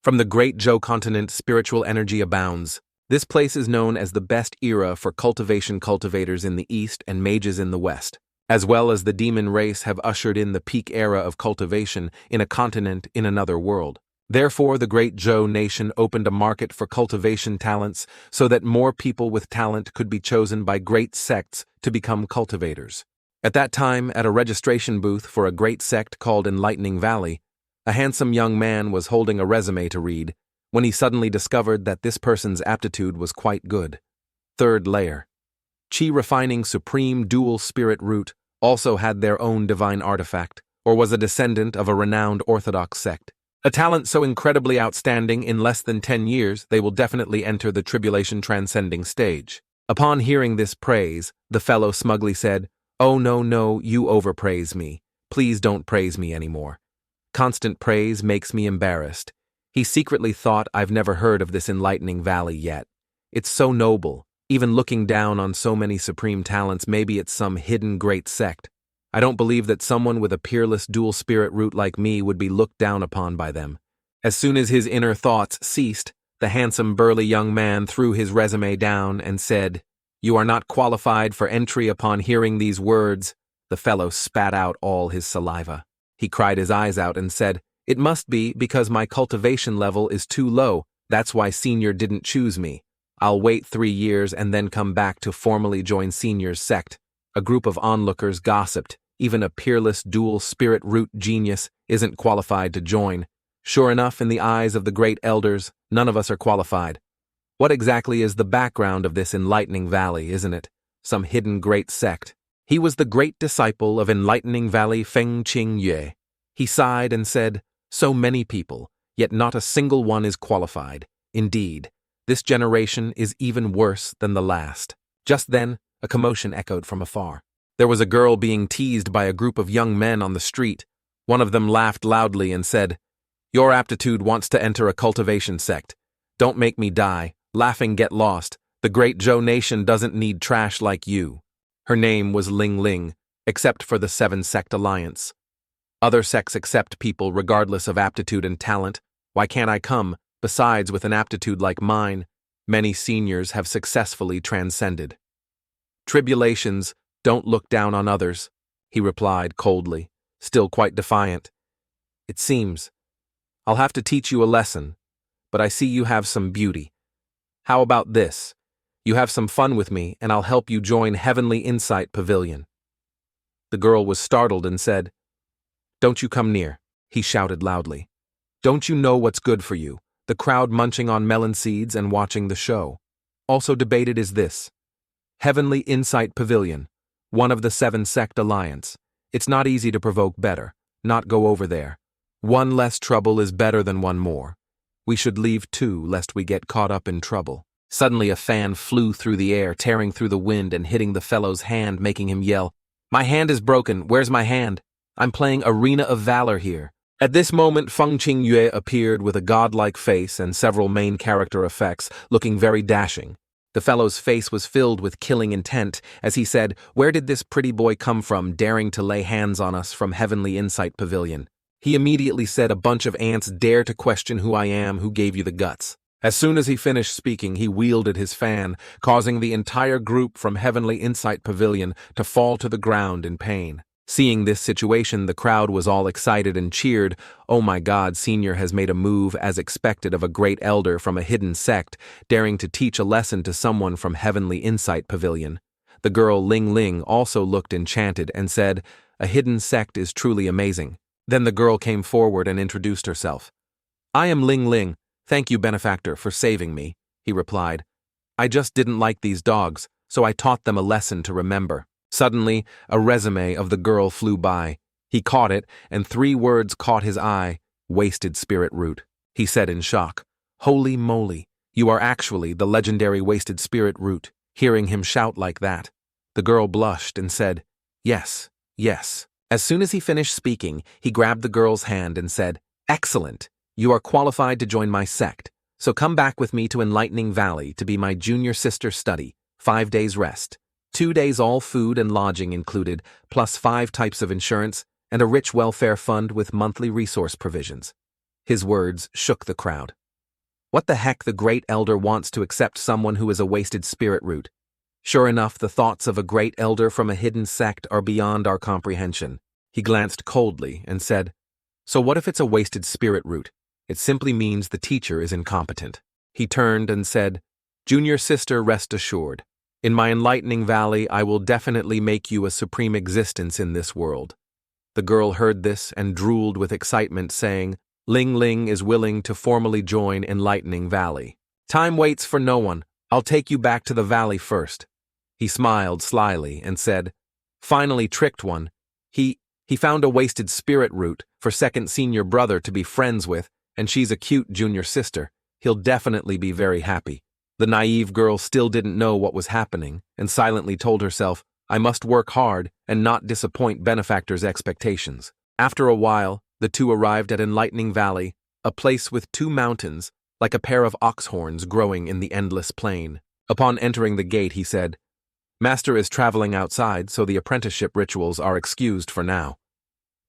From the great Zhou continent, spiritual energy abounds. This place is known as the best era for cultivation cultivators in the east and mages in the west, as well as the demon race have ushered in the peak era of cultivation in a continent in another world. Therefore, the great Zhou nation opened a market for cultivation talents so that more people with talent could be chosen by great sects to become cultivators. At that time, at a registration booth for a great sect called Enlightening Valley, a handsome young man was holding a resume to read when he suddenly discovered that this person's aptitude was quite good. Third layer. Qi refining supreme dual spirit root also had their own divine artifact, or was a descendant of a renowned orthodox sect. A talent so incredibly outstanding in less than 10 years they will definitely enter the tribulation transcending stage. Upon hearing this praise, the fellow smugly said, "Oh no, you overpraise me. Please don't praise me anymore. Constant praise makes me embarrassed." He secretly thought, "I've never heard of this enlightening valley yet. It's so noble, even looking down on so many supreme talents. Maybe it's some hidden great sect. I don't believe that someone with a peerless dual spirit root like me would be looked down upon by them." As soon as his inner thoughts ceased, the handsome burly young man threw his resume down and said, "You are not qualified for entry." Upon hearing these words, the fellow spat out all his saliva. He cried his eyes out and said, "It must be because my cultivation level is too low. That's why Senior didn't choose me. I'll wait 3 years and then come back to formally join Senior's sect." A group of onlookers gossiped. Even a peerless dual spirit root genius isn't qualified to join. Sure enough, in the eyes of the great elders, none of us are qualified. What exactly is the background of this enlightening valley, isn't it? Some hidden great sect. He was the great disciple of Enlightening Valley Feng Qing Yue. He sighed and said, "So many people, yet not a single one is qualified. Indeed, this generation is even worse than the last." Just then, a commotion echoed from afar. There was a girl being teased by a group of young men on the street. One of them laughed loudly and said, "Your aptitude wants to enter a cultivation sect. Don't make me die. Laughing, get lost. The great Zhou nation doesn't need trash like you." Her name was Ling Ling, except for the 7-sect alliance. Other sects accept people regardless of aptitude and talent. Why can't I come? Besides, with an aptitude like mine, many seniors have successfully transcended. "Tribulations, don't look down on others," he replied coldly, still quite defiant. "It seems. I'll have to teach you a lesson, but I see you have some beauty. How about this? You have some fun with me, and I'll help you join Heavenly Insight Pavilion." The girl was startled and said, "Don't you come near," he shouted loudly. "Don't you know what's good for you?" The crowd munching on melon seeds and watching the show. Also debated is this: Heavenly Insight Pavilion, one of the 7-sect alliance. It's not easy to provoke better, not go over there. One less trouble is better than one more. We should leave too, lest we get caught up in trouble. Suddenly a fan flew through the air, tearing through the wind and hitting the fellow's hand, making him yell, "My hand is broken, where's my hand? I'm playing Arena of Valor here." At this moment, Feng Qingyue appeared with a godlike face and several main character effects, looking very dashing. The fellow's face was filled with killing intent as he said, "Where did this pretty boy come from, daring to lay hands on us from Heavenly Insight Pavilion?" He immediately said, "A bunch of ants dare to question who I am, who gave you the guts." As soon as he finished speaking, he wielded his fan, causing the entire group from Heavenly Insight Pavilion to fall to the ground in pain. Seeing this situation, the crowd was all excited and cheered. "Oh my God, Senior has made a move as expected of a great elder from a hidden sect, daring to teach a lesson to someone from Heavenly Insight Pavilion." The girl Ling Ling also looked enchanted and said, "A hidden sect is truly amazing." Then the girl came forward and introduced herself. "I am Ling Ling. Thank you, benefactor, for saving me," he replied. "I just didn't like these dogs, so I taught them a lesson to remember." Suddenly, a resume of the girl flew by. He caught it, and 3 words caught his eye: "Wasted Spirit Root." He said in shock, "Holy moly, you are actually the legendary Wasted Spirit Root." Hearing him shout like that, the girl blushed and said, "Yes, yes." As soon as he finished speaking, he grabbed the girl's hand and said, "Excellent. You are qualified to join my sect, so come back with me to Enlightening Valley to be my junior sister study, 5 days rest, 2 days all food and lodging included, plus 5 types of insurance, and a rich welfare fund with monthly resource provisions." His words shook the crowd. What the heck, the great elder wants to accept someone who is a wasted spirit root. Sure enough, the thoughts of a great elder from a hidden sect are beyond our comprehension. He glanced coldly and said, "So what if it's a wasted spirit root? It simply means the teacher is incompetent." He turned and said, "Junior sister, rest assured. In my enlightening valley, I will definitely make you a supreme existence in this world." The girl heard this and drooled with excitement, saying, "Ling Ling is willing to formally join Enlightening Valley. Time waits for no one. I'll take you back to the valley first." He smiled slyly and said, "Finally tricked one. He found a wasted spirit root for second senior brother to be friends with, and she's a cute junior sister. He'll definitely be very happy." The naive girl still didn't know what was happening and silently told herself, "I must work hard and not disappoint benefactors' expectations." After a while, the two arrived at Enlightening Valley, a place with two mountains, like a pair of ox horns growing in the endless plain. Upon entering the gate, he said, "Master is traveling outside, so the apprenticeship rituals are excused for now."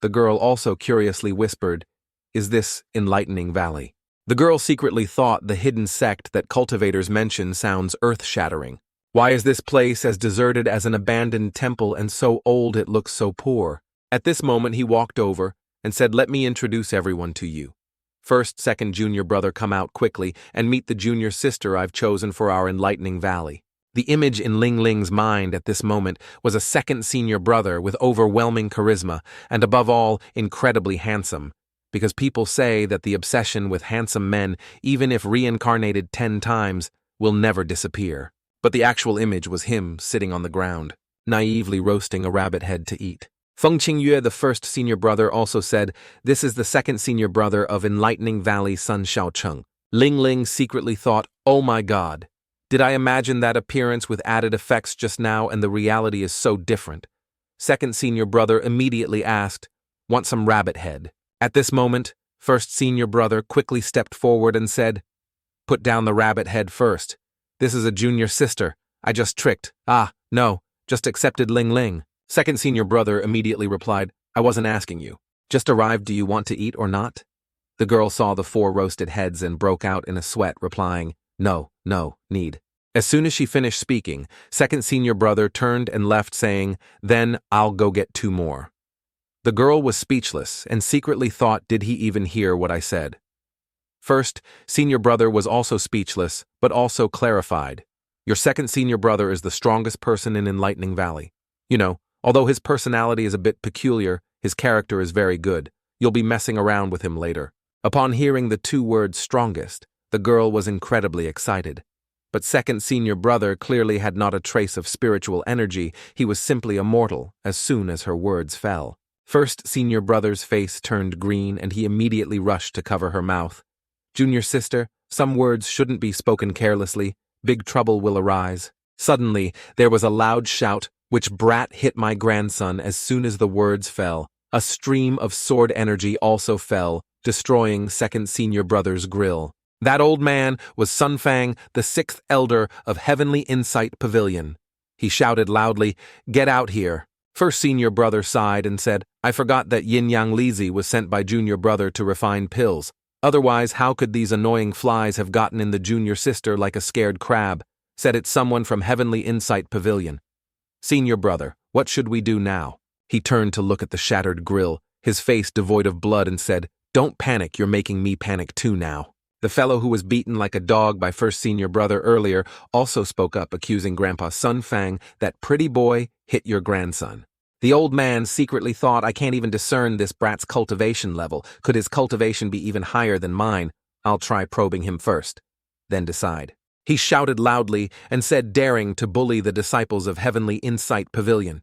The girl also curiously whispered, "Is this Enlightening Valley?" The girl secretly thought the hidden sect that cultivators mention sounds earth-shattering. Why is this place as deserted as an abandoned temple and so old it looks so poor? At this moment he walked over and said, "Let me introduce everyone to you. First, second junior brother, come out quickly and meet the junior sister I've chosen for our Enlightening Valley." The image in Ling Ling's mind at this moment was a second senior brother with overwhelming charisma and, above all, incredibly handsome, because people say that the obsession with handsome men, even if reincarnated 10 times, will never disappear. But the actual image was him sitting on the ground, naively roasting a rabbit head to eat. Feng Qingyue, the first senior brother, also said, "This is the second senior brother of Enlightening Valley, Sun Xiaocheng." Ling Ling secretly thought, "Oh my god, did I imagine that appearance with added effects just now, and the reality is so different?" Second senior brother immediately asked, "Want some rabbit head?" At this moment, first senior brother quickly stepped forward and said, "Put down the rabbit head first. This is a junior sister. I just tricked. No, just accepted Ling Ling." Second senior brother immediately replied, "I wasn't asking you. Just arrived, do you want to eat or not?" The girl saw the 4 roasted heads and broke out in a sweat, replying, No, need." As soon as she finished speaking, second senior brother turned and left, saying, "Then I'll go get 2 more." The girl was speechless and secretly thought, did he even hear what I said? First senior brother was also speechless, but also clarified. "Your second senior brother is the strongest person in Enlightening Valley. You know, although his personality is a bit peculiar, his character is very good. You'll be messing around with him later." Upon hearing the 2 words strongest, the girl was incredibly excited. But second senior brother clearly had not a trace of spiritual energy. He was simply a mortal as soon as her words fell. First senior brother's face turned green and he immediately rushed to cover her mouth. "Junior sister, some words shouldn't be spoken carelessly. Big trouble will arise." Suddenly, there was a loud shout, "Which brat hit my grandson?" As soon as the words fell, a stream of sword energy also fell, destroying second senior brother's grill. That old man was Sun Fang, the 6th elder of Heavenly Insight Pavilion. He shouted loudly, "Get out here." First senior brother sighed and said, "I forgot that Yin Yang Lizi was sent by junior brother to refine pills. Otherwise, how could these annoying flies have gotten in the junior sister like a scared crab? Said it's someone from Heavenly Insight Pavilion. Senior brother, what should we do now?" He turned to look at the shattered grill, his face devoid of blood, and said, "Don't panic, you're making me panic too now." The fellow who was beaten like a dog by first senior brother earlier also spoke up, accusing Grandpa Sun Fang, "That pretty boy hit your grandson." The old man secretly thought, "I can't even discern this brat's cultivation level. Could his cultivation be even higher than mine? I'll try probing him first, then decide." He shouted loudly and said, daring to bully the disciples of Heavenly Insight Pavilion,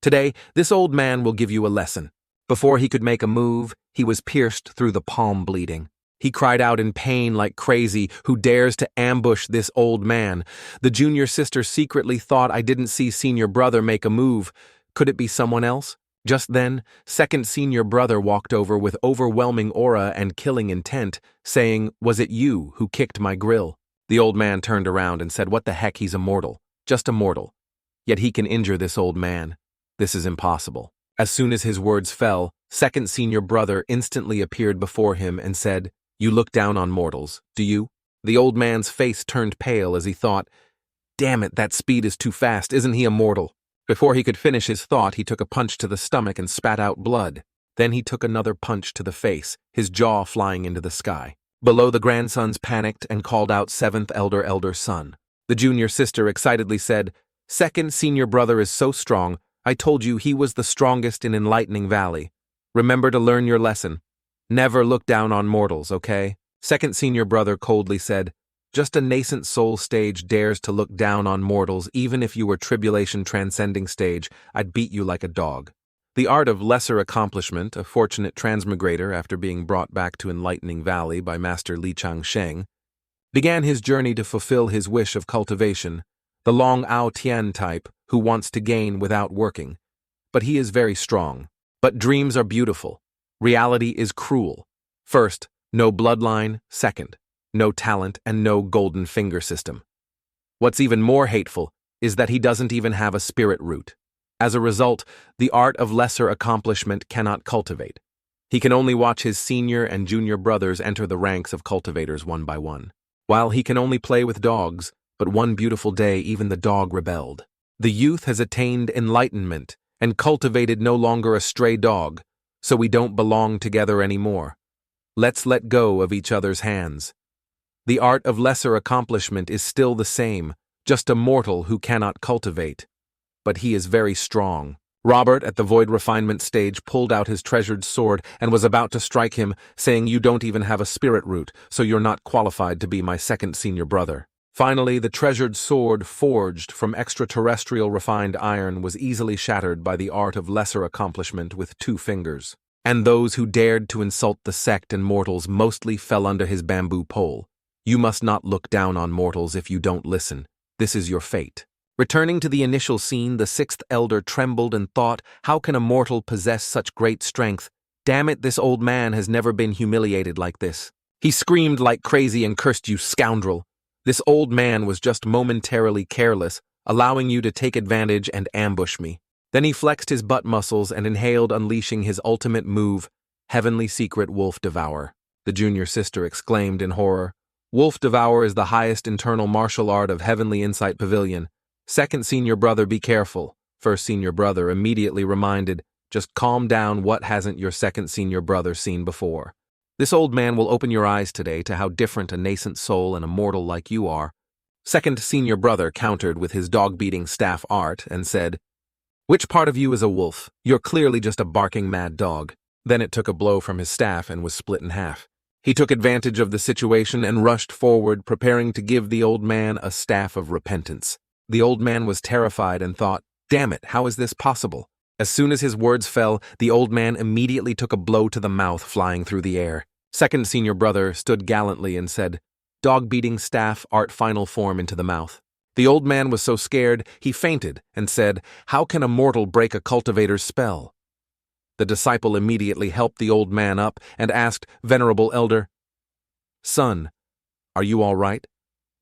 "Today, this old man will give you a lesson." Before he could make a move, he was pierced through the palm, bleeding. He cried out in pain like crazy. Who dares to ambush this old man? The junior sister secretly thought, I didn't see senior brother make a move. Could it be someone else? Just then, second senior brother walked over with overwhelming aura and killing intent, saying, "Was it you who kicked my grill?" The old man turned around and said, "What the heck, he's a mortal. Just a mortal. Yet he can injure this old man. This is impossible." As soon as his words fell, Second senior brother instantly appeared before him and said, "You look down on mortals, do you?" The old man's face turned pale as he thought, "Damn it, that speed is too fast, isn't he a mortal?" Before he could finish his thought, he took a punch to the stomach and spat out blood. Then he took another punch to the face, his jaw flying into the sky. Below, the grandsons panicked and called out seventh elder son. The junior sister excitedly said, "Second senior brother is so strong, I told you he was the strongest in Enlightening Valley. Remember to learn your lesson. Never look down on mortals, okay?" Second senior brother coldly said, "Just a nascent soul stage dares to look down on mortals. Even if you were tribulation transcending stage, I'd beat you like a dog." The art of lesser accomplishment, a fortunate transmigrator after being brought back to Enlightening Valley by Master Li Changsheng, began his journey to fulfill his wish of cultivation, the Long Ao Tian type who wants to gain without working. But he is very strong. But dreams are beautiful. Reality is cruel. First, no bloodline. Second, no talent and no golden finger system. What's even more hateful is that he doesn't even have a spirit root. As a result, the art of lesser accomplishment cannot cultivate. He can only watch his senior and junior brothers enter the ranks of cultivators one by one. While he can only play with dogs, but one beautiful day even the dog rebelled. The youth has attained enlightenment and cultivated no longer a stray dog, so we don't belong together anymore. Let's let go of each other's hands. The art of lesser accomplishment is still the same, just a mortal who cannot cultivate. But he is very strong. Robert, at the void refinement stage, pulled out his treasured sword and was about to strike him, saying, "You don't even have a spirit root, so you're not qualified to be my second senior brother." Finally, the treasured sword forged from extraterrestrial refined iron was easily shattered by the art of lesser accomplishment with 2 fingers. And those who dared to insult the sect and mortals mostly fell under his bamboo pole. You must not look down on mortals if you don't listen. This is your fate. Returning to the initial scene, the 6th elder trembled and thought, how can a mortal possess such great strength? Damn it, this old man has never been humiliated like this. He screamed like crazy and cursed, "You scoundrel! This old man was just momentarily careless, allowing you to take advantage and ambush me." Then he flexed his butt muscles and inhaled, unleashing his ultimate move, Heavenly Secret Wolf Devour. The junior sister exclaimed in horror. Wolf Devour is the highest internal martial art of Heavenly Insight Pavilion. Second senior brother, be careful. First senior brother immediately reminded, just calm down, what hasn't your second senior brother seen before? This old man will open your eyes today to how different a nascent soul and a mortal like you are. Second senior brother countered with his dog-beating staff art and said, "Which part of you is a wolf? You're clearly just a barking mad dog." Then it took a blow from his staff and was split in half. He took advantage of the situation and rushed forward, preparing to give the old man a staff of repentance. The old man was terrified and thought, "Damn it, how is this possible?" As soon as his words fell, the old man immediately took a blow to the mouth, flying through the air. Second senior brother stood gallantly and said, "Dog-beating staff art final form into the mouth." The old man was so scared, he fainted and said, "How can a mortal break a cultivator's spell?" The disciple immediately helped the old man up and asked, "Venerable elder, son, are you all right?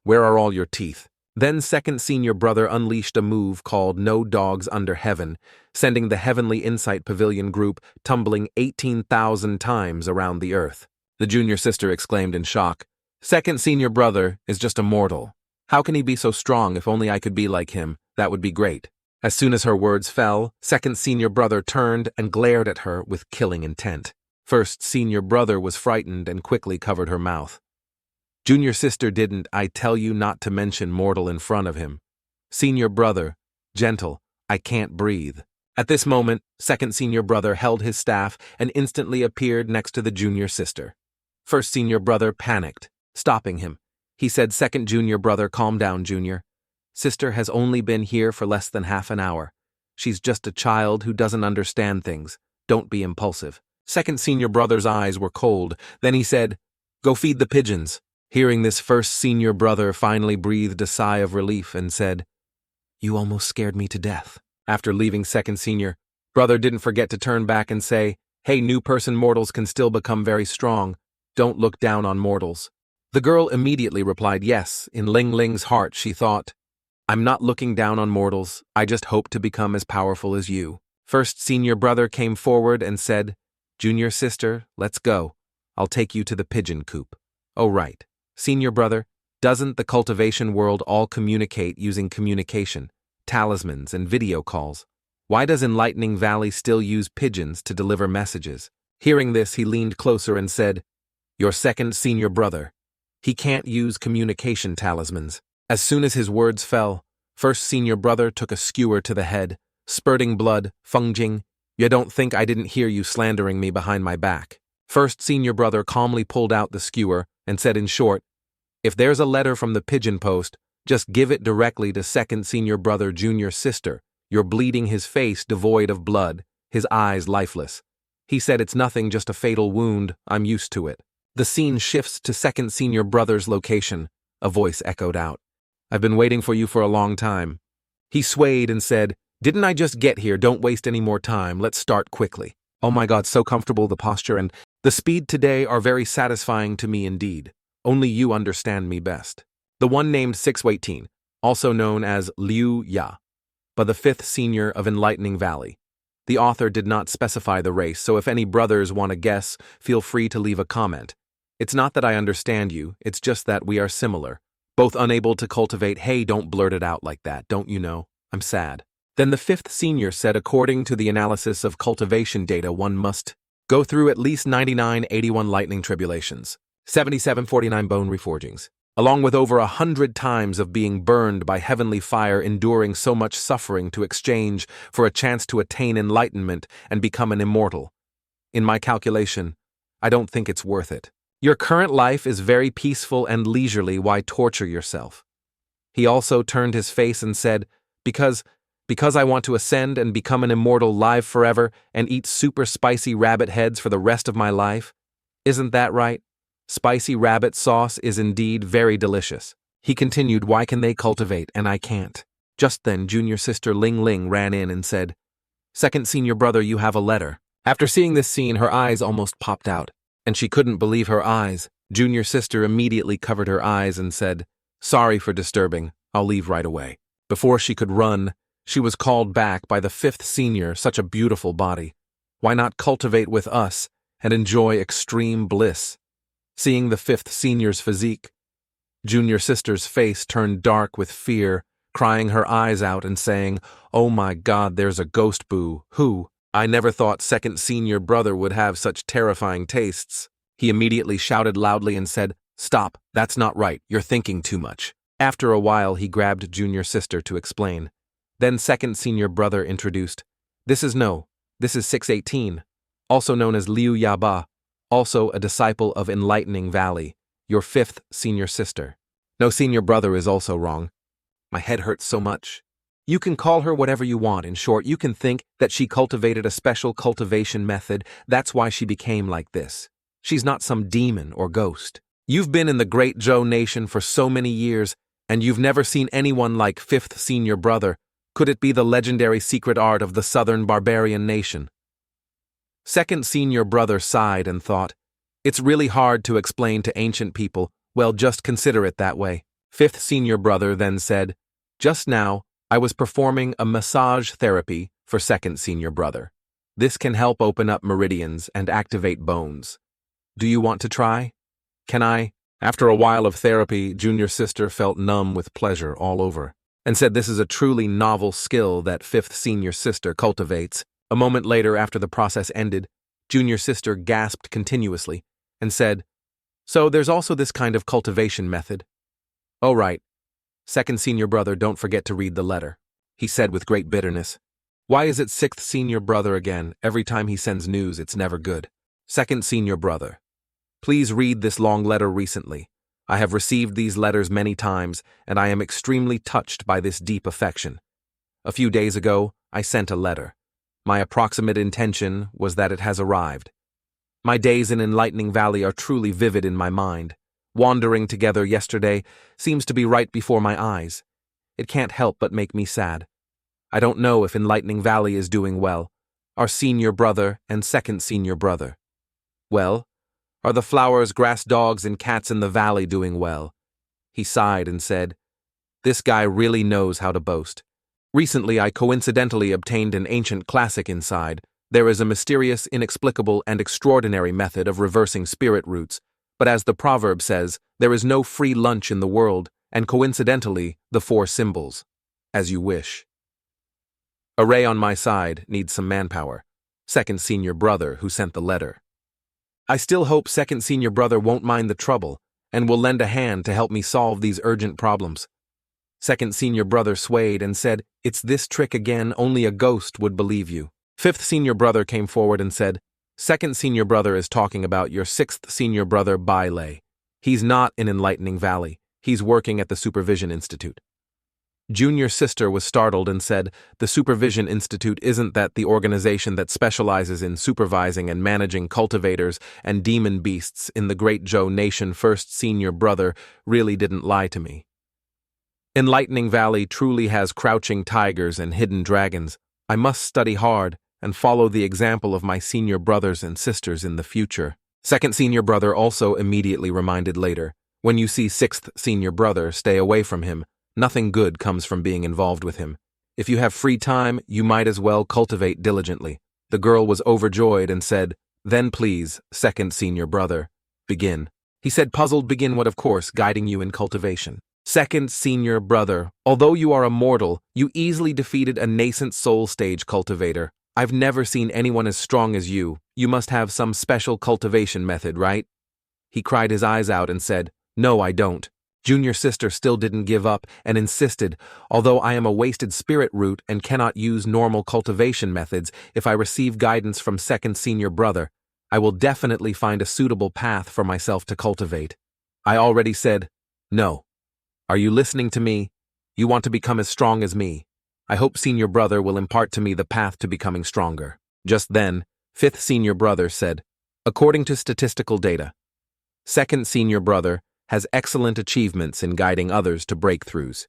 Where are all your teeth?" Then second senior brother unleashed a move called No Dogs Under Heaven, sending the Heavenly Insight Pavilion group tumbling 18,000 times around the earth. The junior sister exclaimed in shock, "Second senior brother is just a mortal. How can he be so strong? If only I could be like him, that would be great." As soon as her words fell, second senior brother turned and glared at her with killing intent. First senior brother was frightened and quickly covered her mouth. Junior sister didn't, I tell you not to mention mortal in front of him. Senior brother, gentle, I can't breathe. At this moment, second senior brother held his staff and instantly appeared next to the junior sister. First senior brother panicked, stopping him. He said, "Second junior brother, calm down, junior. Sister has only been here for less than half an hour. She's just a child who doesn't understand things. Don't be impulsive." Second senior brother's eyes were cold. Then he said, "Go feed the pigeons." Hearing this, first senior brother finally breathed a sigh of relief and said, "You almost scared me to death." After leaving second senior, brother didn't forget to turn back and say, "Hey, new person, mortals can still become very strong. Don't look down on mortals." The girl immediately replied yes. In Ling Ling's heart, she thought, "I'm not looking down on mortals. I just hope to become as powerful as you." First senior brother came forward and said, Junior sister, let's go. I'll take you to the pigeon coop. Oh right. Senior brother, doesn't the cultivation world all communicate using communication, talismans, and video calls? Why does Enlightening Valley still use pigeons to deliver messages? Hearing this, he leaned closer and said, Your second senior brother. He can't use communication talismans. As soon as his words fell, first senior brother took a skewer to the head, spurting blood, Feng. You don't think I didn't hear you slandering me behind my back. First senior brother calmly pulled out the skewer and said in short, If there's a letter from the pigeon post, just give it directly to second senior brother junior sister. You're bleeding, his face devoid of blood, his eyes lifeless. He said it's nothing, just a fatal wound, I'm used to it. The scene shifts to second senior brother's location. A voice echoed out. I've been waiting for you for a long time. He swayed and said, Didn't I just get here? Don't waste any more time. Let's start quickly. Oh my God, so comfortable, the posture and the speed today are very satisfying to me indeed. Only you understand me best. The one named 618, also known as Liu Ya, but the fifth senior of Enlightening Valley. The author did not specify the race, so if any brothers want to guess, feel free to leave a comment. It's not that I understand you, it's just that we are similar. Both unable to cultivate. Hey, don't blurt it out like that, don't you know? I'm sad. Then the fifth senior said, according to the analysis of cultivation data, one must go through at least 9981 lightning tribulations, 7749 bone reforgings, along with over 100 times of being burned by heavenly fire, enduring so much suffering to exchange for a chance to attain enlightenment and become an immortal. In my calculation, I don't think it's worth it. Your current life is very peaceful and leisurely, why torture yourself? He also turned his face and said, Because I want to ascend and become an immortal, live forever, and eat super spicy rabbit heads for the rest of my life. Isn't that right? Spicy rabbit sauce is indeed very delicious. He continued, Why can they cultivate and I can't? Just then, junior sister Ling Ling ran in and said, Second senior brother, you have a letter. After seeing this scene, her eyes almost popped out, and she couldn't believe her eyes. Junior sister immediately covered her eyes and said, Sorry for disturbing, I'll leave right away. Before she could run, she was called back by the fifth senior. Such a beautiful body. Why not cultivate with us and enjoy extreme bliss? Seeing the fifth senior's physique, junior sister's face turned dark with fear, crying her eyes out and saying, Oh my God, there's a ghost boo. Who? I never thought second senior brother would have such terrifying tastes. He immediately shouted loudly and said, Stop, that's not right, you're thinking too much. After a while, he grabbed junior sister to explain. Then second senior brother introduced, This is 618, also known as Liu Yaba, also a disciple of Enlightening Valley, your fifth senior sister. No, senior brother is also wrong. My head hurts so much. You can call her whatever you want. In short, you can think that she cultivated a special cultivation method. That's why she became like this. She's not some demon or ghost. You've been in the Great Zhou Nation for so many years, and you've never seen anyone like fifth senior brother. Could it be the legendary secret art of the southern barbarian nation? Second senior brother sighed and thought, It's really hard to explain to ancient people. Well, just consider it that way. Fifth senior brother then said, Just now, I was performing a massage therapy for second senior brother. This can help open up meridians and activate bones. Do you want to try? Can I? After a while of therapy, junior sister felt numb with pleasure all over, and said this is a truly novel skill that fifth senior sister cultivates. A moment later, after the process ended, junior sister gasped continuously and said, So there's also this kind of cultivation method. Oh right. Second senior brother, don't forget to read the letter, he said with great bitterness. Why is it sixth senior brother again? Every time he sends news, it's never good. Second senior brother, please read this long letter recently. I have received these letters many times, and I am extremely touched by this deep affection. A few days ago, I sent a letter. My approximate intention was that it has arrived. My days in Enlightening Valley are truly vivid in my mind. Wandering together yesterday seems to be right before my eyes. It can't help but make me sad. I don't know if Enlightening Valley is doing well. Our senior brother and second senior brother. Well, are the flowers, grass, dogs, and cats in the valley doing well? He sighed and said, This guy really knows how to boast. Recently, I coincidentally obtained an ancient classic inside, There is a mysterious, inexplicable, and extraordinary method of reversing spirit roots, but as the proverb says, there is no free lunch in the world, and coincidentally, the 4 symbols. As you wish. Array on my side needs some manpower. Second senior brother who sent the letter. I still hope second senior brother won't mind the trouble, and will lend a hand to help me solve these urgent problems. Second senior brother swayed and said, "It's this trick again, only a ghost would believe you." Fifth senior brother came forward and said, "Second senior brother is talking about your sixth senior brother Bailey. He's not in Enlightening Valley, he's working at the Supervision Institute." Junior sister was startled and said, "The Supervision Institute isn't that the organization that specializes in supervising and managing cultivators and demon beasts in the Great Joe Nation?" First senior brother really didn't lie to me. Enlightening Valley truly has crouching tigers and hidden dragons. I must study hard and follow the example of my senior brothers and sisters in the future. Second senior brother also immediately reminded later, "When you see sixth senior brother, stay away from him. Nothing good comes from being involved with him. If you have free time, you might as well cultivate diligently." The girl was overjoyed and said, "Then please, second senior brother, begin." He said, puzzled, "Begin what? Of course, guiding you in cultivation." Second senior brother, although you are a mortal, you easily defeated a nascent soul stage cultivator. I've never seen anyone as strong as you. You must have some special cultivation method, right? He cried his eyes out and said, "No, I don't." Junior sister still didn't give up and insisted, "Although I am a wasted spirit root and cannot use normal cultivation methods, if I receive guidance from second senior brother, I will definitely find a suitable path for myself to cultivate." I already said, "No. Are you listening to me? You want to become as strong as me. I hope senior brother will impart to me the path to becoming stronger." Just then, fifth senior brother said, "According to statistical data, second senior brother has excellent achievements in guiding others to breakthroughs."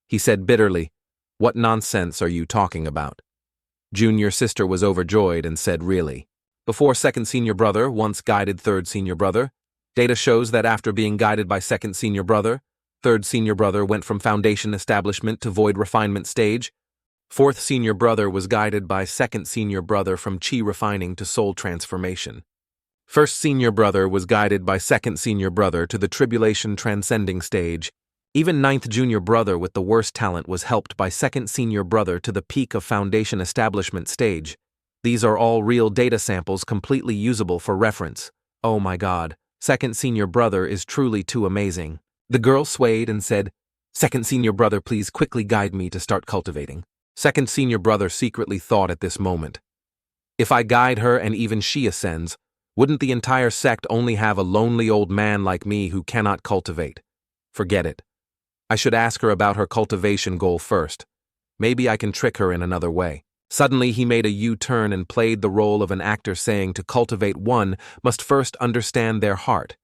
He said bitterly, "What nonsense are you talking about?" Junior sister was overjoyed and said, "Really?" Before second senior brother once guided third senior brother. Data shows that after being guided by second senior brother, third senior brother went from foundation establishment to void refinement stage. Fourth senior brother was guided by second senior brother from chi refining to soul transformation. First senior brother was guided by second senior brother to the tribulation transcending stage. Even ninth junior brother with the worst talent was helped by second senior brother to the peak of foundation establishment stage. These are all real data samples completely usable for reference. Oh my God, second senior brother is truly too amazing. The girl swayed and said, "Second senior brother, please quickly guide me to start cultivating." Second senior brother secretly thought at this moment, "If I guide her and even she ascends, wouldn't the entire sect only have a lonely old man like me who cannot cultivate? Forget it. I should ask her about her cultivation goal first. Maybe I can trick her in another way." Suddenly he made a U-turn and played the role of an actor saying to cultivate one must first understand their heart.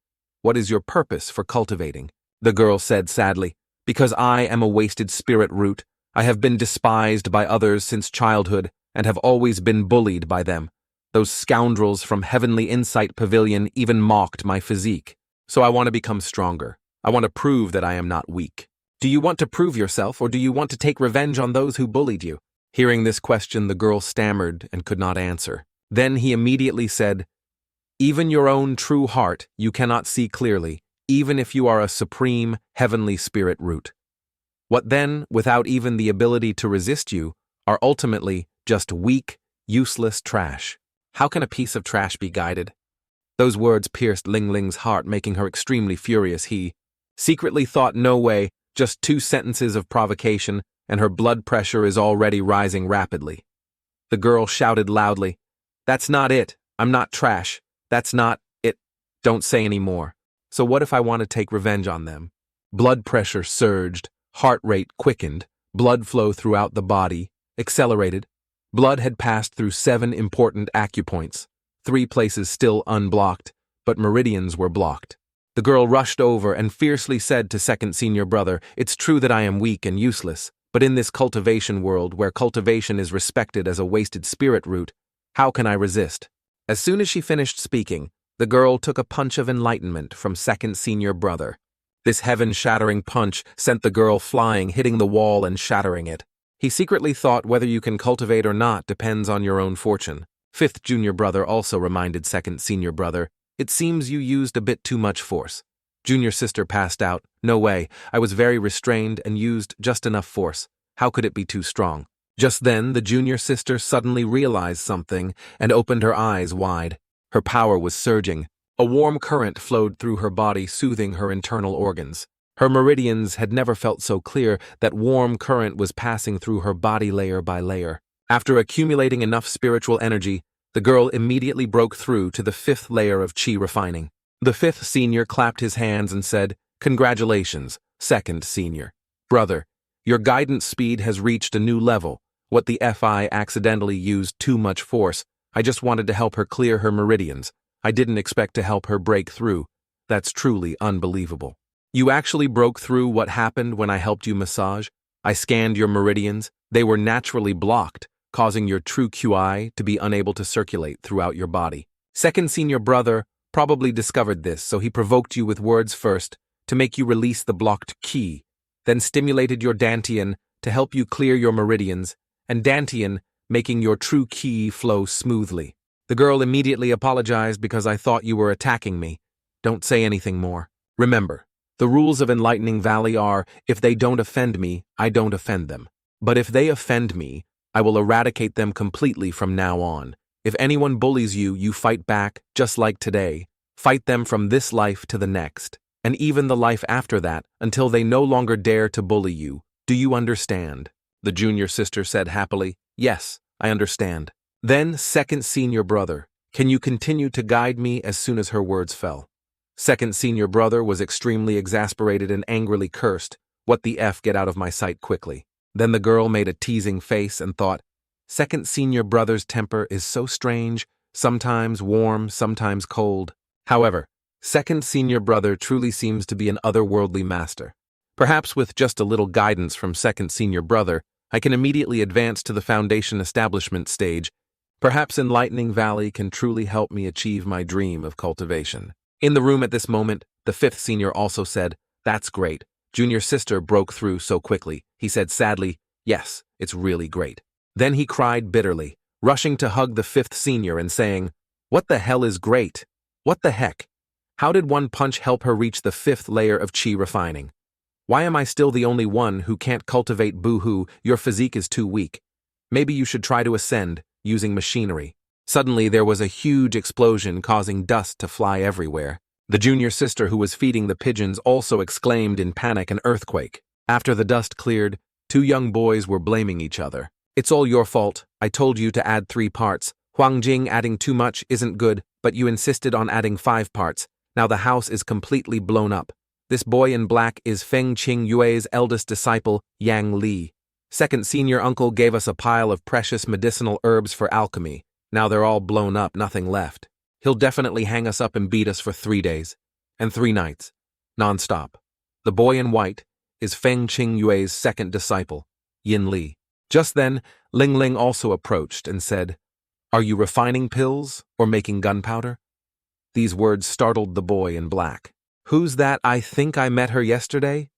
"What is your purpose for cultivating?" The girl said sadly, "Because I am a wasted spirit root. I have been despised by others since childhood and have always been bullied by them. Those scoundrels from Heavenly Insight Pavilion even mocked my physique. So I want to become stronger. I want to prove that I am not weak." "Do you want to prove yourself, or do you want to take revenge on those who bullied you?" Hearing this question, the girl stammered and could not answer. Then he immediately said, "Even your own true heart you cannot see clearly, even if you are a supreme, heavenly spirit root. What then, without even the ability to resist you, are ultimately just weak, useless trash. How can a piece of trash be guided?" Those words pierced Ling Ling's heart, making her extremely furious. He secretly thought, "No way, just 2 sentences of provocation, and her blood pressure is already rising rapidly." The girl shouted loudly, "That's not it. I'm not trash. That's not it. Don't say any more. So what if I want to take revenge on them?" Blood pressure surged, heart rate quickened, blood flow throughout the body accelerated. Blood had passed through 7 important acupoints, 3 places still unblocked, but meridians were blocked. The girl rushed over and fiercely said to second senior brother, "It's true that I am weak and useless, but in this cultivation world where cultivation is respected as a wasted spirit root, how can I resist?" As soon as she finished speaking, the girl took a punch of enlightenment from second senior brother. This heaven-shattering punch sent the girl flying, hitting the wall and shattering it. He secretly thought whether you can cultivate or not depends on your own fortune. Fifth junior brother also reminded second senior brother, "It seems you used a bit too much force." Junior sister passed out, "No way, I was very restrained and used just enough force. How could it be too strong?" Just then, the junior sister suddenly realized something and opened her eyes wide. Her power was surging. A warm current flowed through her body, soothing her internal organs. Her meridians had never felt so clear. That warm current was passing through her body layer by layer. After accumulating enough spiritual energy, the girl immediately broke through to the fifth layer of chi refining. The fifth senior clapped his hands and said, "Congratulations, second senior. Brother, your guidance speed has reached a new level. What the FI accidentally used too much force. I just wanted to help her clear her meridians. I didn't expect to help her break through. That's truly unbelievable." "You actually broke through what happened when I helped you massage? I scanned your meridians. They were naturally blocked, causing your true QI to be unable to circulate throughout your body. Second senior brother probably discovered this, so he provoked you with words first to make you release the blocked ki, then stimulated your dantian to help you clear your meridians, and dantian making your true ki flow smoothly. The girl immediately apologized because I thought you were attacking me. Don't say anything more. Remember, the rules of Enlightening Valley are, if they don't offend me, I don't offend them. But if they offend me, I will eradicate them completely from now on. If anyone bullies you, you fight back, just like today. Fight them from this life to the next, and even the life after that, until they no longer dare to bully you. Do you understand?" The junior sister said happily, "Yes, I understand." Then, second senior brother, "Can you continue to guide me?" as soon as her words fell. Second senior brother was extremely exasperated and angrily cursed, "What the F, get out of my sight quickly." Then the girl made a teasing face and thought, second senior brother's temper is so strange, sometimes warm, sometimes cold. However, second senior brother truly seems to be an otherworldly master. Perhaps with just a little guidance from second senior brother, I can immediately advance to the foundation establishment stage. Perhaps Enlightening Valley can truly help me achieve my dream of cultivation. In the room at this moment, the fifth senior also said, "That's great. Junior sister broke through so quickly." He said sadly, "Yes, it's really great." Then he cried bitterly, rushing to hug the fifth senior and saying, "What the hell is great? What the heck? How did one punch help her reach the fifth layer of chi refining? Why am I still the only one who can't cultivate? Boo-hoo, your physique is too weak. Maybe you should try to ascend, using machinery." Suddenly there was a huge explosion causing dust to fly everywhere. The junior sister who was feeding the pigeons also exclaimed in panic, "An earthquake." After the dust cleared, two young boys were blaming each other. "It's all your fault. I told you to add 3 parts. Huang Jing, adding too much isn't good, but you insisted on adding 5 parts. Now the house is completely blown up. This boy in black is Feng Qing Yue's eldest disciple, Yang Li. Second senior uncle gave us a pile of precious medicinal herbs for alchemy. Now they're all blown up, nothing left. He'll definitely hang us up and beat us for 3 days. And 3 nights. Non-stop. The boy in white is Feng Qing Yue's second disciple, Yin Li." Just then, Ling Ling also approached and said, "Are you refining pills or making gunpowder?" These words startled the boy in black. "Who's that? I think I met her yesterday."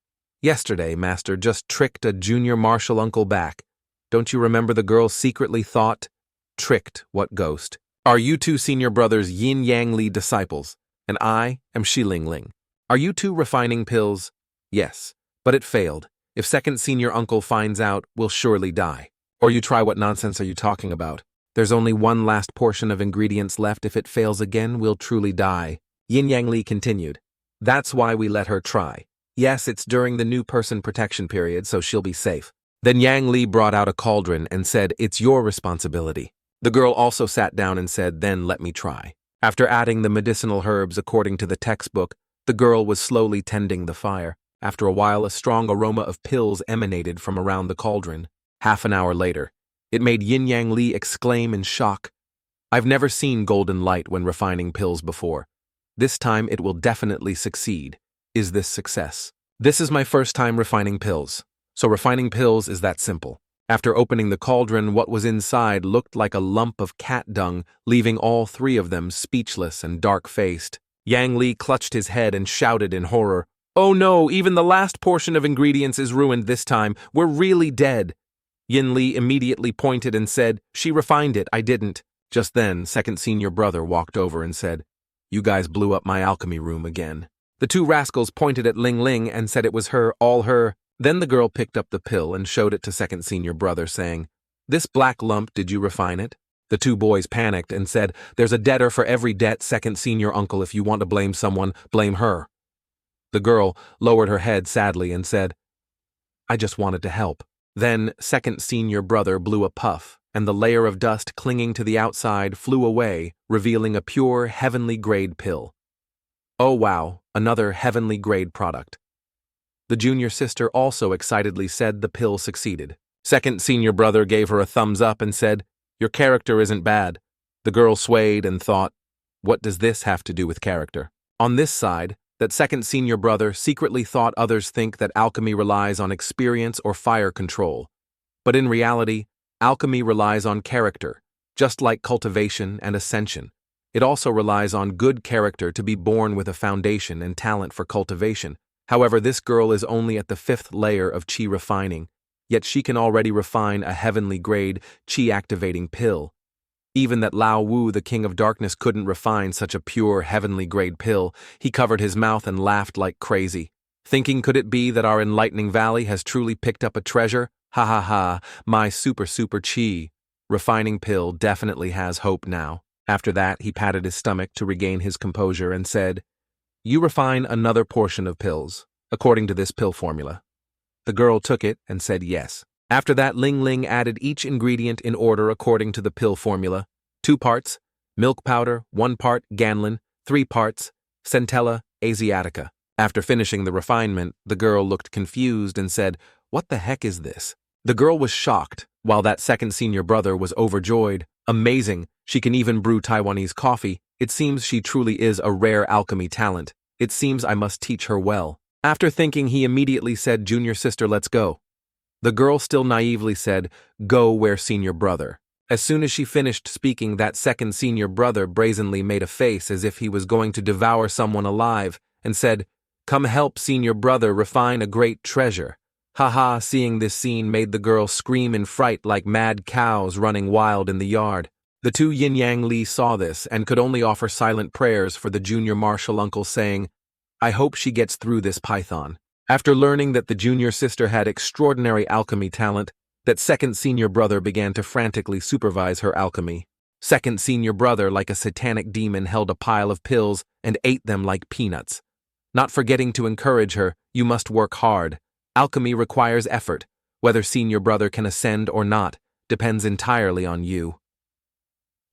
"Yesterday, master, just tricked a junior martial uncle back. Don't you remember the girl secretly thought?" "Tricked, what ghost? Are you two senior brothers Yin Yang Li disciples? And I am Shi Ling Ling. Are you two refining pills?" "Yes, but it failed. If second senior uncle finds out, we'll surely die." "Or you try, what nonsense are you talking about? There's only one last portion of ingredients left. If it fails again, we'll truly die." Yin Yang Li continued. "That's why we let her try. Yes, it's during the new person protection period, so she'll be safe." Then Yang Li brought out a cauldron and said, "It's your responsibility." The girl also sat down and said, "Then let me try." After adding the medicinal herbs according to the textbook, the girl was slowly tending the fire. After a while, a strong aroma of pills emanated from around the cauldron. Half an hour later, it made Yin Yang Li exclaim in shock, "I've never seen golden light when refining pills before. This time it will definitely succeed. Is this success? This is my first time refining pills. So refining pills is that simple." After opening the cauldron, what was inside looked like a lump of cat dung, leaving all 3 of them speechless and dark-faced. Yang Li clutched his head and shouted in horror, "Oh no, even the last portion of ingredients is ruined this time. We're really dead." Yin Li immediately pointed and said, "She refined it, I didn't." Just then, second senior brother walked over and said, "You guys blew up my alchemy room again." The two rascals pointed at Ling Ling and said it was her, all her. Then the girl picked up the pill and showed it to second senior brother, saying, "This black lump, did you refine it?" The two boys panicked and said, "There's a debtor for every debt, second senior uncle. If you want to blame someone, blame her." The girl lowered her head sadly and said, "I just wanted to help." Then second senior brother blew a puff, and the layer of dust clinging to the outside flew away, revealing a pure heavenly grade pill. Oh wow, another heavenly grade product. The junior sister also excitedly said the pill succeeded. Second senior brother gave her a thumbs up and said, "Your character isn't bad." The girl swayed and thought, what does this have to do with character? On this side, that second senior brother secretly thought others think that alchemy relies on experience or fire control. But in reality, alchemy relies on character, just like cultivation and ascension. It also relies on good character to be born with a foundation and talent for cultivation. However, this girl is only at the 5th layer of chi refining, yet she can already refine a heavenly grade chi-activating pill. Even that Lao Wu, the king of darkness, couldn't refine such a pure heavenly grade pill. He covered his mouth and laughed like crazy, thinking, could it be that our enlightening valley has truly picked up a treasure? Ha ha ha, my super chi refining pill definitely has hope now. After that, he patted his stomach to regain his composure and said, "You refine another portion of pills, according to this pill formula." The girl took it and said yes. After that, Ling Ling added each ingredient in order according to the pill formula. 2 parts, milk powder, 1 part, ganlin, 3 parts, centella asiatica. After finishing the refinement, the girl looked confused and said, "What the heck is this?" The girl was shocked, while that second senior brother was overjoyed. Amazing, she can even brew Taiwanese coffee. It seems she truly is a rare alchemy talent. It seems I must teach her well. After thinking, he immediately said, "Junior sister, let's go." The girl still naively said, "Go where senior brother." As soon as she finished speaking, that second senior brother brazenly made a face as if he was going to devour someone alive, and said, "Come help senior brother refine a great treasure." Haha, seeing this scene made the girl scream in fright like mad cows running wild in the yard. The two yin-yang Li saw this and could only offer silent prayers for the junior martial uncle, saying, "I hope she gets through this python." After learning that the junior sister had extraordinary alchemy talent, that second senior brother began to frantically supervise her alchemy. Second senior brother, like a satanic demon, held a pile of pills and ate them like peanuts. Not forgetting to encourage her, "You must work hard. Alchemy requires effort. Whether senior brother can ascend or not depends entirely on you."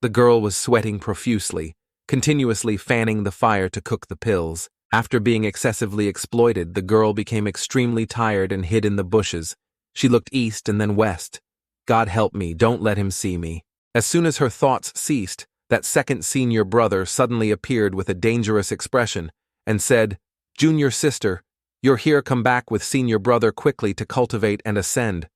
The girl was sweating profusely, continuously fanning the fire to cook the pills. After being excessively exploited, the girl became extremely tired and hid in the bushes. She looked east and then west. God help me, don't let him see me. As soon as her thoughts ceased, that second senior brother suddenly appeared with a dangerous expression and said, "Junior sister, you're here, come back with senior brother quickly to cultivate and ascend."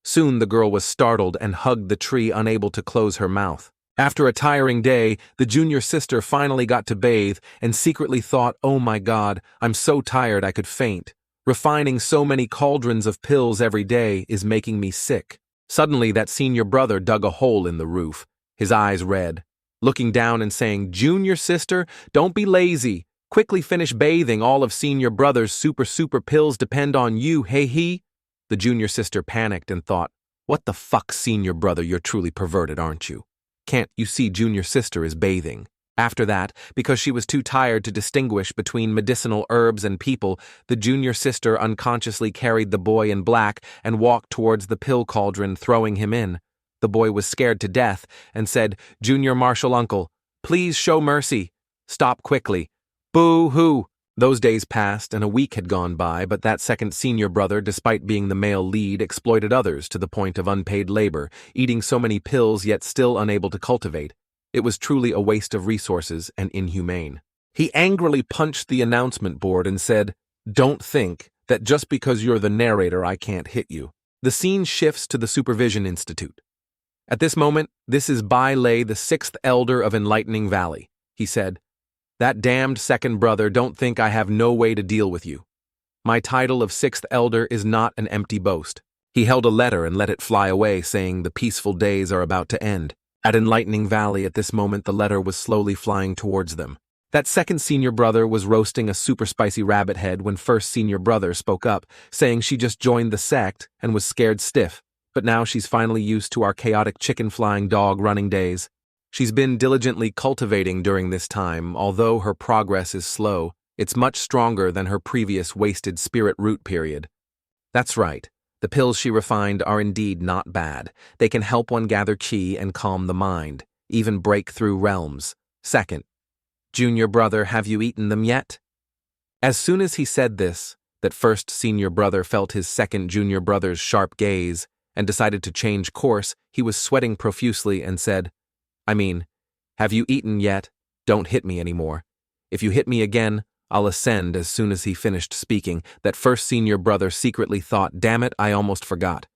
Soon the girl was startled and hugged the tree, unable to close her mouth. After a tiring day, the junior sister finally got to bathe and secretly thought, "Oh my God, I'm so tired I could faint. Refining so many cauldrons of pills every day is making me sick." Suddenly, that senior brother dug a hole in the roof, his eyes red, looking down and saying, "Junior sister, don't be lazy. Quickly finish bathing. All of senior brother's super pills depend on you, hey he." The junior sister panicked and thought, "What the fuck, senior brother, you're truly perverted, aren't you? Can't you see junior sister is bathing?" After that, because she was too tired to distinguish between medicinal herbs and people, the junior sister unconsciously carried the boy in black and walked towards the pill cauldron, throwing him in. The boy was scared to death and said, "Junior martial uncle, please show mercy. Stop quickly. Boo-hoo." Those days passed and a week had gone by, but that second senior brother, despite being the male lead, exploited others to the point of unpaid labor, eating so many pills yet still unable to cultivate. It was truly a waste of resources and inhumane. He angrily punched the announcement board and said, "Don't think that just because you're the narrator I can't hit you." The scene shifts to the Supervision Institute. At this moment, "This is Bai Lei, the 6th elder of Enlightening Valley," he said. "That damned second brother don't think I have no way to deal with you. My title of 6th elder is not an empty boast." He held a letter and let it fly away, saying the peaceful days are about to end. At Enlightening Valley at this moment the letter was slowly flying towards them. That second senior brother was roasting a super spicy rabbit head when first senior brother spoke up, saying she just joined the sect and was scared stiff, but now she's finally used to our chaotic chicken flying dog running days. She's been diligently cultivating during this time, although her progress is slow, it's much stronger than her previous wasted spirit root period. That's right. The pills she refined are indeed not bad. They can help one gather chi and calm the mind, even break through realms. Second, junior brother, have you eaten them yet? As soon as he said this, that first senior brother felt his second junior brother's sharp gaze and decided to change course. He was sweating profusely and said, have you eaten yet? Don't hit me anymore. If you hit me again, I'll ascend. As soon as he finished speaking, that first senior brother secretly thought, damn it, I almost forgot.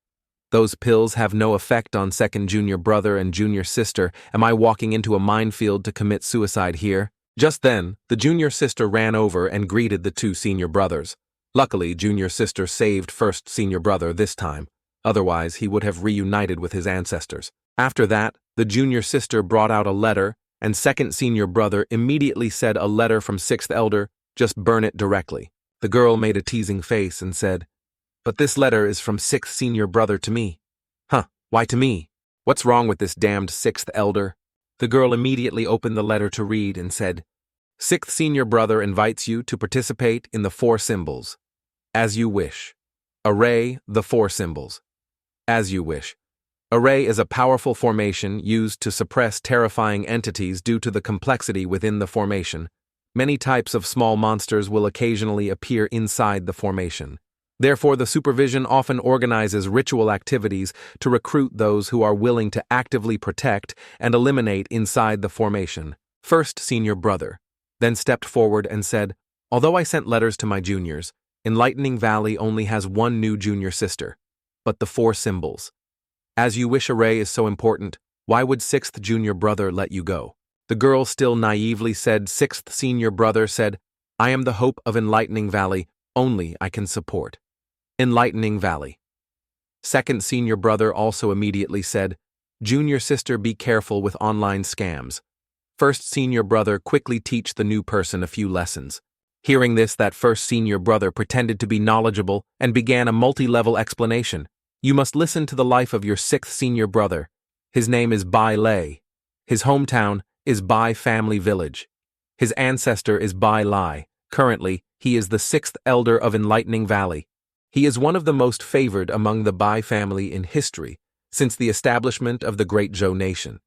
Those pills have no effect on second junior brother and junior sister. Am I walking into a minefield to commit suicide here? Just then, the junior sister ran over and greeted the two senior brothers. Luckily, junior sister saved first senior brother this time. Otherwise, he would have reunited with his ancestors. After that, the junior sister brought out a letter, and second senior brother immediately said, a letter from sixth elder, just burn it directly. The girl made a teasing face and said, but this letter is from sixth senior brother to me. Huh, why to me? What's wrong with this damned sixth elder? The girl immediately opened the letter to read and said, sixth senior brother invites you to participate in the four symbols. As you wish. Array the four symbols. As you wish. Array is a powerful formation used to suppress terrifying entities due to the complexity within the formation. Many types of small monsters will occasionally appear inside the formation. Therefore, the supervision often organizes ritual activities to recruit those who are willing to actively protect and eliminate inside the formation. First senior brother then stepped forward and said, although I sent letters to my juniors, Enlightening Valley only has one new junior sister. But the four symbols. As you wish array is so important, why would sixth junior brother let you go? The girl still naively said, sixth senior brother said, I am the hope of Enlightening Valley, only I can support. Enlightening Valley. Second senior brother also immediately said, junior sister, be careful with online scams. First senior brother quickly teach the new person a few lessons. Hearing this, that first senior brother pretended to be knowledgeable and began a multi-level explanation. You must listen to the life of your sixth senior brother. His name is Bai Lei. His hometown is Bai Family Village. His ancestor is Bai Lai. Currently, he is the sixth elder of Enlightening Valley. He is one of the most favored among the Bai family in history since the establishment of the Great Zhou nation.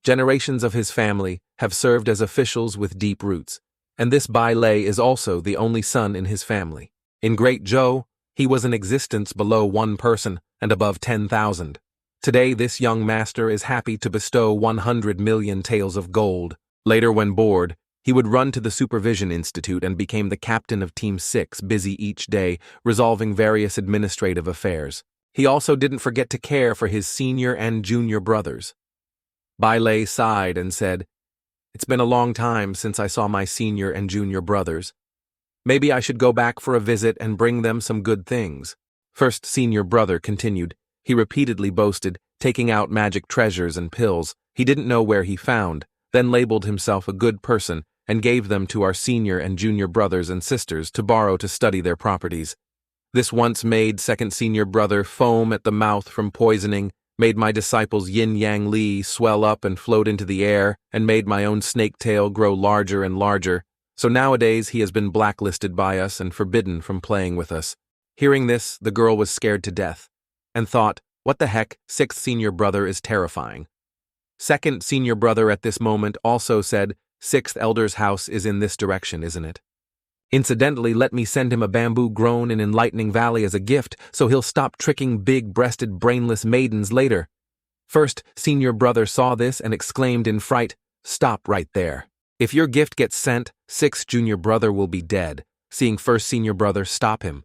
Generations of his family have served as officials with deep roots, and this Bai Lei is also the only son in his family. In Great Zhou, he was in existence below one person and above 10,000. Today, this young master is happy to bestow 100 million taels of gold. Later, when bored, he would run to the Supervision Institute and became the captain of Team 6, busy each day, resolving various administrative affairs. He also didn't forget to care for his senior and junior brothers. Bai Lei sighed and said, it's been a long time since I saw my senior and junior brothers. Maybe I should go back for a visit and bring them some good things. First senior brother continued. He repeatedly boasted, taking out magic treasures and pills he didn't know where he found, then labeled himself a good person and gave them to our senior and junior brothers and sisters to borrow to study their properties. This once made second senior brother foam at the mouth from poisoning, made my disciples Yin Yang Li swell up and float into the air, and made my own snake tail grow larger and larger. So nowadays he has been blacklisted by us and forbidden from playing with us. Hearing this, the girl was scared to death, and thought, what the heck, sixth senior brother is terrifying. Second senior brother at this moment also said, sixth elder's house is in this direction, isn't it? Incidentally, let me send him a bamboo grown in Enlightening Valley as a gift, so he'll stop tricking big-breasted, brainless maidens later. First senior brother saw this and exclaimed in fright, stop right there. If your gift gets sent, sixth junior brother will be dead. Seeing first senior brother stop him,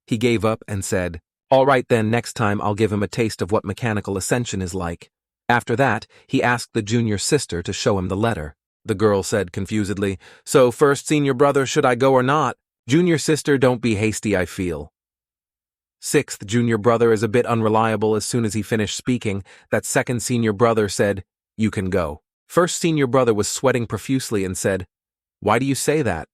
he gave up and said, all right then, next time I'll give him a taste of what mechanical ascension is like. After that, he asked the junior sister to show him the letter. The girl said confusedly, so first senior brother, should I go or not? Junior sister, don't be hasty, I feel. Sixth junior brother is a bit unreliable. As soon as he finished speaking, that second senior brother said, You can go. First senior brother was sweating profusely and said, "Why do you say that?"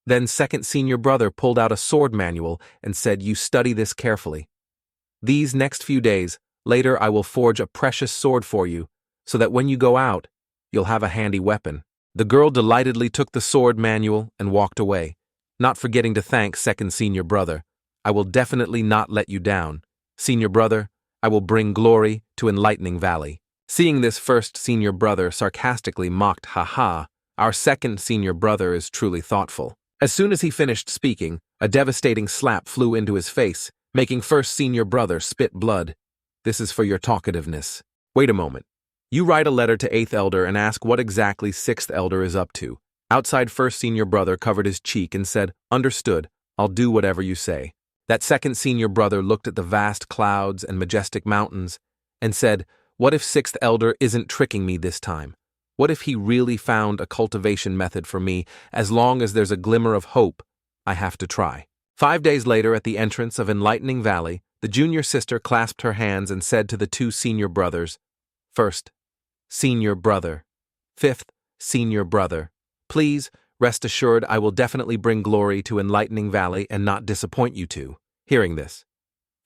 Then second senior brother pulled out a sword manual and said, "You study this carefully. These next few days, later I will forge a precious sword for you, so that when you go out, you'll have a handy weapon." The girl delightedly took the sword manual and walked away, not forgetting to thank second senior brother. "I will definitely not let you down. Senior brother, I will bring glory to Enlightening Valley." Seeing this, first senior brother sarcastically mocked, "Ha, our second senior brother is truly thoughtful." As soon as he finished speaking, a devastating slap flew into his face, making first senior brother spit blood. "This is for your talkativeness. Wait a moment. You write a letter to 8th elder and ask what exactly 6th elder is up to." Outside, first senior brother covered his cheek and said, "Understood, I'll do whatever you say." That second senior brother looked at the vast clouds and majestic mountains and said, "What if 6th elder isn't tricking me this time? What if he really found a cultivation method for me? As long as there's a glimmer of hope, I have to try." 5 days later, at the entrance of Enlightening Valley, the junior sister clasped her hands and said to the 2 senior brothers, "First senior brother, 5th senior brother, please rest assured I will definitely bring glory to Enlightening Valley and not disappoint you two." Hearing this,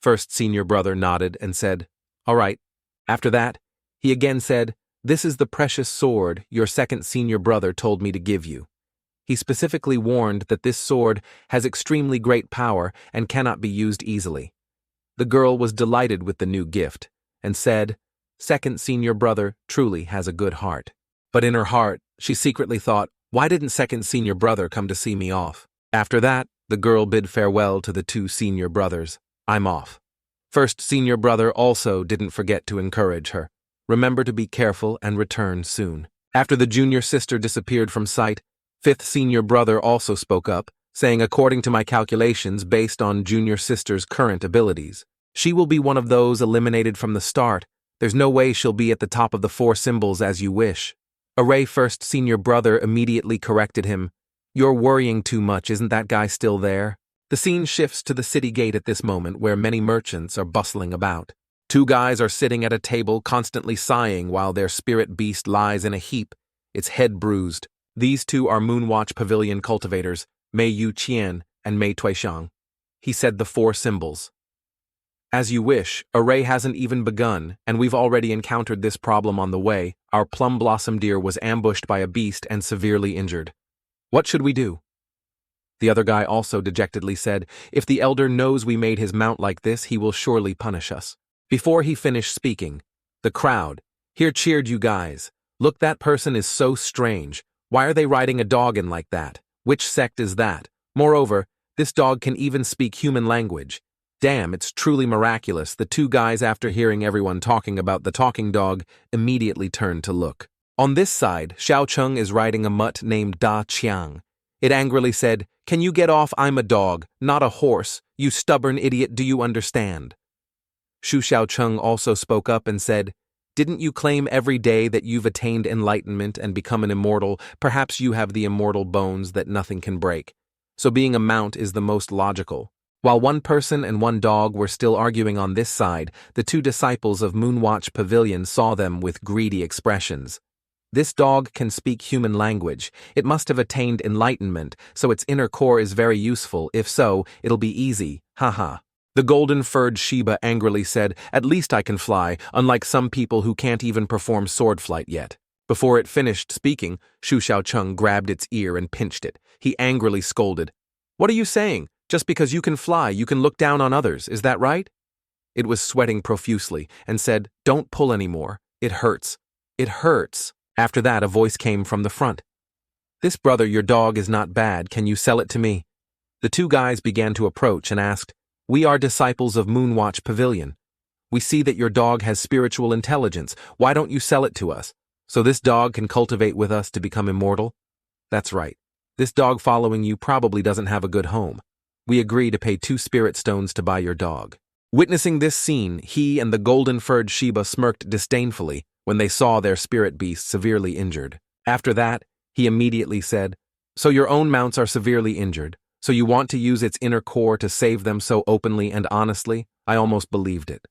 first senior brother nodded and said, "All right." After that, he again said, "This is the precious sword your second senior brother told me to give you. He specifically warned that this sword has extremely great power and cannot be used easily." The girl was delighted with the new gift and said, "Second senior brother truly has a good heart." But in her heart, she secretly thought, "Why didn't second senior brother come to see me off?" After that, the girl bid farewell to the 2 senior brothers. "I'm off." First senior brother also didn't forget to encourage her. "Remember to be careful and return soon." After the junior sister disappeared from sight, 5th senior brother also spoke up, saying, "According to my calculations based on junior sister's current abilities, she will be one of those eliminated from the start. There's no way she'll be at the top of the 4 symbols as you wish." Array first senior brother immediately corrected him, "You're worrying too much, isn't that guy still there?" The scene shifts to the city gate at this moment, where many merchants are bustling about. 2 guys are sitting at a table constantly sighing while their spirit beast lies in a heap, its head bruised. These 2 are Moonwatch Pavilion cultivators, Mei Yu Qian and Mei Tuixiang. He said the 4 symbols. "As you wish, array hasn't even begun, and we've already encountered this problem on the way. Our plum blossom deer was ambushed by a beast and severely injured. What should we do?" The other guy also dejectedly said, "If the elder knows we made his mount like this, he will surely punish us." Before he finished speaking, the crowd here cheered, "You guys, look, that person is so strange. Why are they riding a dog in like that? Which sect is that? Moreover, this dog can even speak human language. Damn, it's truly miraculous." The 2 guys, after hearing everyone talking about the talking dog, immediately turned to look. On this side, Xiao Cheng is riding a mutt named Da Qiang. It angrily said, "Can you get off? I'm a dog, not a horse. You stubborn idiot, do you understand?" Shu Xiaocheng also spoke up and said, "Didn't you claim every day that you've attained enlightenment and become an immortal? Perhaps you have the immortal bones that nothing can break. So being a mount is the most logical." While 1 person and 1 dog were still arguing on this side, the 2 disciples of Moonwatch Pavilion saw them with greedy expressions. "This dog can speak human language. It must have attained enlightenment, so its inner core is very useful. If so, it'll be easy. Haha." The golden-furred Shiba angrily said, "At least I can fly, unlike some people who can't even perform sword flight yet." Before it finished speaking, Shu Xiaocheng grabbed its ear and pinched it. He angrily scolded, "What are you saying? Just because you can fly, you can look down on others, is that right?" It was sweating profusely and said, "Don't pull anymore. It hurts. It hurts." After that, a voice came from the front. "This brother, your dog is not bad. Can you sell it to me?" The 2 guys began to approach and asked, "We are disciples of Moonwatch Pavilion. We see that your dog has spiritual intelligence. Why don't you sell it to us? So this dog can cultivate with us to become immortal?" "That's right. This dog following you probably doesn't have a good home. We agree to pay 2 spirit stones to buy your dog." Witnessing this scene, he and the golden-furred Shiba smirked disdainfully when they saw their spirit beast severely injured. After that, he immediately said, "So your own mounts are severely injured, so you want to use its inner core to save them so openly and honestly? I almost believed it."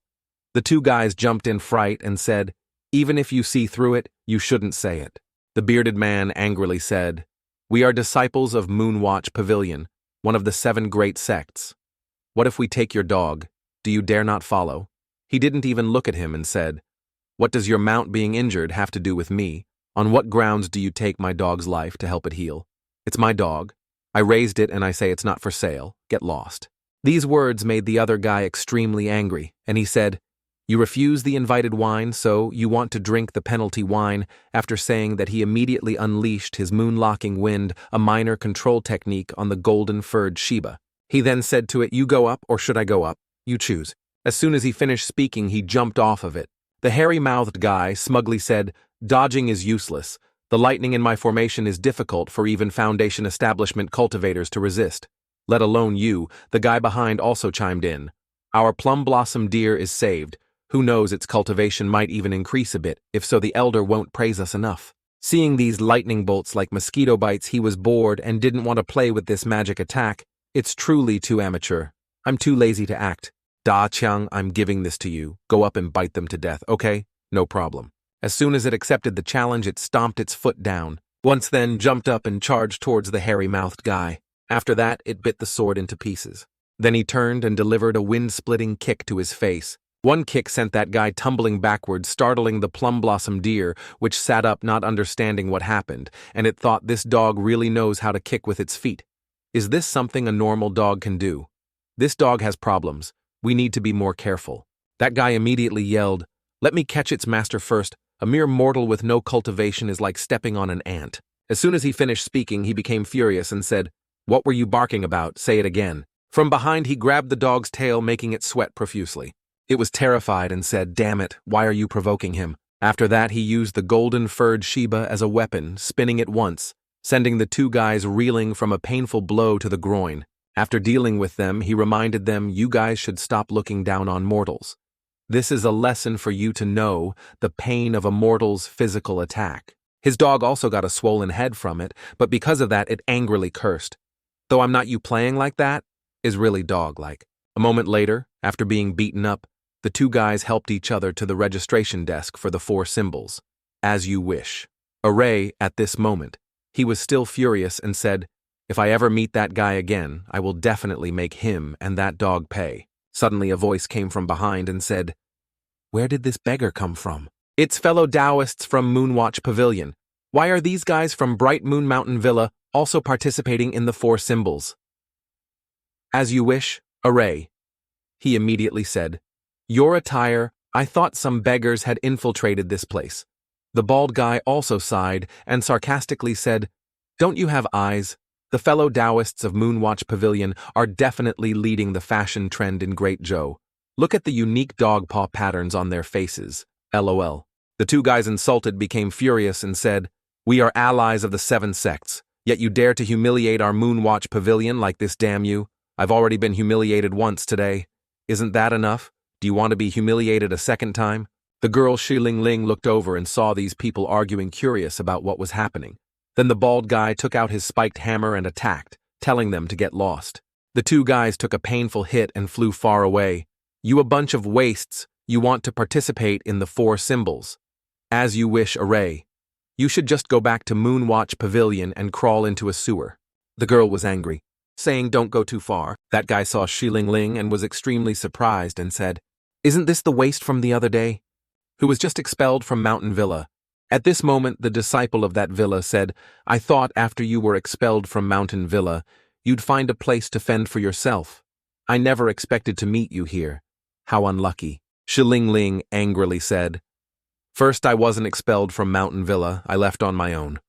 The 2 guys jumped in fright and said, Even if you see through it, you shouldn't say it. The bearded man angrily said, "We are disciples of Moonwatch Pavilion, one of the 7 great sects. What if we take your dog? Do you dare not follow?" He didn't even look at him and said, "What does your mount being injured have to do with me? On what grounds do you take my dog's life to help it heal? It's my dog. I raised it and I say it's not for sale. Get lost." These words made the other guy extremely angry, and he said, "You refuse the invited wine, so you want to drink the penalty wine," after saying that he immediately unleashed his moonlocking wind, a minor control technique on the golden-furred Sheba. He then said to it, "You go up, or should I go up? You choose." As soon as he finished speaking, he jumped off of it. The hairy-mouthed guy smugly said, "Dodging is useless. The lightning in my formation is difficult for even Foundation establishment cultivators to resist. Let alone you." The guy behind also chimed in. "Our plum blossom deer is saved. Who knows, its cultivation might even increase a bit, if so the elder won't praise us enough." Seeing these lightning bolts like mosquito bites, he was bored and didn't want to play with this magic attack. "It's truly too amateur. I'm too lazy to act. Da Chiang, I'm giving this to you. Go up and bite them to death, okay? No problem." As soon as it accepted the challenge, it stomped its foot down. Once then, jumped up and charged towards the hairy-mouthed guy. After that, it bit the sword into pieces. Then he turned and delivered a wind-splitting kick to his face. One kick sent that guy tumbling backwards, startling the plum blossom deer, which sat up not understanding what happened, and it thought this dog really knows how to kick with its feet. Is this something a normal dog can do? This dog has problems. We need to be more careful. That guy immediately yelled, "Let me catch its master first. A mere mortal with no cultivation is like stepping on an ant." As soon as he finished speaking, he became furious and said, "What were you barking about? Say it again." From behind, he grabbed the dog's tail, making it sweat profusely. It was terrified and said, "Damn it, why are you provoking him?" After that, he used the golden-furred Sheba as a weapon, spinning it once, sending the 2 guys reeling from a painful blow to the groin. After dealing with them, he reminded them, "You guys should stop looking down on mortals. This is a lesson for you to know the pain of a mortal's physical attack." His dog also got a swollen head from it, but because of that, it angrily cursed. "Though I'm not you playing like that," is really dog-like. A moment later, after being beaten up, the 2 guys helped each other to the registration desk for the 4 symbols. "As you wish." Array, at this moment, he was still furious and said, "If I ever meet that guy again, I will definitely make him and that dog pay." Suddenly a voice came from behind and said, "Where did this beggar come from?" "It's fellow Taoists from Moonwatch Pavilion. Why are these guys from Bright Moon Mountain Villa also participating in the 4 symbols?" "As you wish, Array," he immediately said. "Your attire, I thought some beggars had infiltrated this place." The bald guy also sighed and sarcastically said, "Don't you have eyes? The fellow Taoists of Moonwatch Pavilion are definitely leading the fashion trend in Great Zhou. Look at the unique dog paw patterns on their faces. LOL. The 2 guys insulted became furious and said, "We are allies of the 7 sects, yet you dare to humiliate our Moonwatch Pavilion like this, damn you. I've already been humiliated once today. Isn't that enough? Do you want to be humiliated a second time?" The girl Shiling Ling looked over and saw these people arguing, curious about what was happening. Then the bald guy took out his spiked hammer and attacked, telling them to get lost. The 2 guys took a painful hit and flew far away. "You a bunch of wastes, you want to participate in the 4 symbols. As you wish, Array. You should just go back to Moonwatch Pavilion and crawl into a sewer." The girl was angry, saying, "Don't go too far." That guy saw Shiling Ling and was extremely surprised and said, "Isn't this the waste from the other day, who was just expelled from Mountain Villa?" At this moment, the disciple of that villa said, "I thought after you were expelled from Mountain Villa, you'd find a place to fend for yourself. I never expected to meet you here. How unlucky." Shiling Ling angrily said, "First, I wasn't expelled from Mountain Villa, I left on my own.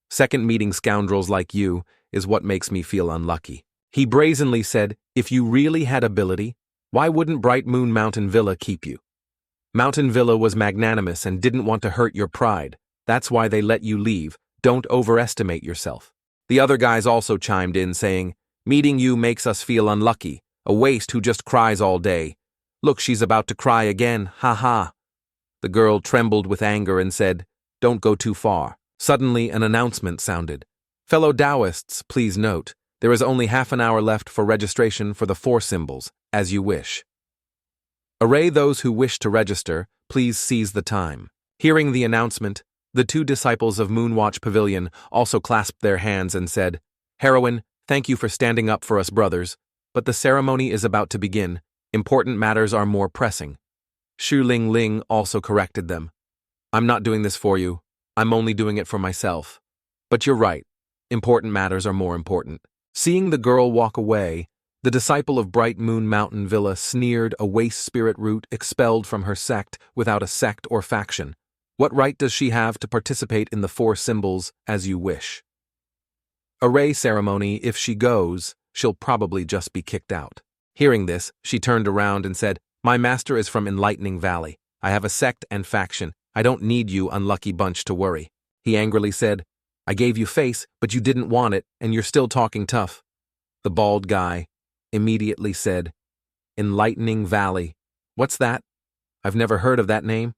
Second, meeting scoundrels like you is what makes me feel unlucky." He brazenly said, "If you really had ability, why wouldn't Bright Moon Mountain Villa keep you? Mountain Villa was magnanimous and didn't want to hurt your pride. That's why they let you leave. Don't overestimate yourself." The other guys also chimed in, saying, "Meeting you makes us feel unlucky. A waste who just cries all day. Look, she's about to cry again, ha ha." The girl trembled with anger and said, "Don't go too far." Suddenly, an announcement sounded. "Fellow Taoists, please note, there is only half an hour left for registration for the 4 symbols, as you wish. Array those who wish to register, please seize the time." Hearing the announcement, the two disciples of Moonwatch Pavilion also clasped their hands and said, "Heroine, thank you for standing up for us brothers, but the ceremony is about to begin. Important matters are more pressing." Xu Ling also corrected them. "I'm not doing this for you. I'm only doing it for myself. But you're right. Important matters are more important." Seeing the girl walk away, the disciple of Bright Moon Mountain Villa sneered, "A waste spirit root expelled from her sect without a sect or faction. What right does she have to participate in the four symbols as you wish? Array ceremony, if she goes, she'll probably just be kicked out." Hearing this, she turned around and said, "My master is from Enlightening Valley. I have a sect and faction. I don't need you unlucky bunch to worry." He angrily said, "I gave you face, but you didn't want it, and you're still talking tough." The bald guy immediately said, "Enlightening Valley. What's that? I've never heard of that name.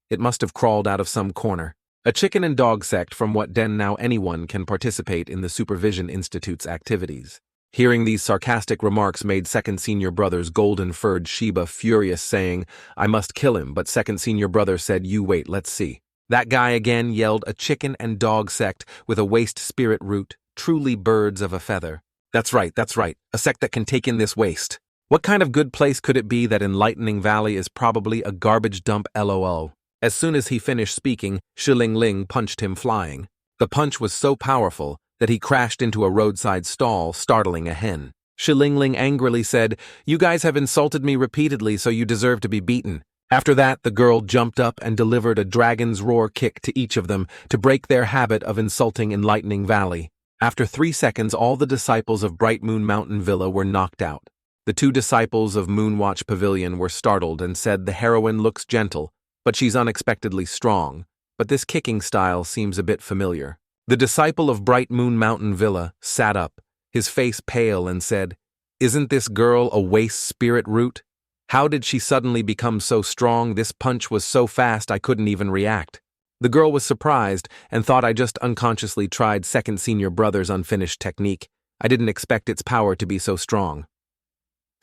It must have crawled out of some corner. A chicken and dog sect from what den now anyone can participate in the Supervision Institute's activities." Hearing these sarcastic remarks made Second Senior Brother's golden-furred Sheba furious, saying, "I must kill him," but Second Senior Brother said, "You wait, let's see." That guy again yelled, "A chicken and dog sect with a waste spirit root, truly birds of a feather." That's right, a sect that can take in this waste. What kind of good place could it be that Enlightening Valley is probably a garbage dump lol. As soon as he finished speaking, Ling punched him flying. The punch was so powerful that he crashed into a roadside stall, startling a hen. Ling angrily said, "You guys have insulted me repeatedly, so you deserve to be beaten." After that, the girl jumped up and delivered a dragon's roar kick to each of them to break their habit of insulting Enlightening Valley. After 3 seconds, all the disciples of Bright Moon Mountain Villa were knocked out. The two disciples of Moonwatch Pavilion were startled and said, "The heroine looks gentle, but she's unexpectedly strong, but this kicking style seems a bit familiar." The disciple of Bright Moon Mountain Villa sat up, his face pale, and said, "Isn't this girl a waste spirit root? How did she suddenly become so strong? This punch was so fast I couldn't even react." The girl was surprised and thought, "I just unconsciously tried Second Senior Brother's unfinished technique. I didn't expect its power to be so strong."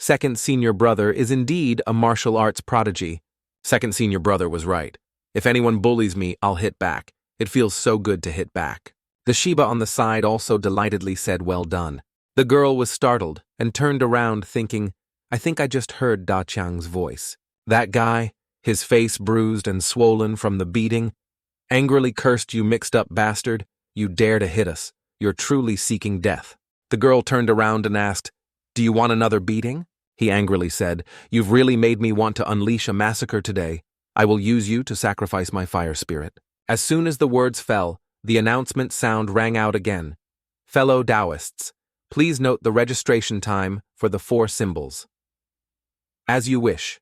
Second Senior Brother is indeed a martial arts prodigy. Second Senior Brother was right. If anyone bullies me, I'll hit back. It feels so good to hit back. The Sheba on the side also delightedly said, "Well done." The girl was startled and turned around thinking, "I think I just heard Da Chang's voice." That guy, his face bruised and swollen from the beating, angrily cursed, "You mixed-up bastard. You dare to hit us. You're truly seeking death." The girl turned around and asked, "Do you want another beating?" He angrily said, "You've really made me want to unleash a massacre today. I will use you to sacrifice my fire spirit." As soon as the words fell, the announcement sound rang out again. "Fellow Taoists, please note the registration time for the 4 symbols. As you wish.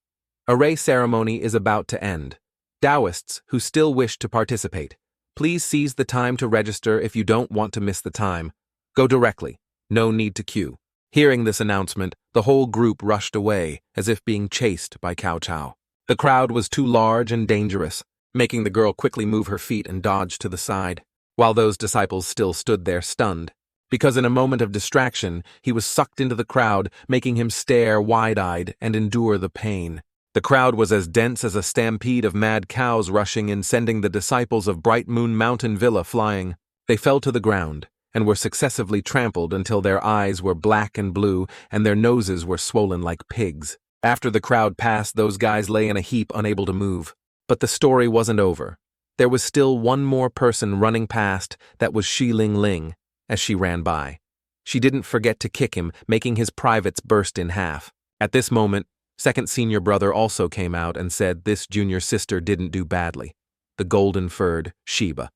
Array ceremony is about to end. Taoists who still wish to participate, please seize the time to register if you don't want to miss the time. Go directly. No need to queue." Hearing this announcement, the whole group rushed away, as if being chased by Cao Cao. The crowd was too large and dangerous, making the girl quickly move her feet and dodge to the side, while those disciples still stood there stunned, because in a moment of distraction, he was sucked into the crowd, making him stare wide-eyed and endure the pain. The crowd was as dense as a stampede of mad cows rushing in, sending the disciples of Bright Moon Mountain Villa flying. They fell to the ground and were successively trampled until their eyes were black and blue and their noses were swollen like pigs. After the crowd passed, those guys lay in a heap, unable to move. But the story wasn't over. There was still one more person running past. That was Ling as she ran by. She didn't forget to kick him, making his privates burst in half. At this moment, Second Senior Brother also came out and said this junior sister didn't do badly. The golden-furred Sheba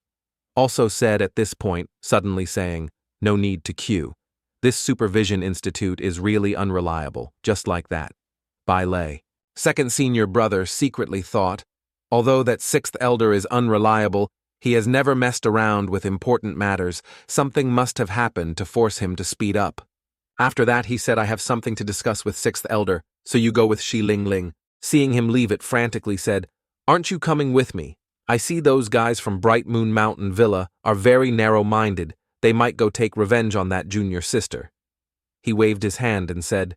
also said at this point, suddenly saying, "No need to queue. This Supervision Institute is really unreliable, just like that." By lay. Second Senior Brother secretly thought, although that 6th Elder is unreliable, he has never messed around with important matters. Something must have happened to force him to speed up. After that, he said, "I have something to discuss with 6th Elder, so you go with Ling." Seeing him leave it, frantically said, "Aren't you coming with me? I see those guys from Bright Moon Mountain Villa are very narrow-minded. They might go take revenge on that junior sister." He waved his hand and said,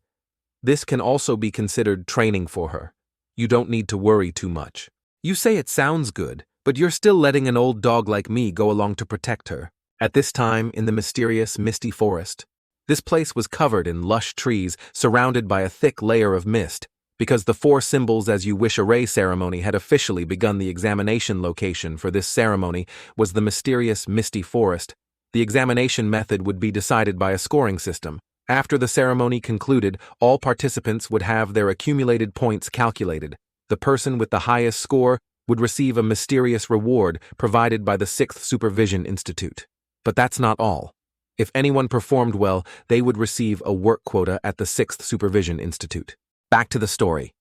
"This can also be considered training for her. You don't need to worry too much." "You say it sounds good, But you're still letting an old dog like me go along to protect her. At this time, in the mysterious, misty forest, this place was covered in lush trees, surrounded by a thick layer of mist, because the four symbols as you wish array ceremony had officially begun. The examination location for this ceremony was the mysterious, misty forest. The examination method would be decided by a scoring system. After the ceremony concluded, all participants would have their accumulated points calculated. The person with the highest score would receive a mysterious reward provided by the 6th Supervision Institute. But that's not all. If anyone performed well, they would receive a work quota at the 6th Supervision Institute. Back to the story.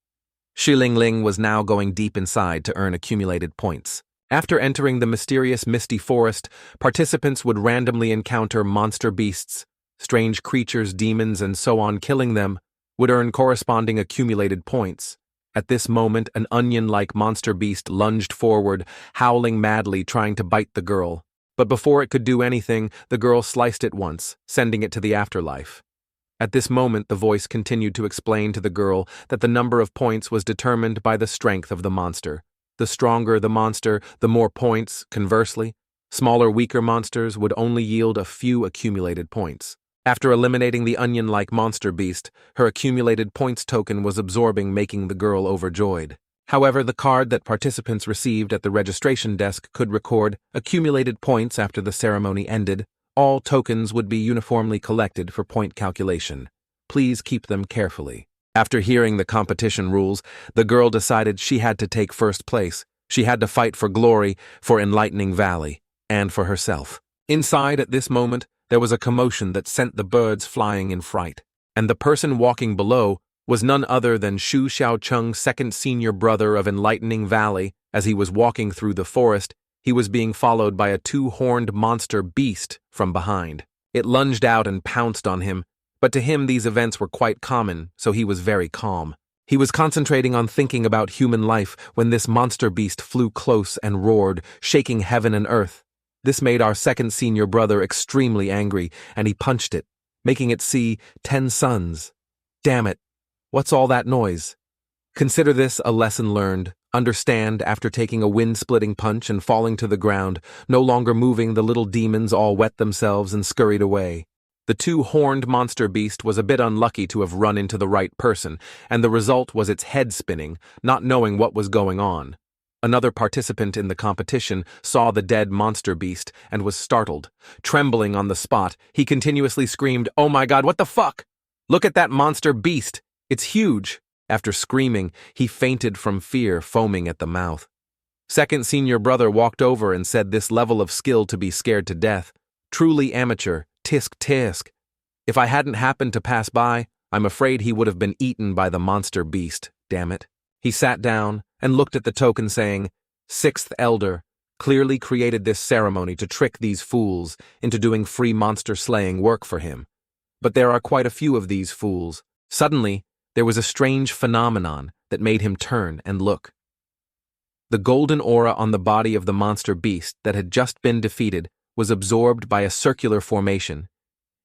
Ling was now going deep inside to earn accumulated points. After entering the mysterious misty forest, participants would randomly encounter monster beasts, strange creatures, demons, and so on. Killing them would earn corresponding accumulated points. At this moment, an onion-like monster beast lunged forward, howling madly, trying to bite the girl. But before it could do anything, the girl sliced it once, sending it to the afterlife. At this moment, the voice continued to explain to the girl that the number of points was determined by the strength of the monster. The stronger the monster, the more points. Conversely, smaller, weaker monsters would only yield a few accumulated points. After eliminating the onion-like monster beast, her accumulated points token was absorbing, making the girl overjoyed. However, the card that participants received at the registration desk could record accumulated points after the ceremony ended. All tokens would be uniformly collected for point calculation. Please keep them carefully. After hearing the competition rules, the girl decided she had to take first place. She had to fight for glory, for Enlightening Valley, and for herself. Inside, at this moment, there was a commotion that sent the birds flying in fright. And the person walking below was none other than Shu Xiaocheng's second senior brother of Enlightening Valley. As he was walking through the forest, he was being followed by a two-horned monster beast from behind. It lunged out and pounced on him, but to him these events were quite common, so he was very calm. He was concentrating on thinking about human life when this monster beast flew close and roared, shaking heaven and earth. This made our second senior brother extremely angry, and he punched it, making it see 10 suns. Damn it, what's all that noise? Consider this a lesson learned. Understand, after taking a wind-splitting punch and falling to the ground, no longer moving, the little demons all wet themselves and scurried away. The two-horned monster beast was a bit unlucky to have run into the right person, and the result was its head spinning, not knowing what was going on. Another participant in the competition saw the dead monster beast and was startled. Trembling on the spot, he continuously screamed, "Oh my God, what the fuck? Look at that monster beast! It's huge!" After screaming, he fainted from fear, foaming at the mouth. Second senior brother walked over and said this level of skill to be scared to death. Truly amateur, tisk tisk. If I hadn't happened to pass by, I'm afraid he would have been eaten by the monster beast, damn it. He sat down and looked at the token saying, 6th Elder, clearly created this ceremony to trick these fools into doing free monster slaying work for him. But there are quite a few of these fools. Suddenly, there was a strange phenomenon that made him turn and look. The golden aura on the body of the monster beast that had just been defeated was absorbed by a circular formation.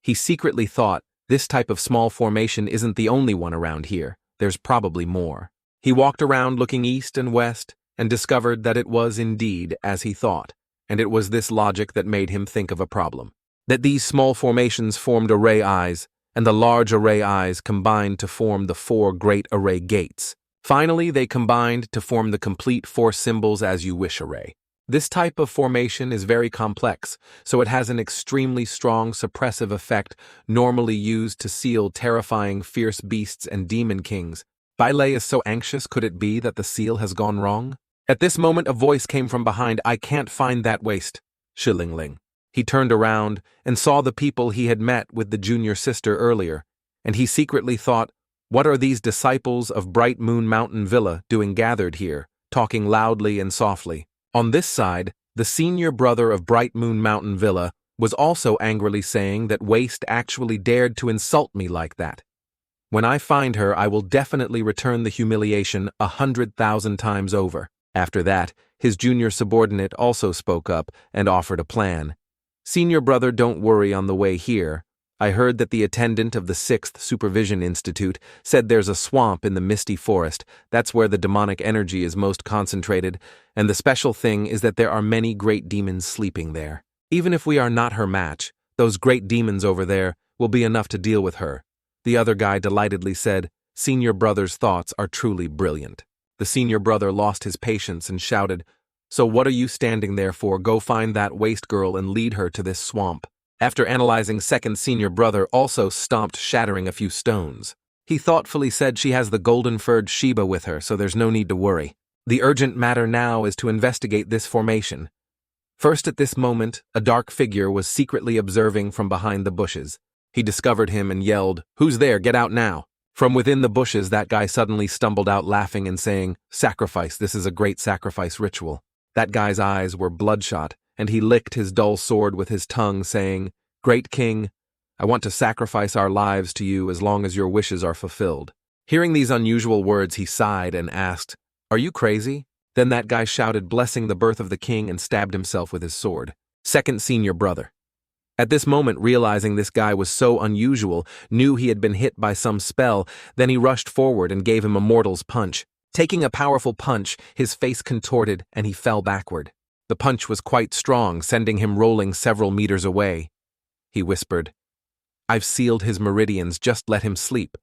He secretly thought, this type of small formation isn't the only one around here. There's probably more. He walked around looking east and west and discovered that it was indeed as he thought, and it was this logic that made him think of a problem. That these small formations formed array eyes, and the large array eyes combined to form the 4 great array gates. Finally, they combined to form the complete 4 symbols as you wish array. This type of formation is very complex, so it has an extremely strong suppressive effect normally used to seal terrifying fierce beasts and demon kings. Bailey is so anxious, could it be that the seal has gone wrong? At this moment a voice came from behind, "I can't find that waist." Ling. He turned around and saw the people he had met with the junior sister earlier, and he secretly thought, what are these disciples of Bright Moon Mountain Villa doing gathered here, talking loudly and softly? On this side, the senior brother of Bright Moon Mountain Villa was also angrily saying that Waste actually dared to insult me like that. When I find her, I will definitely return the humiliation 100,000 times over. After that, his junior subordinate also spoke up and offered a plan. Senior brother, don't worry on the way here. I heard that the attendant of the 6th Supervision Institute said there's a swamp in the misty forest. That's where the demonic energy is most concentrated, and the special thing is that there are many great demons sleeping there. Even if we are not her match, those great demons over there will be enough to deal with her. The other guy delightedly said, Senior brother's thoughts are truly brilliant. The senior brother lost his patience and shouted, So what are you standing there for? Go find that waste girl and lead her to this swamp. After analyzing, second senior brother also stomped, shattering a few stones. He thoughtfully said she has the golden-furred Sheba with her, so there's no need to worry. The urgent matter now is to investigate this formation. First at this moment, a dark figure was secretly observing from behind the bushes. He discovered him and yelled, Who's there? Get out now. From within the bushes, that guy suddenly stumbled out laughing and saying, Sacrifice, this is a great sacrifice ritual. That guy's eyes were bloodshot, and he licked his dull sword with his tongue, saying, Great king, I want to sacrifice our lives to you as long as your wishes are fulfilled. Hearing these unusual words, he sighed and asked, Are you crazy? Then that guy shouted, blessing the birth of the king, and stabbed himself with his sword. Second senior brother. At this moment, realizing this guy was so unusual, knew he had been hit by some spell, then he rushed forward and gave him a mortal's punch. Taking a powerful punch, his face contorted and he fell backward. The punch was quite strong, sending him rolling several meters away. He whispered, I've sealed his meridians, just let him sleep.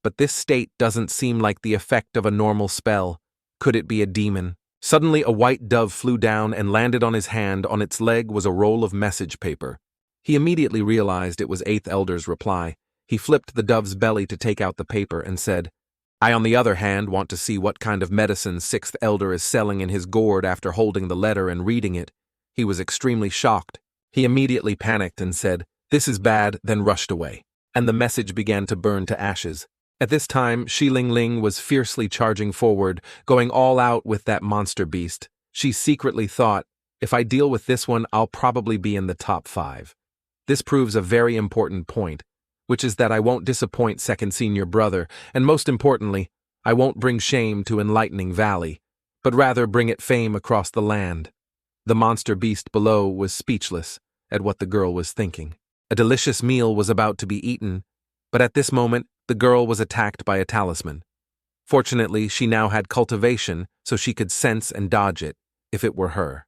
But this state doesn't seem like the effect of a normal spell. Could it be a demon? Suddenly a white dove flew down and landed on his hand. On its leg was a roll of message paper. He immediately realized it was 8th Elder's reply. He flipped the dove's belly to take out the paper and said, I, on the other hand, want to see what kind of medicine 6th Elder is selling in his gourd. After holding the letter and reading it, he was extremely shocked. He immediately panicked and said, This is bad, then rushed away. And the message began to burn to ashes. At this time, Shi Ling Ling was fiercely charging forward, going all out with that monster beast. She secretly thought, if I deal with this one, I'll probably be in the top 5. This proves a very important point, which is that I won't disappoint second senior brother, and most importantly, I won't bring shame to Enlightening Valley, but rather bring it fame across the land. The monster beast below was speechless at what the girl was thinking. A delicious meal was about to be eaten, but at this moment, the girl was attacked by a talisman. Fortunately, she now had cultivation, so she could sense and dodge it, if it were her.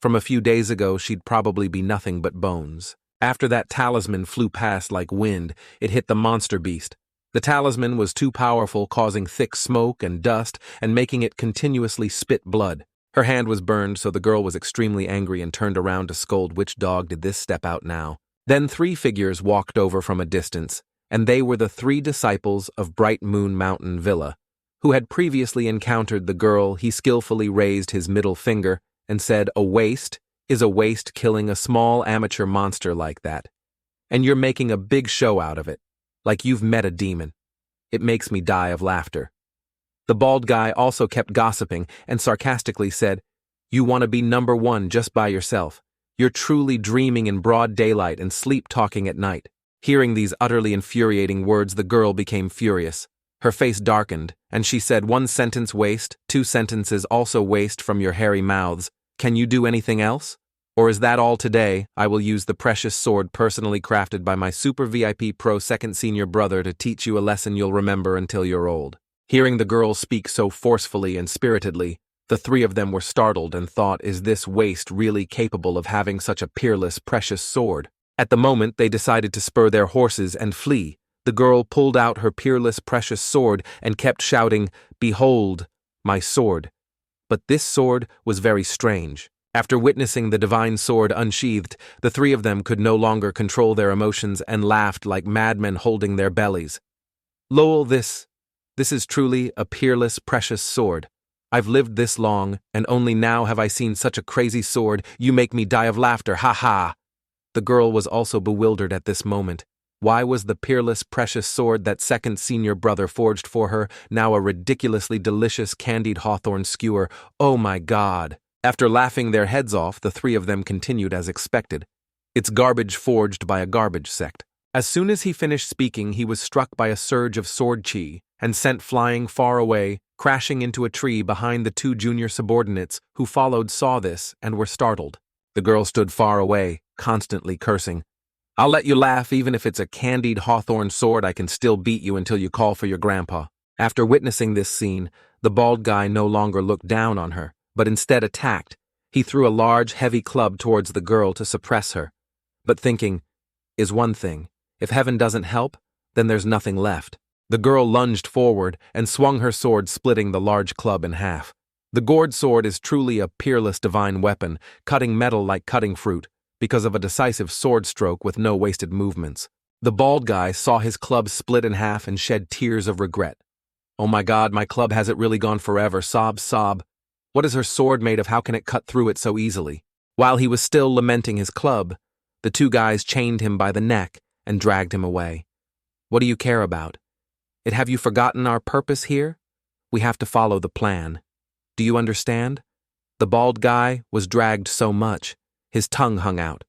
From a few days ago, she'd probably be nothing but bones. After that talisman flew past like wind, it hit the monster beast. The talisman was too powerful, causing thick smoke and dust and making it continuously spit blood. Her hand was burned, so the girl was extremely angry and turned around to scold which dog did this step out now. Then 3 figures walked over from a distance, and they were the 3 disciples of Bright Moon Mountain Villa, who had previously encountered the girl. He skillfully raised his middle finger and said, A waste is a waste, killing a small amateur monster like that. And you're making a big show out of it, like you've met a demon. It makes me die of laughter. The bald guy also kept gossiping and sarcastically said, You want to be number 1 just by yourself. You're truly dreaming in broad daylight and sleep-talking at night. Hearing these utterly infuriating words, the girl became furious. Her face darkened, and she said, 1 sentence waste, 2 sentences also waste from your hairy mouths. Can you do anything else? Or is that all today? I will use the precious sword personally crafted by my super VIP pro second senior brother to teach you a lesson you'll remember until you're old. Hearing the girl speak so forcefully and spiritedly, the 3 of them were startled and thought, is this waste really capable of having such a peerless, precious sword? At the moment, they decided to spur their horses and flee. The girl pulled out her peerless, precious sword and kept shouting, Behold, my sword. But this sword was very strange. After witnessing the divine sword unsheathed, the 3 of them could no longer control their emotions and laughed like madmen holding their bellies. Lowell, this is truly a peerless, precious sword. I've lived this long, and only now have I seen such a crazy sword. You make me die of laughter, ha ha! The girl was also bewildered at this moment. Why was the peerless, precious sword that second senior brother forged for her now a ridiculously delicious candied hawthorn skewer? Oh my God! After laughing their heads off, the 3 of them continued as expected. It's garbage forged by a garbage sect. As soon as he finished speaking, he was struck by a surge of sword chi and sent flying far away, crashing into a tree behind the 2 junior subordinates who followed saw this and were startled. The girl stood far away, constantly cursing. I'll let you laugh even if it's a candied hawthorn sword. I can still beat you until you call for your grandpa. After witnessing this scene, the bald guy no longer looked down on her, but instead attacked. He threw a large, heavy club towards the girl to suppress her. But thinking is one thing. If heaven doesn't help, then there's nothing left. The girl lunged forward and swung her sword, splitting the large club in half. The gourd sword is truly a peerless divine weapon, cutting metal like cutting fruit, because of a decisive sword stroke with no wasted movements. The bald guy saw his club split in half and shed tears of regret. Oh my God, my club hasn't really gone forever, sob, sob. What is her sword made of? How can it cut through it so easily? While he was still lamenting his club, the two guys chained him by the neck and dragged him away. What do you care about? Have you forgotten our purpose here? We have to follow the plan. Do you understand? The bald guy was dragged so much, his tongue hung out,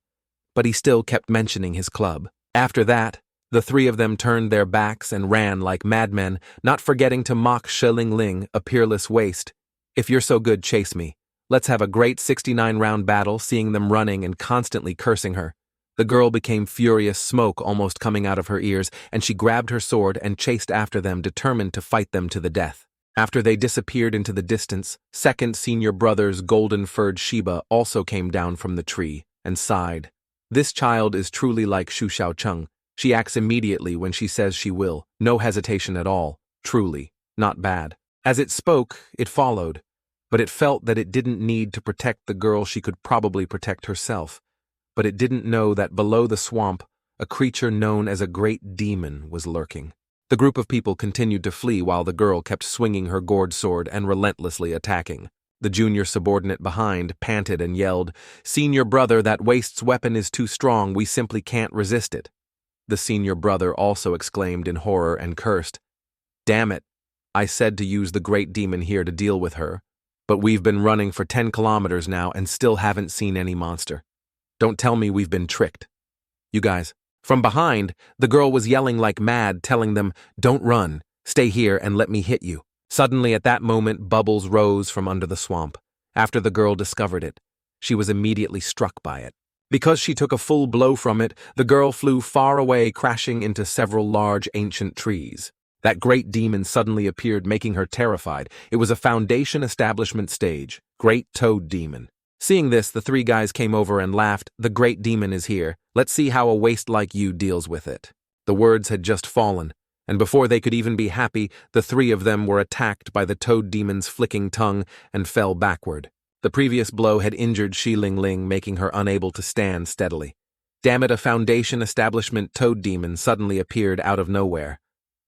but he still kept mentioning his club. After that, the three of them turned their backs and ran like madmen, not forgetting to mock Shilling Ling, a peerless waste. If you're so good, chase me. Let's have a great 69-round battle, seeing them running and constantly cursing her. The girl became furious, smoke almost coming out of her ears, and she grabbed her sword and chased after them, determined to fight them to the death. After they disappeared into the distance, second senior brother's golden-furred Sheba also came down from the tree and sighed. This child is truly like Shu Xiaocheng. She acts immediately when she says she will, no hesitation at all. Truly, not bad. As it spoke, it followed, but it felt that it didn't need to protect the girl. She could probably protect herself. But it didn't know that below the swamp, a creature known as a great demon was lurking. The group of people continued to flee while the girl kept swinging her gourd sword and relentlessly attacking. The junior subordinate behind panted and yelled, "Senior brother, that waste's weapon is too strong. We simply can't resist it." The senior brother also exclaimed in horror and cursed, "Damn it, I said to use the great demon here to deal with her, but we've been running for 10 kilometers now and still haven't seen any monster. Don't tell me we've been tricked." You guys. From behind, the girl was yelling like mad, telling them, "Don't run, stay here and let me hit you." Suddenly at that moment, bubbles rose from under the swamp. After the girl discovered it, she was immediately struck by it. Because she took a full blow from it, the girl flew far away, crashing into several large ancient trees. That great demon suddenly appeared, making her terrified. It was a Foundation establishment stage. Great Toad Demon. Seeing this, the three guys came over and laughed. "The great demon is here. Let's see how a waste like you deals with it." The words had just fallen, and before they could even be happy, the three of them were attacked by the toad demon's flicking tongue and fell backward. The previous blow had injured Shilling Ling, making her unable to stand steadily. Damn it, a Foundation establishment toad demon suddenly appeared out of nowhere.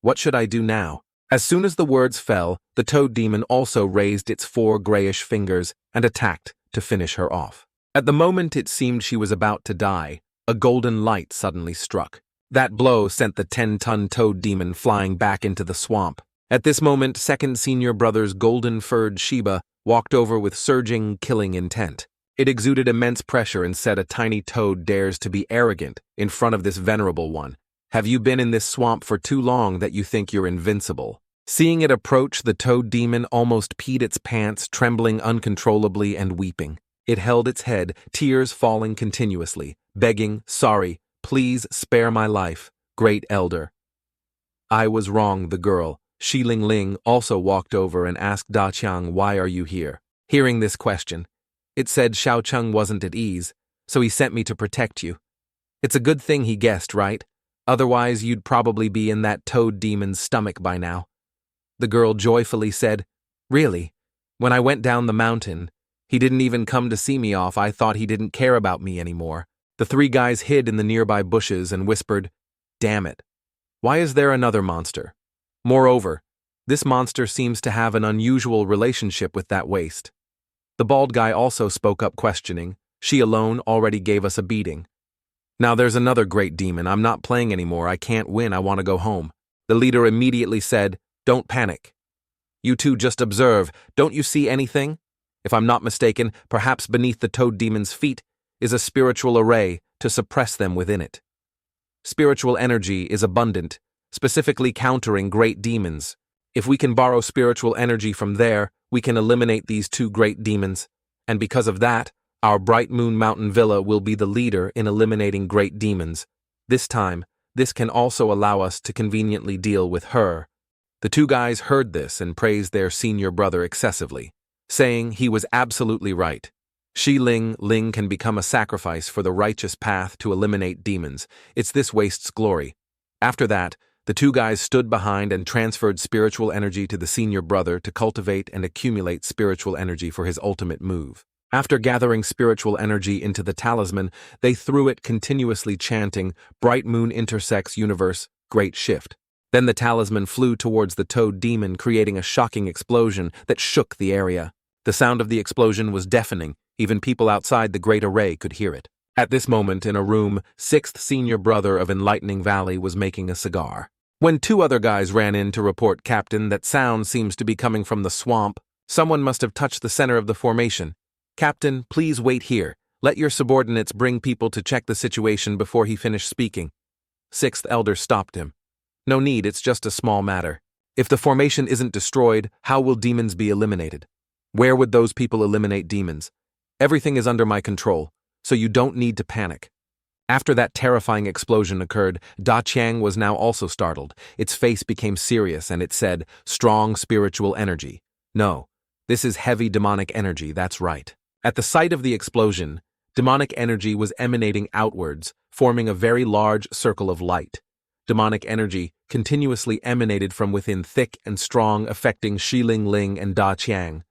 What should I do now? As soon as the words fell, the toad demon also raised its 4 grayish fingers and attacked to finish her off. At the moment it seemed she was about to die, a golden light suddenly struck. That blow sent the 10-ton toad demon flying back into the swamp. At this moment, second senior brother's golden-furred Sheba walked over with surging, killing intent. It exuded immense pressure and said, "A tiny toad dares to be arrogant in front of this venerable one. Have you been in this swamp for too long that you think you're invincible?" Seeing it approach, the toad demon almost peed its pants, trembling uncontrollably and weeping. It held its head, tears falling continuously, begging, "Sorry, please spare my life, great elder." "I was wrong," the girl, Shilling Ling, also walked over and asked Da Qiang, "Why are you here?" Hearing this question, it said Xiaocheng wasn't at ease, so he sent me to protect you. It's a good thing he guessed, right? Otherwise you'd probably be in that toad demon's stomach by now. The girl joyfully said, "Really? When I went down the mountain, he didn't even come to see me off. I thought he didn't care about me anymore." The three guys hid in the nearby bushes and whispered, "Damn it. Why is there another monster? Moreover, this monster seems to have an unusual relationship with that waste." The bald guy also spoke up, questioning. "She alone already gave us a beating. Now there's another great demon. I'm not playing anymore. I can't win. I want to go home." The leader immediately said, "Don't panic. You two just observe. Don't you see anything? If I'm not mistaken, perhaps beneath the toad demon's feet is a spiritual array to suppress them within it. Spiritual energy is abundant, specifically countering great demons. If we can borrow spiritual energy from there, we can eliminate these 2 great demons, and because of that, our Bright Moon Mountain Villa will be the leader in eliminating great demons. This time, this can also allow us to conveniently deal with her. The two guys heard this and praised their senior brother excessively, saying he was absolutely right. Ling can become a sacrifice for the righteous path to eliminate demons. It's this waste's glory. After that, the two guys stood behind and transferred spiritual energy to the senior brother to cultivate and accumulate spiritual energy for his ultimate move. After gathering spiritual energy into the talisman, they threw it continuously chanting, "Bright moon intersects universe, great shift." Then the talisman flew towards the toad demon, creating a shocking explosion that shook the area. The sound of the explosion was deafening. Even people outside the great array could hear it. At this moment, in a room, 6th senior brother of Enlightening Valley was making a cigar. When two other guys ran in to report, "Captain, that sound seems to be coming from the swamp. Someone must have touched the center of the formation. Captain, please wait here. Let your subordinates bring people to check the situation." Before he finished speaking, 6th elder stopped him. "No need, it's just a small matter. If the formation isn't destroyed, how will demons be eliminated? Where would those people eliminate demons? Everything is under my control, so you don't need to panic." After that terrifying explosion occurred, Da Qiang was now also startled. Its face became serious and it said, "Strong spiritual energy." "No, this is heavy demonic energy, that's right." At the sight of the explosion, demonic energy was emanating outwards, forming a very large circle of light. Demonic energy continuously emanated from within, thick and strong, affecting Ling and Da Qiang.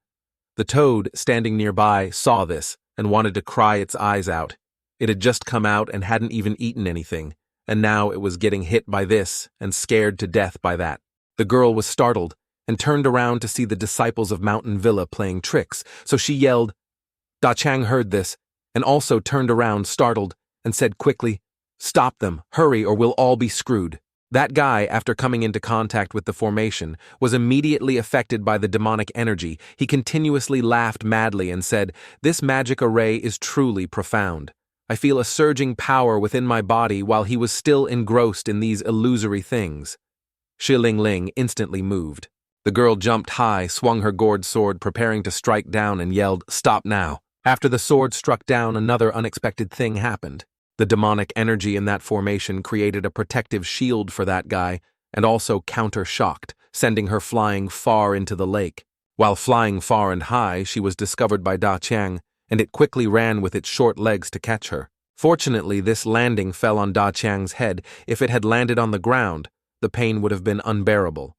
The toad, standing nearby, saw this and wanted to cry its eyes out. It had just come out and hadn't even eaten anything, and now it was getting hit by this and scared to death by that. The girl was startled and turned around to see the disciples of Mountain Villa playing tricks, so she yelled. Da Qiang heard this and also turned around startled and said quickly, "Stop them, hurry, or we'll all be screwed." That guy, after coming into contact with the formation, was immediately affected by the demonic energy. He continuously laughed madly and said, "This magic array is truly profound. I feel a surging power within my body," while he was still engrossed in these illusory things. Ling instantly moved. The girl jumped high, swung her gourd sword, preparing to strike down, and yelled, "Stop now." After the sword struck down, another unexpected thing happened. The demonic energy in that formation created a protective shield for that guy, and also counter-shocked, sending her flying far into the lake. While flying far and high, she was discovered by Da Qiang, and it quickly ran with its short legs to catch her. Fortunately, this landing fell on Da Qiang's head. If it had landed on the ground, the pain would have been unbearable.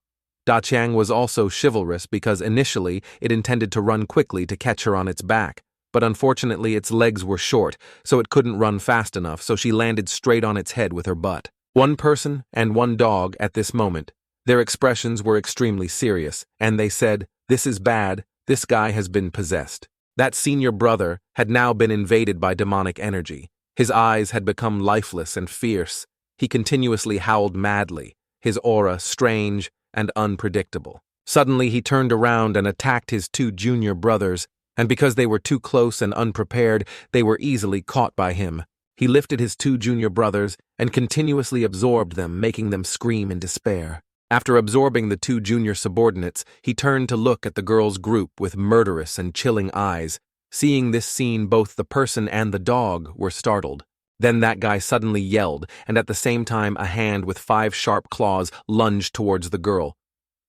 Da Qiang was also chivalrous because initially it intended to run quickly to catch her on its back, but unfortunately its legs were short, so it couldn't run fast enough, so she landed straight on its head with her butt. One person and one dog at this moment. Their expressions were extremely serious, and they said, "This is bad, this guy has been possessed." That senior brother had now been invaded by demonic energy. His eyes had become lifeless and fierce. He continuously howled madly, his aura strange and unpredictable. Suddenly he turned around and attacked his two junior brothers, and because they were too close and unprepared, they were easily caught by him. He lifted his two junior brothers and continuously absorbed them, making them scream in despair. After absorbing the two junior subordinates, he turned to look at the girl's group with murderous and chilling eyes. Seeing this scene, both the person and the dog were startled. Then that guy suddenly yelled, and at the same time a hand with 5 sharp claws lunged towards the girl.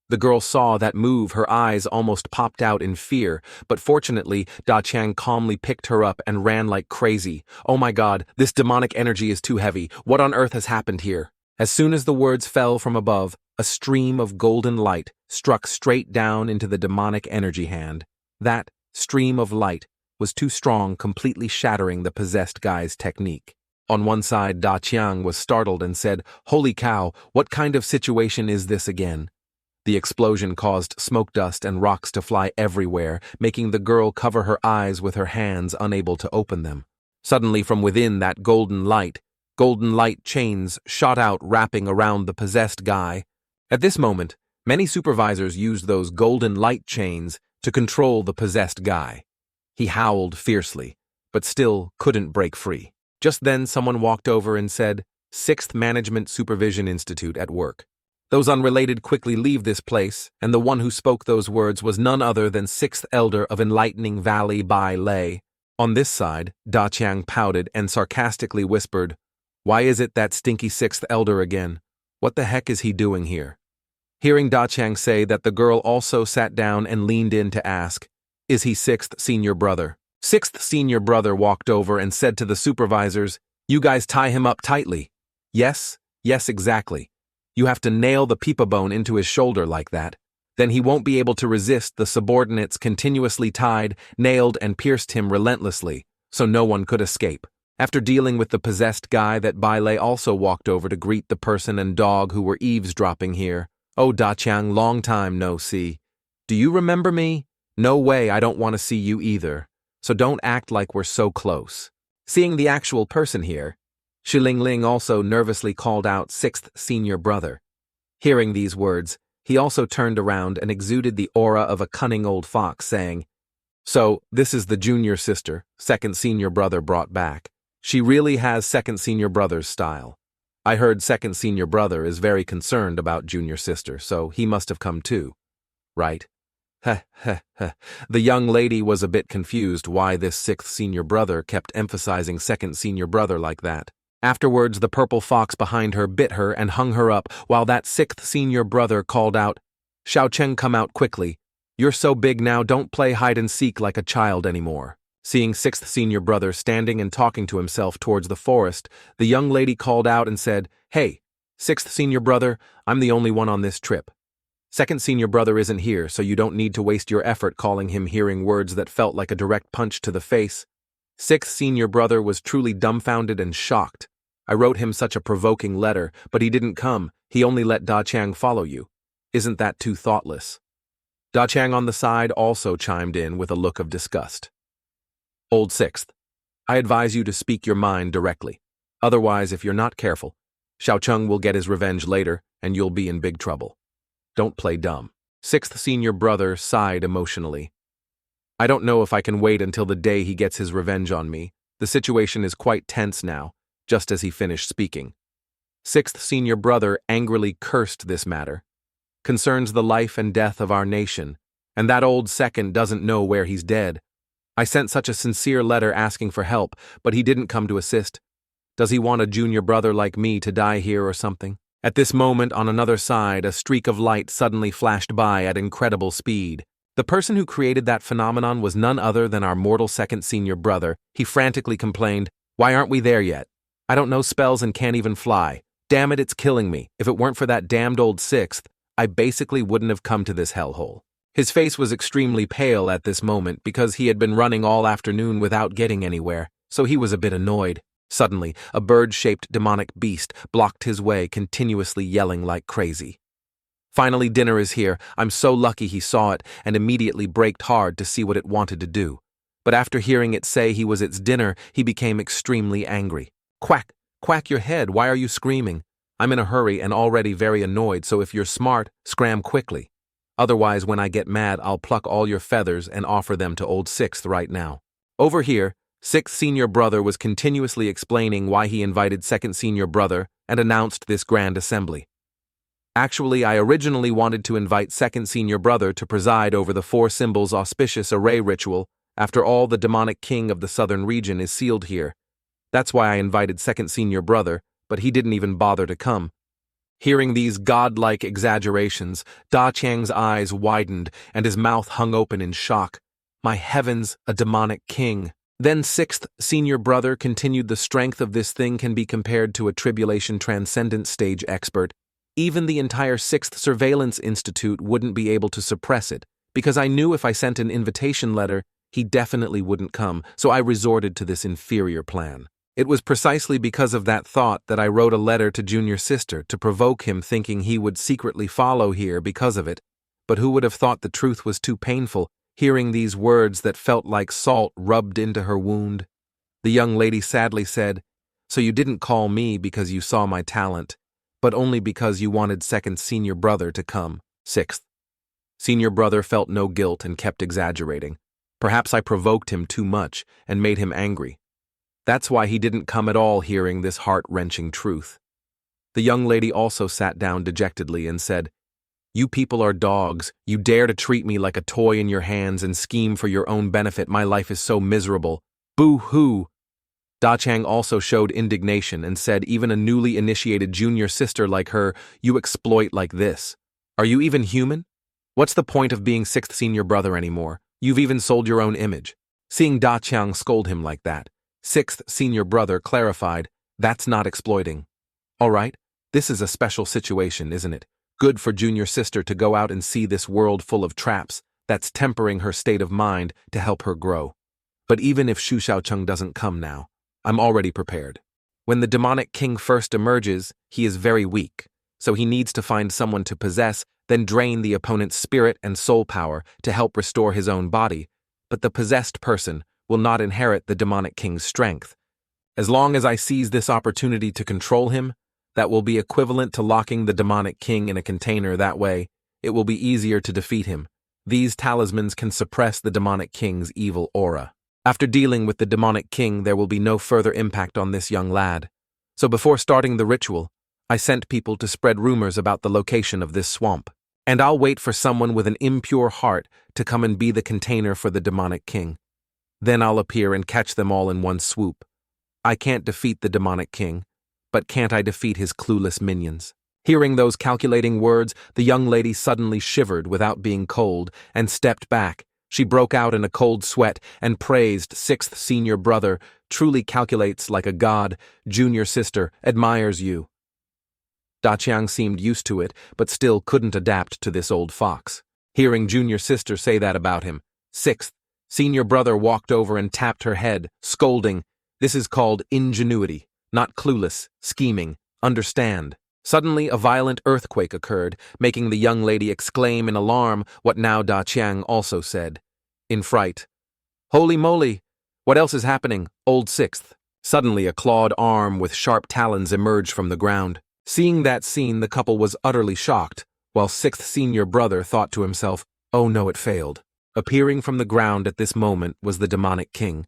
The girl saw that move, her eyes almost popped out in fear, but fortunately, Da Qiang calmly picked her up and ran like crazy. "Oh my god, this demonic energy is too heavy. What on earth has happened here?" As soon as the words fell from above, a stream of golden light struck straight down into the demonic energy hand. That stream of light was too strong, completely shattering the possessed guy's technique. On one side, Da Qiang was startled and said, "Holy cow, what kind of situation is this again?" The explosion caused smoke dust and rocks to fly everywhere, making the girl cover her eyes with her hands, unable to open them. Suddenly, from within that golden light chains shot out, wrapping around the possessed guy. At this moment, many supervisors used those golden light chains to control the possessed guy. He howled fiercely, but still couldn't break free. Just then, someone walked over and said, "6th Management Supervision Institute at work." Those unrelated quickly leave this place, and the one who spoke those words was none other than 6th Elder of Enlightening Valley Bai Lei. On this side, Da Qiang pouted and sarcastically whispered, Why is it that stinky sixth elder again? What the heck is he doing here? Hearing Da Chang say that, the girl also sat down and leaned in to ask, is he sixth senior brother? Sixth senior brother walked over and said to the supervisors, you guys tie him up tightly. Yes, exactly. You have to nail the peepa bone into his shoulder like that. Then he won't be able to resist. The subordinates continuously tied, nailed, and pierced him relentlessly, so no one could escape. After dealing with the possessed guy, that Bailey also walked over to greet the person and dog who were eavesdropping here. Oh, Da Chang, long time no see. Do you remember me? No way, I don't want to see you either. So don't act like we're so close. Seeing the actual person here, Shiling Ling also nervously called out sixth senior brother. Hearing these words, he also turned around and exuded the aura of a cunning old fox, saying, so, this is the junior sister, second senior brother brought back. She really has second senior brother's style. I heard second senior brother is very concerned about junior sister, so he must have come too. Right? Heh. The young lady was a bit confused why this sixth senior brother kept emphasizing second senior brother like that. Afterwards, the purple fox behind her bit her and hung her up, while that sixth senior brother called out, Xiao Cheng, come out quickly. You're so big now, don't play hide and seek like a child anymore. Seeing sixth senior brother standing and talking to himself towards the forest, the young lady called out and said, hey, sixth senior brother, I'm the only one on this trip. Second senior brother isn't here, so you don't need to waste your effort calling him. Hearing words that felt like a direct punch to the face, sixth senior brother was truly dumbfounded and shocked. I wrote him such a provoking letter, but he didn't come. He only let Da Chang follow you. Isn't that too thoughtless? Da Chang on the side also chimed in with a look of disgust. Old sixth, I advise you to speak your mind directly. Otherwise, if you're not careful, Xiao Cheng will get his revenge later, and you'll be in big trouble. Don't play dumb. Sixth senior brother sighed emotionally. I don't know if I can wait until the day he gets his revenge on me. The situation is quite tense now. Just as he finished speaking, sixth senior brother angrily cursed this matter. Concerns the life and death of our nation, and that old second doesn't know where he's dead. I sent such a sincere letter asking for help, but he didn't come to assist. Does he want a junior brother like me to die here or something? At this moment, on another side, a streak of light suddenly flashed by at incredible speed. The person who created that phenomenon was none other than our mortal second senior brother. He frantically complained, why aren't we there yet? I don't know spells and can't even fly. Damn it, it's killing me. If it weren't for that damned old sixth, I basically wouldn't have come to this hellhole. His face was extremely pale at this moment because he had been running all afternoon without getting anywhere, so he was a bit annoyed. Suddenly, a bird-shaped demonic beast blocked his way, continuously yelling like crazy. Finally, dinner is here. I'm so lucky he saw it and immediately braked hard to see what it wanted to do. But after hearing it say he was its dinner, he became extremely angry. Quack, quack your head, why are you screaming? I'm in a hurry and already very annoyed, so if you're smart, scram quickly. Otherwise, when I get mad, I'll pluck all your feathers and offer them to old sixth right now. Over here, sixth senior brother was continuously explaining why he invited second senior brother and announced this grand assembly. Actually, I originally wanted to invite second senior brother to preside over the 4 symbols auspicious array ritual. After all, the demonic king of the southern region is sealed here. That's why I invited second senior brother, but he didn't even bother to come. Hearing these godlike exaggerations, Da Chang's eyes widened and his mouth hung open in shock. My heavens, a demonic king. Then sixth senior brother continued, the strength of this thing can be compared to a tribulation transcendent stage expert. Even the entire 6th Surveillance Institute wouldn't be able to suppress it, because I knew if I sent an invitation letter, he definitely wouldn't come, so I resorted to this inferior plan. It was precisely because of that thought that I wrote a letter to junior sister to provoke him, thinking he would secretly follow here because of it. But who would have thought the truth was too painful, hearing these words that felt like salt rubbed into her wound? The young lady sadly said, "So you didn't call me because you saw my talent, but only because you wanted second senior brother to come." 6th. Senior brother felt no guilt and kept exaggerating. Perhaps I provoked him too much and made him angry. That's why he didn't come at all, hearing this heart-wrenching truth. The young lady also sat down dejectedly and said, "You people are dogs. You dare to treat me like a toy in your hands and scheme for your own benefit. My life is so miserable. Boo-hoo." Da Chang also showed indignation and said even a newly initiated junior sister like her, you exploit like this. Are you even human? What's the point of being sixth senior brother anymore? You've even sold your own image. Seeing Da Chang scold him like that, sixth senior brother clarified, that's not exploiting. All right, this is a special situation, isn't it? Good for junior sister to go out and see this world full of traps. That's tempering her state of mind to help her grow. But even if Shu Xiaocheng doesn't come now, I'm already prepared. When the demonic king first emerges, he is very weak, so he needs to find someone to possess, then drain the opponent's spirit and soul power to help restore his own body, but the possessed person will not inherit the demonic king's strength. As long as I seize this opportunity to control him, that will be equivalent to locking the demonic king in a container. That way, it will be easier to defeat him. These talismans can suppress the demonic king's evil aura. After dealing with the demonic king, there will be no further impact on this young lad. So before starting the ritual, I sent people to spread rumors about the location of this swamp. And I'll wait for someone with an impure heart to come and be the container for the demonic king. Then I'll appear and catch them all in one swoop. I can't defeat the demonic king, but can't I defeat his clueless minions? Hearing those calculating words, the young lady suddenly shivered without being cold and stepped back. She broke out in a cold sweat and praised sixth senior brother, truly calculates like a god, junior sister, admires you. Da Qiang seemed used to it, but still couldn't adapt to this old fox. Hearing junior sister say that about him, sixth senior brother walked over and tapped her head, scolding, this is called ingenuity, not clueless, scheming, understand. Suddenly, a violent earthquake occurred, making the young lady exclaim in alarm what now Da Qiang also said, in fright. Holy moly! What else is happening, old sixth? Suddenly, a clawed arm with sharp talons emerged from the ground. Seeing that scene, the couple was utterly shocked, while sixth senior brother thought to himself, oh no, it failed. Appearing from the ground at this moment was the demonic king.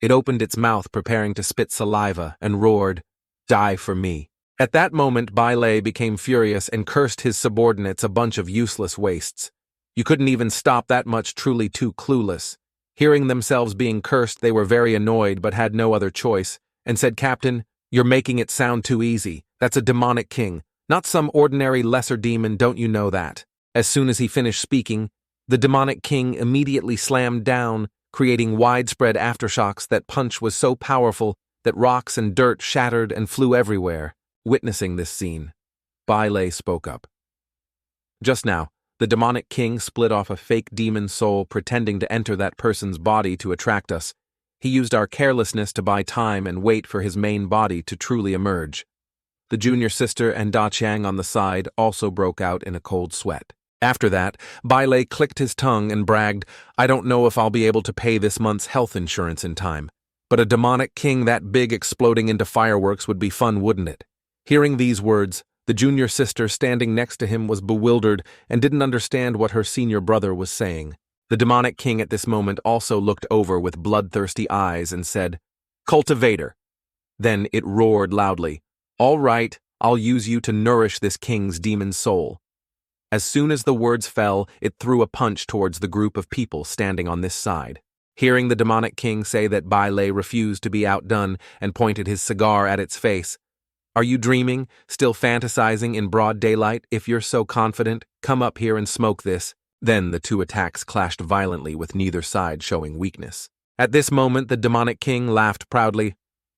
It opened its mouth preparing to spit saliva and roared, die for me. At that moment, Bai Lei became furious and cursed his subordinates a bunch of useless wastes. You couldn't even stop that much, truly too clueless. Hearing themselves being cursed, they were very annoyed but had no other choice, and said, Captain, you're making it sound too easy. That's a demonic king, not some ordinary lesser demon, don't you know that? As soon as he finished speaking, the demonic king immediately slammed down, creating widespread aftershocks. That punch was so powerful that rocks and dirt shattered and flew everywhere. Witnessing this scene, Bai Lei spoke up. Just now, the demonic king split off a fake demon soul pretending to enter that person's body to attract us. He used our carelessness to buy time and wait for his main body to truly emerge. The junior sister and Da Qiang on the side also broke out in a cold sweat. After that, Bai Lei clicked his tongue and bragged, I don't know if I'll be able to pay this month's health insurance in time, but a demonic king that big exploding into fireworks would be fun, wouldn't it? Hearing these words, the junior sister standing next to him was bewildered and didn't understand what her senior brother was saying. The demonic king at this moment also looked over with bloodthirsty eyes and said, Cultivator. Then it roared loudly, all right, I'll use you to nourish this king's demon soul. As soon as the words fell, it threw a punch towards the group of people standing on this side. Hearing the demonic king say that Bai Lei refused to be outdone and pointed his cigar at its face, are you dreaming, still fantasizing in broad daylight? If you're so confident, come up here and smoke this. Then the two attacks clashed violently with neither side showing weakness. At this moment, the demonic king laughed proudly.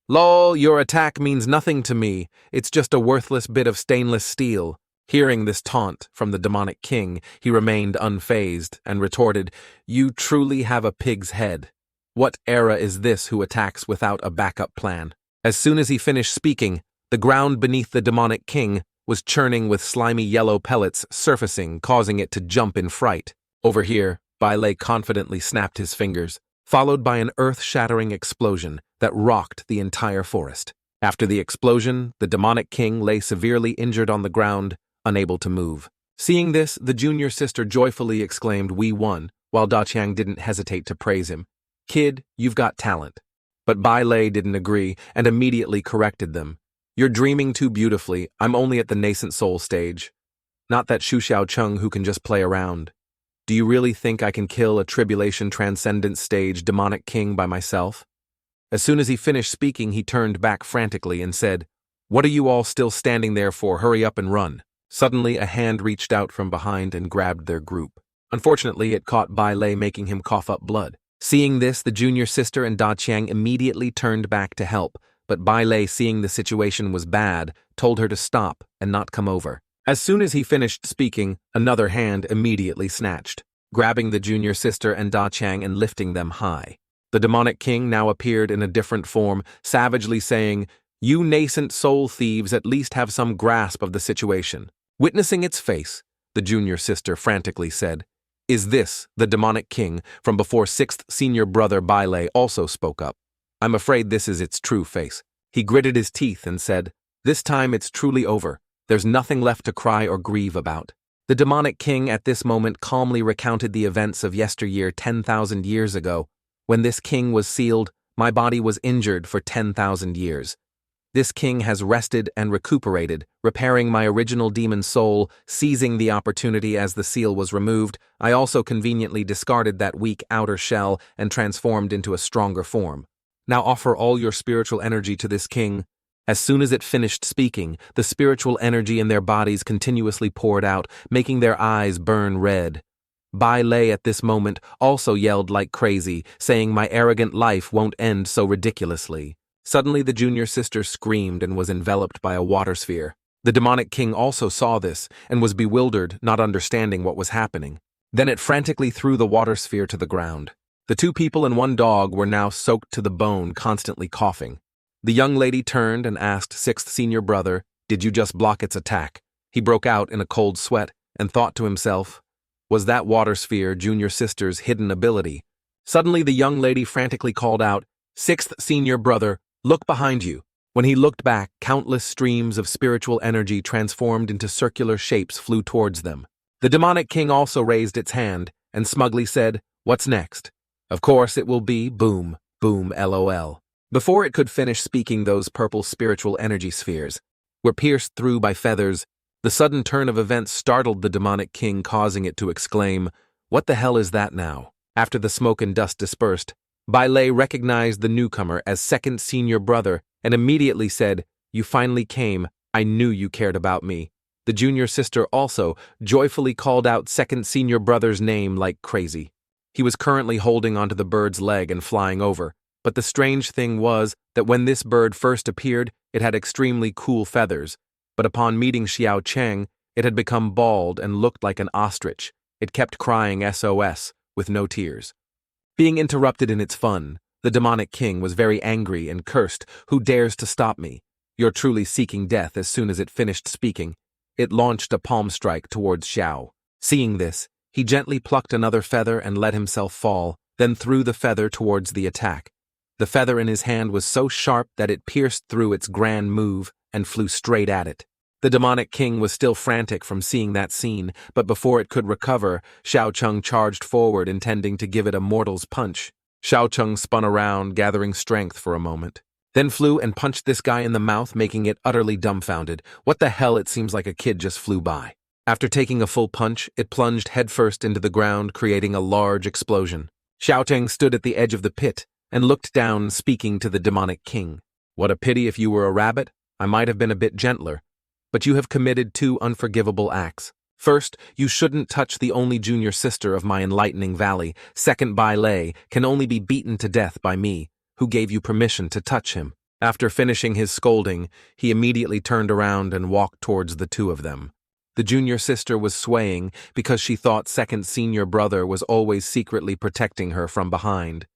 Lol, your attack means nothing to me. It's just a worthless bit of stainless steel. Hearing this taunt from the demonic king, he remained unfazed and retorted, you truly have a pig's head. What era is this who attacks without a backup plan? As soon as he finished speaking, the ground beneath the demonic king was churning with slimy yellow pellets surfacing, causing it to jump in fright. Over here, Bai Lei confidently snapped his fingers, followed by an earth-shattering explosion that rocked the entire forest. After the explosion, the demonic king lay severely injured on the ground, unable to move. Seeing this, the junior sister joyfully exclaimed, we won, while Da Qiang didn't hesitate to praise him. Kid, you've got talent. But Bai Lei didn't agree and immediately corrected them. You're dreaming too beautifully. I'm only at the nascent soul stage. Not that Shu Xiaocheng who can just play around. Do you really think I can kill a tribulation transcendent stage demonic king by myself? As soon as he finished speaking, he turned back frantically and said, "What are you all still standing there for? Hurry up and run." Suddenly, a hand reached out from behind and grabbed their group. Unfortunately, it caught Bai Lei, making him cough up blood. Seeing this, the junior sister and Da Qiang immediately turned back to help, but Bai Lei, seeing the situation was bad, told her to stop and not come over. As soon as he finished speaking, another hand immediately snatched, grabbing the junior sister and Da Qiang and lifting them high. The demonic king now appeared in a different form, savagely saying, "You nascent soul thieves at least have some grasp of the situation." Witnessing its face, the junior sister frantically said, "Is this the demonic king from before sixth senior brother Bai Lei also spoke up? I'm afraid this is its true face." He gritted his teeth and said, "This time it's truly over. There's nothing left to cry or grieve about." The demonic king at this moment calmly recounted the events of yesteryear 10,000 years ago. When this king was sealed, my body was injured for 10,000 years. This king has rested and recuperated, repairing my original demon soul. Seizing the opportunity as the seal was removed, I also conveniently discarded that weak outer shell and transformed into a stronger form. Now offer all your spiritual energy to this king. As soon as it finished speaking, the spiritual energy in their bodies continuously poured out, making their eyes burn red. Bai Lei at this moment also yelled like crazy, saying, "My arrogant life won't end so ridiculously." Suddenly the junior sister screamed and was enveloped by a water sphere. The demonic king also saw this and was bewildered, not understanding what was happening. Then it frantically threw the water sphere to the ground. The 2 people and 1 dog were now soaked to the bone, constantly coughing. The young lady turned and asked sixth senior brother, "Did you just block its attack?" He broke out in a cold sweat and thought to himself, was that water sphere junior sister's hidden ability? Suddenly the young lady frantically called out, "Sixth senior brother, look behind you." When he looked back, countless streams of spiritual energy transformed into circular shapes flew towards them. The demonic king also raised its hand and smugly said, "What's next?" Of course it will be boom, boom, LOL. Before it could finish speaking, those purple spiritual energy spheres were pierced through by feathers. The sudden turn of events startled the demonic king, causing it to exclaim, "What the hell is that now?" After the smoke and dust dispersed, Bai Lei recognized the newcomer as second senior brother and immediately said, "You finally came. I knew you cared about me." The junior sister also joyfully called out second senior brother's name like crazy. He was currently holding onto the bird's leg and flying over, but the strange thing was that when this bird first appeared, it had extremely cool feathers, but upon meeting Xiao Cheng, it had become bald and looked like an ostrich. It kept crying SOS with no tears. Being interrupted in its fun, the demonic king was very angry and cursed, "Who dares to stop me? You're truly seeking death." As soon as it finished speaking, it launched a palm strike towards Xiao. Seeing this, he gently plucked another feather and let himself fall, then threw the feather towards the attack. The feather in his hand was so sharp that it pierced through its grand move and flew straight at it. The demonic king was still frantic from seeing that scene, but before it could recover, Xiao Cheng charged forward, intending to give it a mortal's punch. Xiao Cheng spun around, gathering strength for a moment, then flew and punched this guy in the mouth, making it utterly dumbfounded. What the hell, it seems like a kid just flew by. After taking a full punch, it plunged headfirst into the ground, creating a large explosion. Xiao Cheng stood at the edge of the pit and looked down, speaking to the demonic king. "What a pity if you were a rabbit. I might have been a bit gentler. But you have committed 2 unforgivable acts. First, you shouldn't touch the only junior sister of my enlightening valley. Second, Bai Lei can only be beaten to death by me, who gave you permission to touch him." After finishing his scolding, he immediately turned around and walked towards the 2 of them. The junior sister was swaying because she thought second senior brother was always secretly protecting her from behind.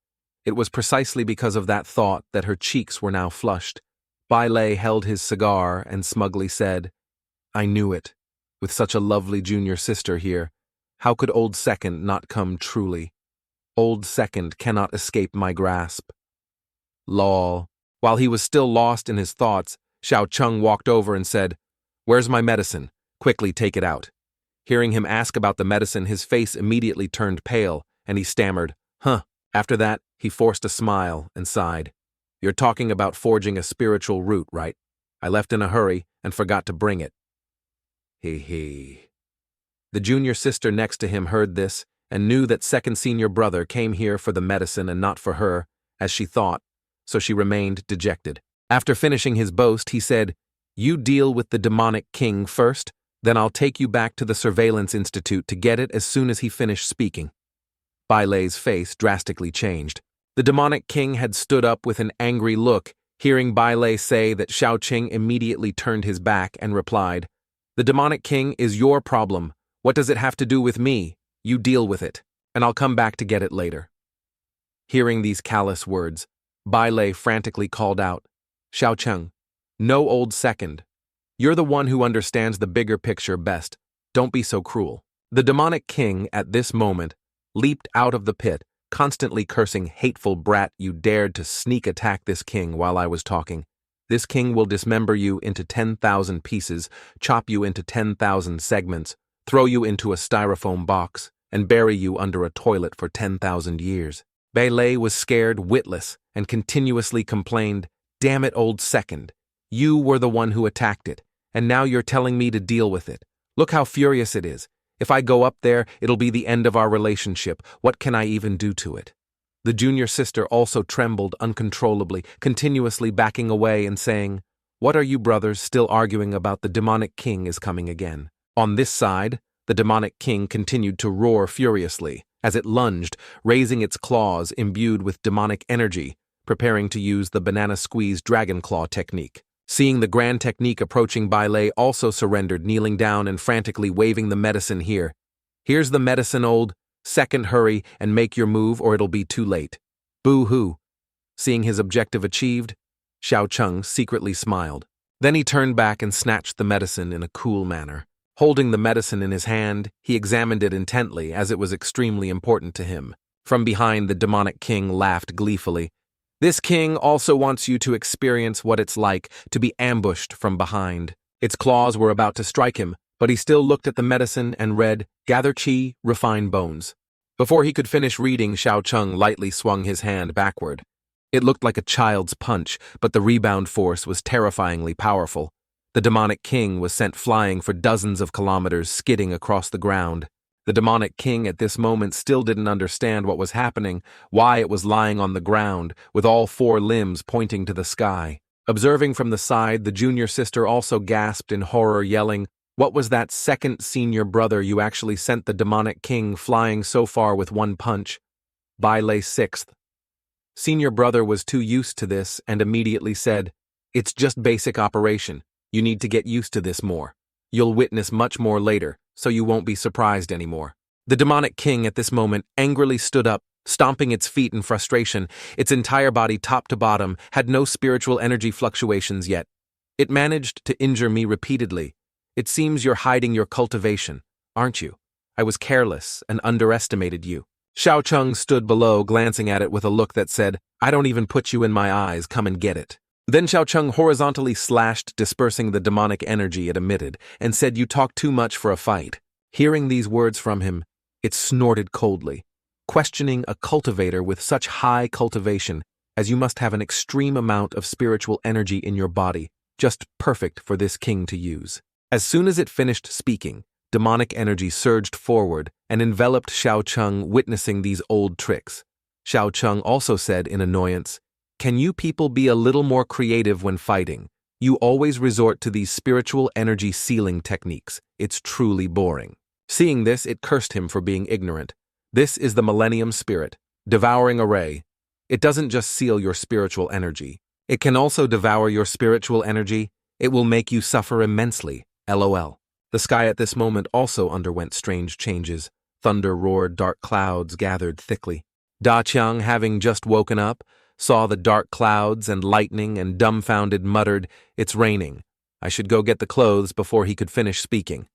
It was precisely because of that thought that her cheeks were now flushed. Bai Lei held his cigar and smugly said, "I knew it. With such a lovely junior sister here, how could old second not come truly? Old second cannot escape my grasp." Lol. While he was still lost in his thoughts, Xiao Cheng walked over and said, "Where's my medicine? Quickly take it out." Hearing him ask about the medicine, his face immediately turned pale, and he stammered, "Huh." After that, he forced a smile and sighed. "You're talking about forging a spiritual root, right? I left in a hurry and forgot to bring it." Hee hee. The junior sister next to him heard this and knew that second senior brother came here for the medicine and not for her, as she thought. so she remained dejected. After finishing his boast, he said, "You deal with the demonic king first, then I'll take you back to the Surveillance Institute to get it as soon as he finished speaking." Bai Lei's face drastically changed. The demonic king had stood up with an angry look. Hearing Bai Lei say that, Xiao Qing immediately turned his back and replied, "The demonic king is your problem. What does it have to do with me? You deal with it, and I'll come back to get it later." Hearing these callous words, Bai Lei frantically called out, "Xiao Qing, no old second. You're the one who understands the bigger picture best. Don't be so cruel." The demonic king, at this moment, leaped out of the pit, constantly cursing, "Hateful brat, you dared to sneak attack this king while I was talking. This king will dismember you into 10,000 pieces, chop you into 10,000 segments, throw you into a styrofoam box, and bury you under a toilet for 10,000 years. Bai Lei was scared witless and continuously complained, "Damn it, old second. You were the one who attacked it, and now you're telling me to deal with it. Look how furious it is. If I go up there, it'll be the end of our relationship. What can I even do to it?" The junior sister also trembled uncontrollably, continuously backing away and saying, "What are you brothers still arguing about? The demonic king is coming again." On this side, the demonic king continued to roar furiously as it lunged, raising its claws imbued with demonic energy, preparing to use the banana squeeze dragon claw technique. Seeing the grand technique approaching, Bai Lei also surrendered, kneeling down and frantically waving the medicine here. "Here's the medicine, old second, hurry and make your move or it'll be too late." Boo-hoo. Seeing his objective achieved, Xiao Qing secretly smiled. Then he turned back and snatched the medicine in a cool manner. Holding the medicine in his hand, he examined it intently as it was extremely important to him. From behind, the demonic king laughed gleefully. "This king also wants you to experience what it's like to be ambushed from behind." Its claws were about to strike him, but he still looked at the medicine and read, "Gather chi, refine bones." Before he could finish reading, Xiao Qing lightly swung his hand backward. It looked like a child's punch, but the rebound force was terrifyingly powerful. The demonic king was sent flying for dozens of kilometers, skidding across the ground. The demonic king at this moment still didn't understand what was happening, why it was lying on the ground, with all four limbs pointing to the sky. Observing from the side, the junior sister also gasped in horror, yelling, "What was that second senior brother? You actually sent the demonic king flying so far with one punch." Bai Lei sixth. Senior brother was too used to this and immediately said, "It's just basic operation. You need to get used to this more. You'll witness much more later, so you won't be surprised anymore." The demonic king at this moment angrily stood up, stomping its feet in frustration. Its entire body, top to bottom, had no spiritual energy fluctuations yet. "It managed to injure me repeatedly. It seems you're hiding your cultivation, aren't you? I was careless and underestimated you." Xiao Qing stood below, glancing at it with a look that said, "I don't even put you in my eyes, come and get it." Then Xiao Qing horizontally slashed, dispersing the demonic energy it emitted, and said, "You talk too much for a fight." Hearing these words from him, it snorted coldly, questioning a cultivator with such high cultivation, as you must have an extreme amount of spiritual energy in your body, just perfect for this king to use. As soon as it finished speaking, demonic energy surged forward and enveloped Xiao Qing, witnessing these old tricks. Xiao Qing also said in annoyance, "Can you people be a little more creative when fighting? You always resort to these spiritual energy sealing techniques. It's truly boring." Seeing this, it cursed him for being ignorant. This is the Millennium Spirit, devouring array. It doesn't just seal your spiritual energy. It can also devour your spiritual energy. It will make you suffer immensely. LOL. The sky at this moment also underwent strange changes. Thunder roared, dark clouds gathered thickly. Da Qiang, having just woken up, saw the dark clouds and lightning and dumbfounded muttered, "It's raining. I should go get the clothes," before he could finish speaking.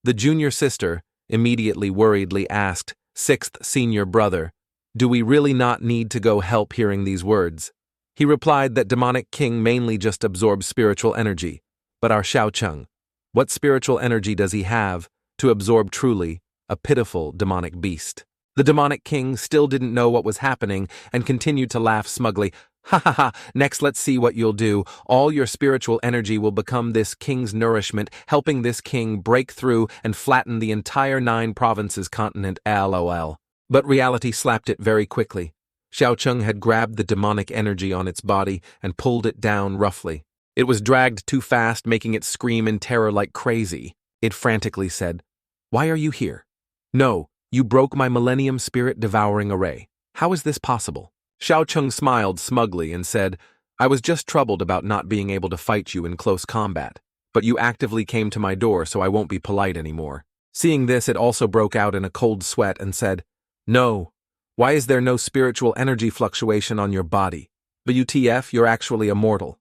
The junior sister immediately worriedly asked, "Sixth senior brother, do we really not need to go help?" Hearing these words, he replied that demonic king mainly just absorbs spiritual energy. But our Xiao Qing, what spiritual energy does he have to absorb truly? A pitiful demonic beast. The demonic king still didn't know what was happening and continued to laugh smugly. "Ha ha ha, next let's see what you'll do. All your spiritual energy will become this king's nourishment, helping this king break through and flatten the entire 9 provinces continent. LOL. But reality slapped it very quickly. Xiaocheng had grabbed the demonic energy on its body and pulled it down roughly. It was dragged too fast, making it scream in terror like crazy. It frantically said, "Why are you here? No, you broke my Millennium Spirit devouring array. How is this possible?" Xiaocheng smiled smugly and said, "I was just troubled about not being able to fight you in close combat, but you actively came to my door, so I won't be polite anymore." Seeing this, it also broke out in a cold sweat and said, "No, why is there no spiritual energy fluctuation on your body? WTF, you're actually a mortal."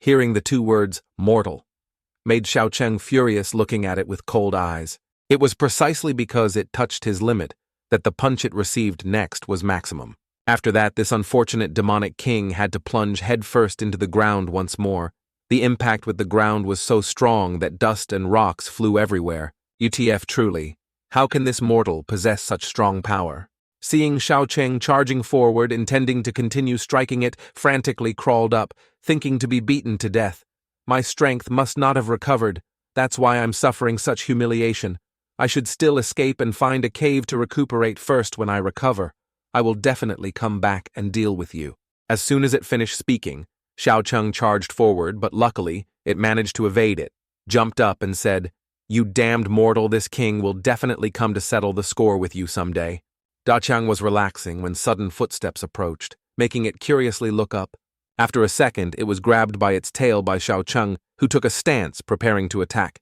Hearing the two words, mortal, made Xiaocheng furious, looking at it with cold eyes. It was precisely because it touched his limit that the punch it received next was maximum. After that, this unfortunate demonic king had to plunge headfirst into the ground once more. The impact with the ground was so strong that dust and rocks flew everywhere. UTF truly. How can this mortal possess such strong power? Seeing Xiaocheng charging forward, intending to continue striking it, frantically crawled up, thinking to be beaten to death. My strength must not have recovered. That's why I'm suffering such humiliation. I should still escape and find a cave to recuperate first. When I recover, I will definitely come back and deal with you. As soon as it finished speaking, Xiaocheng charged forward, but luckily, it managed to evade it, jumped up and said, "You damned mortal, this king will definitely come to settle the score with you someday." Daqiang was relaxing when sudden footsteps approached, making it curiously look up. After a second, it was grabbed by its tail by Xiaocheng, who took a stance, preparing to attack.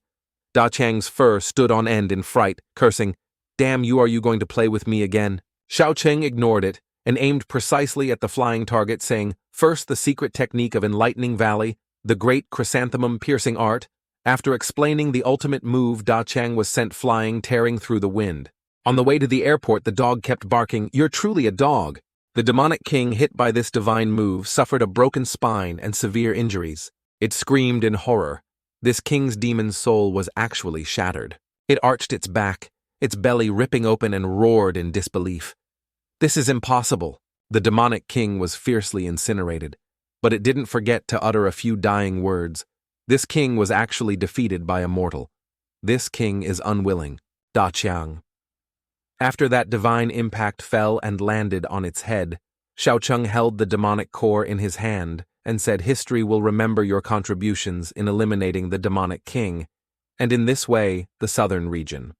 Daqiang's fur stood on end in fright, cursing, "Damn you, are you going to play with me again?" Xiaocheng ignored it and aimed precisely at the flying target, saying, "First, the secret technique of Enlightening Valley, the great chrysanthemum piercing art." After explaining the ultimate move, Daqiang was sent flying, tearing through the wind. On the way to the airport, the dog kept barking, "You're truly a dog." The demonic king, hit by this divine move, suffered a broken spine and severe injuries. It screamed in horror. This king's demon soul was actually shattered. It arched its back, its belly ripping open, and roared in disbelief. "This is impossible." The demonic king was fiercely incinerated, but it didn't forget to utter a few dying words. This king was actually defeated by a mortal. This king is unwilling. Daqiang. After that divine impact fell and landed on its head, Xiaocheng held the demonic core in his hand and said, "History will remember your contributions in eliminating the demonic king, and in this way, the southern region."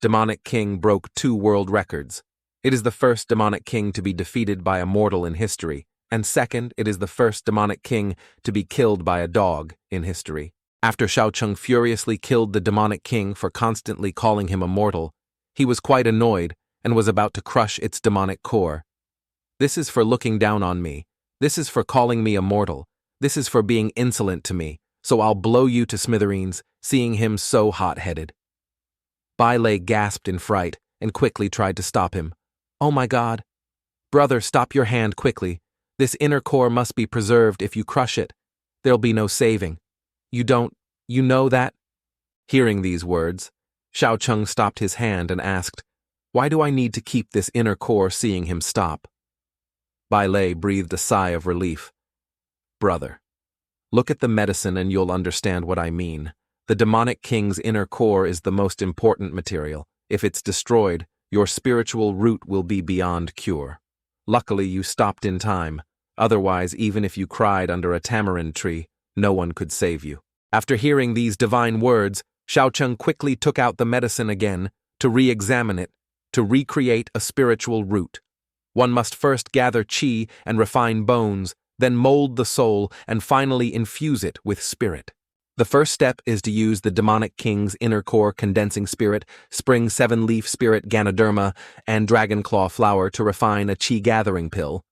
Demonic king broke 2 world records. It is the first demonic king to be defeated by a mortal in history, and second, it is the first demonic king to be killed by a dog in history. After Xiaocheng furiously killed the demonic king for constantly calling him a mortal, he was quite annoyed and was about to crush its demonic core. "This is for looking down on me. This is for calling me a mortal. This is for being insolent to me, so I'll blow you to smithereens," seeing him so hot-headed. Bai Lei gasped in fright and quickly tried to stop him. "Oh my God! Brother, stop your hand quickly. This inner core must be preserved. If you crush it, there'll be no saving. You know that?" Hearing these words, Xiaocheng stopped his hand and asked, "Why do I need to keep this inner core?" Seeing him stop, Bai Lei breathed a sigh of relief. "Brother, look at the medicine and you'll understand what I mean. The demonic king's inner core is the most important material. If it's destroyed, your spiritual root will be beyond cure. Luckily, you stopped in time. Otherwise, even if you cried under a tamarind tree, no one could save you." After hearing these divine words, Xiaocheng quickly took out the medicine again to re-examine it, to recreate a spiritual root. One must first gather qi and refine bones, then mold the soul, and finally infuse it with spirit. The first step is to use the demonic king's inner core condensing spirit, spring 7-leaf spirit Ganoderma, and dragon claw flower to refine a qi gathering pill.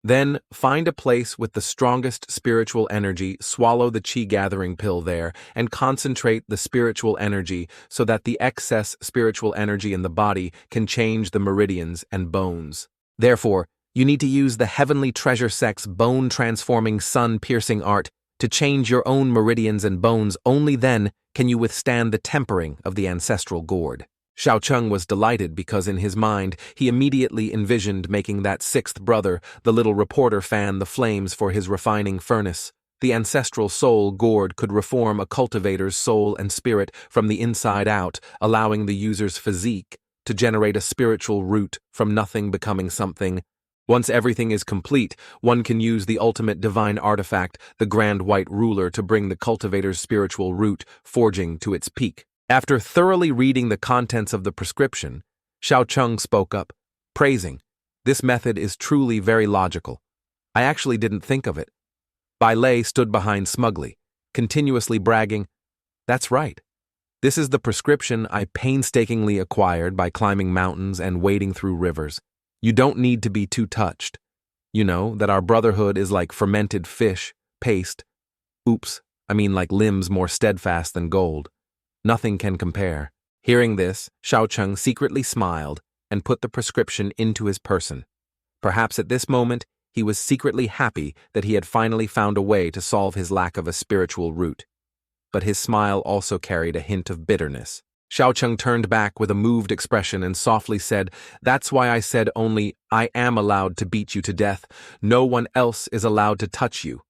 Then, find a place with the strongest spiritual energy, swallow the qi gathering pill there, and concentrate the spiritual energy so that the excess spiritual energy in the body can change the meridians and bones. Therefore, you need to use the Heavenly Treasure Sect's bone-transforming, sun-piercing art to change your own meridians and bones. Only then can you withstand the tempering of the ancestral gourd. Xiaocheng was delighted because in his mind he immediately envisioned making that 6th brother, the little reporter, fan the flames for his refining furnace. The ancestral soul gourd could reform a cultivator's soul and spirit from the inside out, allowing the user's physique to generate a spiritual root from nothing becoming something. Once everything is complete, one can use the ultimate divine artifact, the Grand White Ruler, to bring the cultivator's spiritual root forging to its peak. After thoroughly reading the contents of the prescription, Xiao Cheng spoke up, praising, "This method is truly very logical. I actually didn't think of it." Bai Lei stood behind smugly, continuously bragging, "That's right. This is the prescription I painstakingly acquired by climbing mountains and wading through rivers. You don't need to be too touched. You know that our brotherhood is like fermented fish, paste. Oops, I mean like limbs more steadfast than gold. Nothing can compare." Hearing this, Xiao Cheng secretly smiled and put the prescription into his person. Perhaps at this moment, he was secretly happy that he had finally found a way to solve his lack of a spiritual root. But his smile also carried a hint of bitterness. Xiao Cheng turned back with a moved expression and softly said, "That's why I said only I am allowed to beat you to death. No one else is allowed to touch you."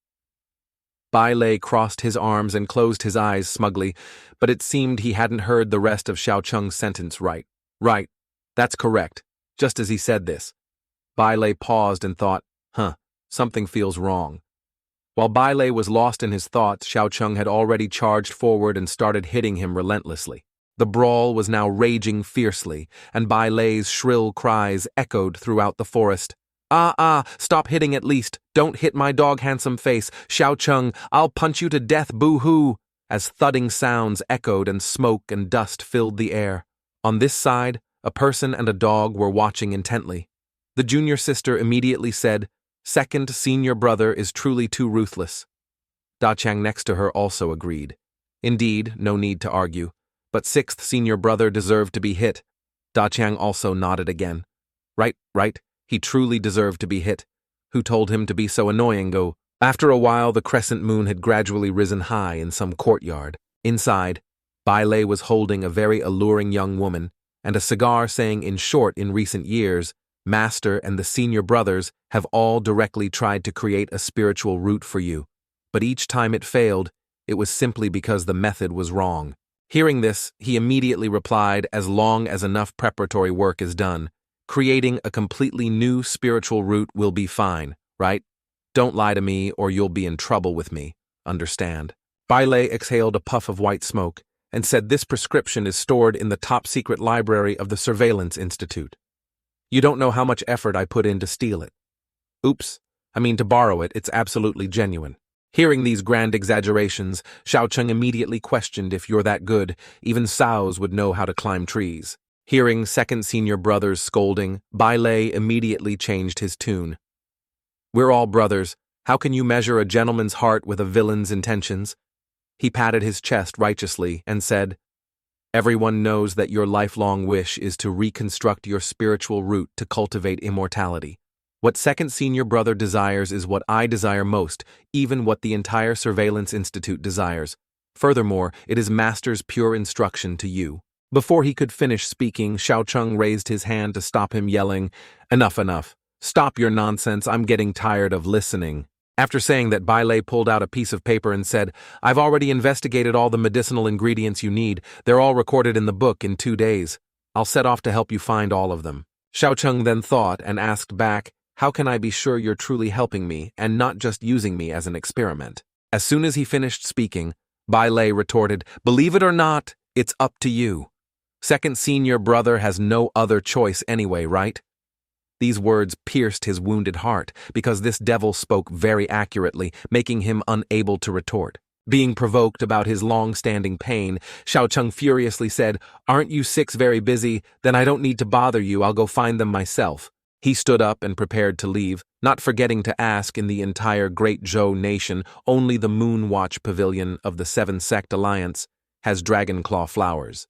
Bai Lei crossed his arms and closed his eyes smugly, but it seemed he hadn't heard the rest of Xiao Cheng's sentence right. "Right, that's correct." Just as he said this, Bai Lei paused and thought, something feels wrong. While Bai Lei was lost in his thoughts, Xiao Cheng had already charged forward and started hitting him relentlessly. The brawl was now raging fiercely, and Bai Lei's shrill cries echoed throughout the forest. Stop hitting at least. Don't hit my dog handsome face. Xiao Cheng, I'll punch you to death, boo-hoo," as thudding sounds echoed and smoke and dust filled the air. On this side, a person and a dog were watching intently. The junior sister immediately said, "Second senior brother is truly too ruthless." Da Chang next to her also agreed. Indeed, no need to argue. But sixth senior brother deserved to be hit. Da Chang also nodded again. Right. He truly deserved to be hit. Who told him to be so annoying, go? After a while, the crescent moon had gradually risen high in some courtyard. Inside, Bai Lei was holding a very alluring young woman, and a cigar saying in short in recent years, "Master and the senior brothers have all directly tried to create a spiritual root for you. But each time it failed, it was simply because the method was wrong." Hearing this, he immediately replied, "As long as enough preparatory work is done, creating a completely new spiritual root will be fine, right? Don't lie to me or you'll be in trouble with me. Understand?" Bai Lei exhaled a puff of white smoke and said, "This prescription is stored in the top-secret library of the Surveillance Institute. You don't know how much effort I put in to steal it. Oops, I mean to borrow it. It's absolutely genuine." Hearing these grand exaggerations, Xiao Cheng immediately questioned, "If you're that good, even sows would know how to climb trees." Hearing second senior brother's scolding, Bai Lei immediately changed his tune. "We're all brothers. How can you measure a gentleman's heart with a villain's intentions?" He patted his chest righteously and said, "Everyone knows that your lifelong wish is to reconstruct your spiritual root to cultivate immortality. What second senior brother desires is what I desire most, even what the entire Surveillance Institute desires. Furthermore, it is Master's pure instruction to you." Before he could finish speaking, Xiao Cheng raised his hand to stop him, yelling, Enough. Stop your nonsense. I'm getting tired of listening." After saying that, Bai Lei pulled out a piece of paper and said, "I've already investigated all the medicinal ingredients you need. They're all recorded in the book in 2 days. I'll set off to help you find all of them." Xiao Cheng then thought and asked back, "How can I be sure you're truly helping me and not just using me as an experiment?" As soon as he finished speaking, Bai Lei retorted, "Believe it or not, it's up to you. Second senior brother has no other choice anyway, right?" These words pierced his wounded heart, because this devil spoke very accurately, making him unable to retort. Being provoked about his long-standing pain, Xiao Cheng furiously said, "Aren't you six very busy? Then I don't need to bother you. I'll go find them myself." He stood up and prepared to leave, not forgetting to ask, in the entire Great Zhou nation, only the Moonwatch Pavilion of the Seven Sect Alliance has dragon-claw flowers.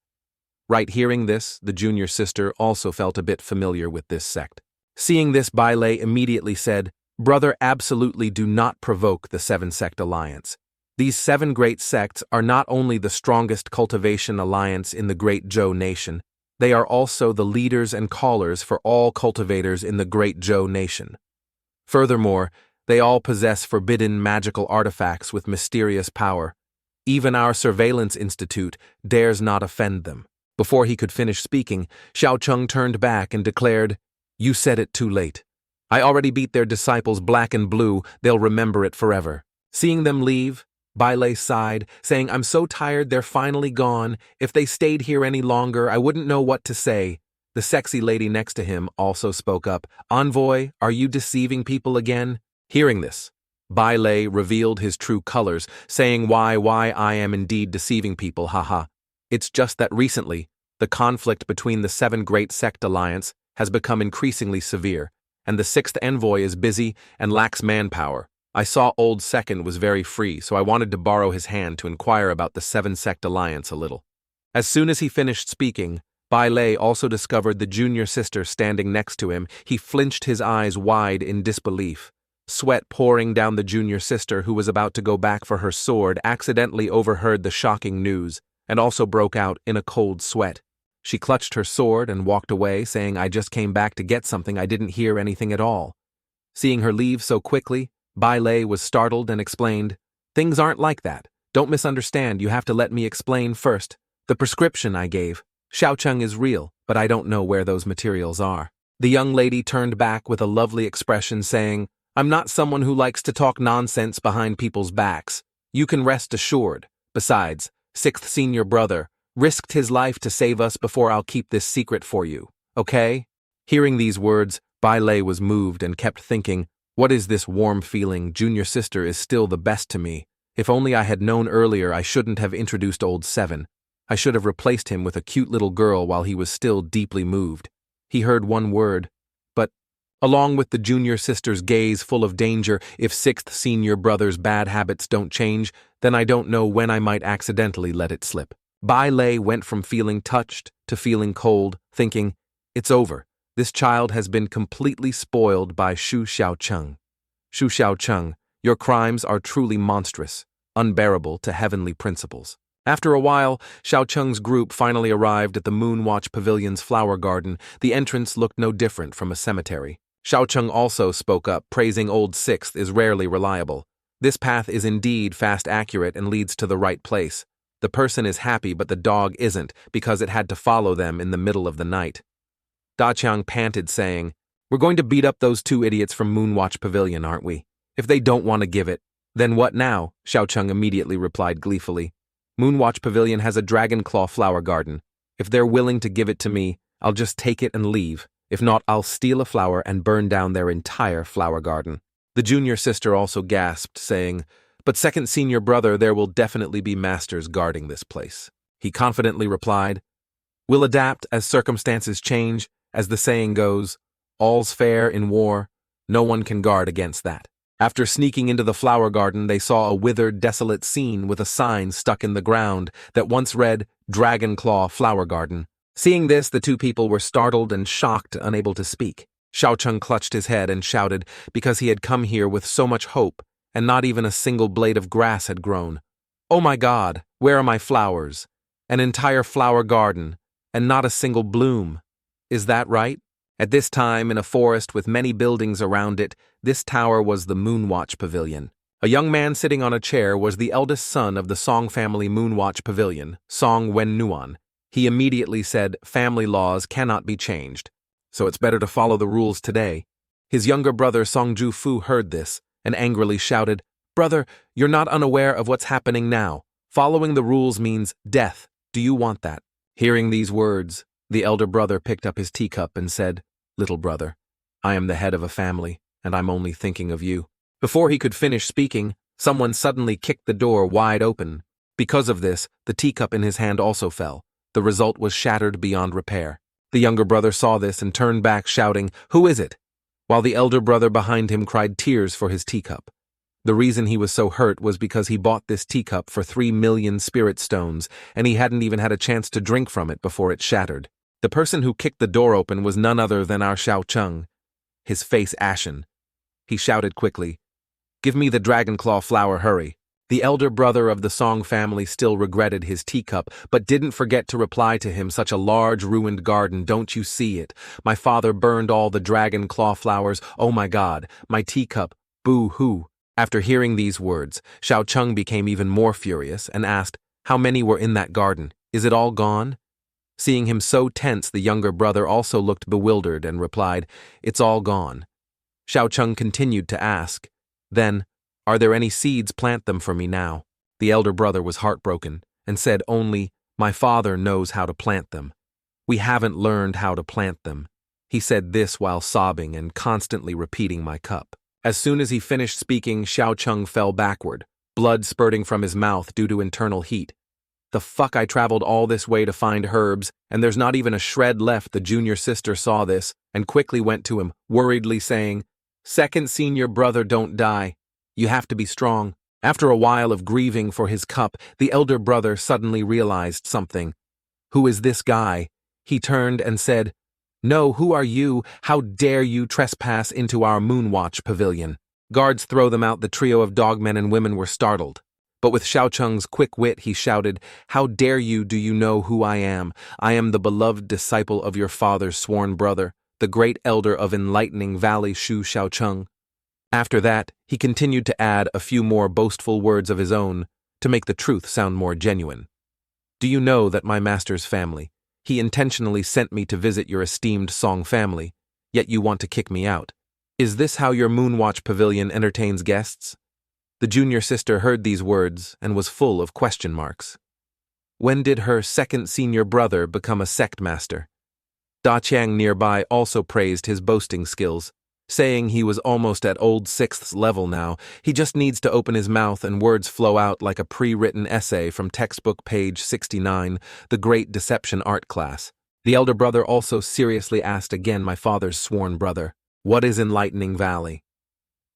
Right, hearing this, the junior sister also felt a bit familiar with this sect. Seeing this, Bai Lei immediately said, "Brother, absolutely do not provoke the Seven Sect Alliance. These 7 great sects are not only the strongest cultivation alliance in the Great Zhou nation, they are also the leaders and callers for all cultivators in the Great Zhou nation. Furthermore, they all possess forbidden magical artifacts with mysterious power. Even our Surveillance Institute dares not offend them." Before he could finish speaking, Xiao Cheng turned back and declared, "You said it too late. I already beat their disciples black and blue, they'll remember it forever. Seeing them leave, Bailey sighed, saying, I'm so tired they're finally gone. If they stayed here any longer, I wouldn't know what to say. The sexy lady next to him also spoke up. Envoy, are you deceiving people again? Hearing this, Bailey revealed his true colors, saying, why I am indeed deceiving people, haha. It's just that recently, the conflict between the 7 Great Sect Alliance has become increasingly severe, and the 6th envoy is busy and lacks manpower. I saw old Second was very free, so I wanted to borrow his hand to inquire about the 7 Sect Alliance a little. As soon as he finished speaking, Bailey also discovered the junior sister standing next to him. He flinched his eyes wide in disbelief. Sweat pouring down the junior sister, who was about to go back for her sword, accidentally overheard the shocking news, and also broke out in a cold sweat. She clutched her sword and walked away, saying, I just came back to get something, I didn't hear anything at all. Seeing her leave so quickly, Bailey was startled and explained, things aren't like that. Don't misunderstand, you have to let me explain first. The prescription I gave, Xiaocheng is real, but I don't know where those materials are. The young lady turned back with a lovely expression, saying, I'm not someone who likes to talk nonsense behind people's backs. You can rest assured. Besides, 6th senior brother risked his life to save us before I'll keep this secret for you, okay? Hearing these words, Bailey was moved and kept thinking, what is this warm feeling? Junior sister is still the best to me. If only I had known earlier, I shouldn't have introduced old 7. I should have replaced him with a cute little girl while he was still deeply moved. He heard one word, but, along with the junior sister's gaze full of danger, if 6th senior brother's bad habits don't change, then I don't know when I might accidentally let it slip. Bailey went from feeling touched to feeling cold, thinking, it's over. This child has been completely spoiled by Xu Xiaocheng. Xu Xiaocheng, your crimes are truly monstrous, unbearable to heavenly principles. After a while, Xiaocheng's group finally arrived at the Moonwatch Pavilion's flower garden. The entrance looked no different from a cemetery. Xiaocheng also spoke up, praising old 6th is rarely reliable. This path is indeed fast accurate and leads to the right place. The person is happy, but the dog isn't, because it had to follow them in the middle of the night. Daqiang panted, saying, we're going to beat up those 2 idiots from Moonwatch Pavilion, aren't we? If they don't want to give it, then what now? Xiaocheng immediately replied gleefully. Moonwatch Pavilion has a dragon claw flower garden. If they're willing to give it to me, I'll just take it and leave. If not, I'll steal a flower and burn down their entire flower garden. The junior sister also gasped, saying, but 2nd senior brother, there will definitely be masters guarding this place. He confidently replied, we'll adapt as circumstances change. As the saying goes, all's fair in war, no one can guard against that. After sneaking into the flower garden, they saw a withered, desolate scene with a sign stuck in the ground that once read, Dragon Claw Flower Garden. Seeing this, the 2 people were startled and shocked, unable to speak. Xiaocheng clutched his head and shouted, because he had come here with so much hope, and not even a single blade of grass had grown. Oh my God, where are my flowers? An entire flower garden, and not a single bloom. Is that right? At this time, in a forest with many buildings around it, this tower was the Moonwatch Pavilion. A young man sitting on a chair was the eldest son of the Song family Moonwatch Pavilion, Song Wennuan. He immediately said, family laws cannot be changed, so it's better to follow the rules today. His younger brother Song Jufu heard this and angrily shouted, brother, you're not unaware of what's happening now. Following the rules means death. Do you want that? Hearing these words, the elder brother picked up his teacup and said, little brother, I am the head of a family, and I'm only thinking of you. Before he could finish speaking, someone suddenly kicked the door wide open. Because of this, the teacup in his hand also fell. The result was shattered beyond repair. The younger brother saw this and turned back, shouting, who is it? While the elder brother behind him cried tears for his teacup. The reason he was so hurt was because he bought this teacup for 3 million spirit stones, and he hadn't even had a chance to drink from it before it shattered. The person who kicked the door open was none other than our Xiaocheng, his face ashen. He shouted quickly, give me the dragonclaw flower, hurry. The elder brother of the Song family still regretted his teacup, but didn't forget to reply to him, such a large ruined garden, don't you see it? My father burned all the dragon claw flowers, oh my God, my teacup, boo-hoo. After hearing these words, Xiaocheng became even more furious and asked, how many were in that garden? Is it all gone? Seeing him so tense, the younger brother also looked bewildered and replied, it's all gone. Xiaocheng continued to ask. Then, "Are there any seeds? Plant them for me now." The elder brother was heartbroken and said only, "My father knows how to plant them. We haven't learned how to plant them." He said this while sobbing and constantly repeating "my cup." As soon as he finished speaking, Xiaocheng fell backward, blood spurting from his mouth due to internal heat. "The fuck, I traveled all this way to find herbs, and there's not even a shred left." The junior sister saw this and quickly went to him, worriedly saying, "Second senior brother, don't die. You have to be strong." After a while of grieving for his cup, the elder brother suddenly realized something. "Who is this guy?" He turned and said, "No, who are you? How dare you trespass into our Moonwatch pavilion?" Guards throw them out. The trio of dogmen and women were startled. But with Xiaocheng's quick wit, he shouted, "How dare you? Do you know who I am? I am the beloved disciple of your father's sworn brother, the great elder of Enlightening Valley, Shu Xiaocheng." After that, he continued to add a few more boastful words of his own to make the truth sound more genuine. "Do you know that my master's family? He intentionally sent me to visit your esteemed Song family, yet you want to kick me out. Is this how your Moonwatch pavilion entertains guests?" The junior sister heard these words and was full of question marks. When did her second senior brother become a sect master? Da Qiang nearby also praised his boasting skills, saying he was almost at old sixth's level now. He just needs to open his mouth and words flow out like a pre-written essay from textbook page 69, the Great Deception art class. The elder brother also seriously asked again, "My father's sworn brother, what is Enlightening Valley?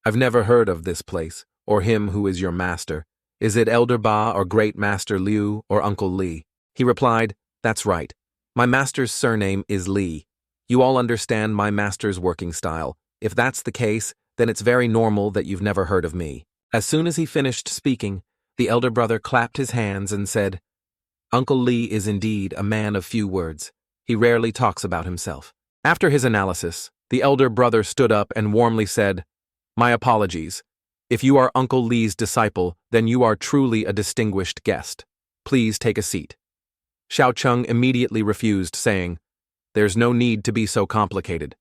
I've never heard of this place, or him who is your master. Is it Elder Ba or Great Master Liu or Uncle Li?" He replied, "That's right. My master's surname is Li. You all understand my master's working style. If that's the case, then it's very normal that you've never heard of me." As soon as he finished speaking, the elder brother clapped his hands and said, "Uncle Li is indeed a man of few words. He rarely talks about himself." After his analysis, the elder brother stood up and warmly said, "My apologies. If you are Uncle Li's disciple, then you are truly a distinguished guest. Please take a seat." Xiaocheng immediately refused, saying, "There's no need to be so complicated.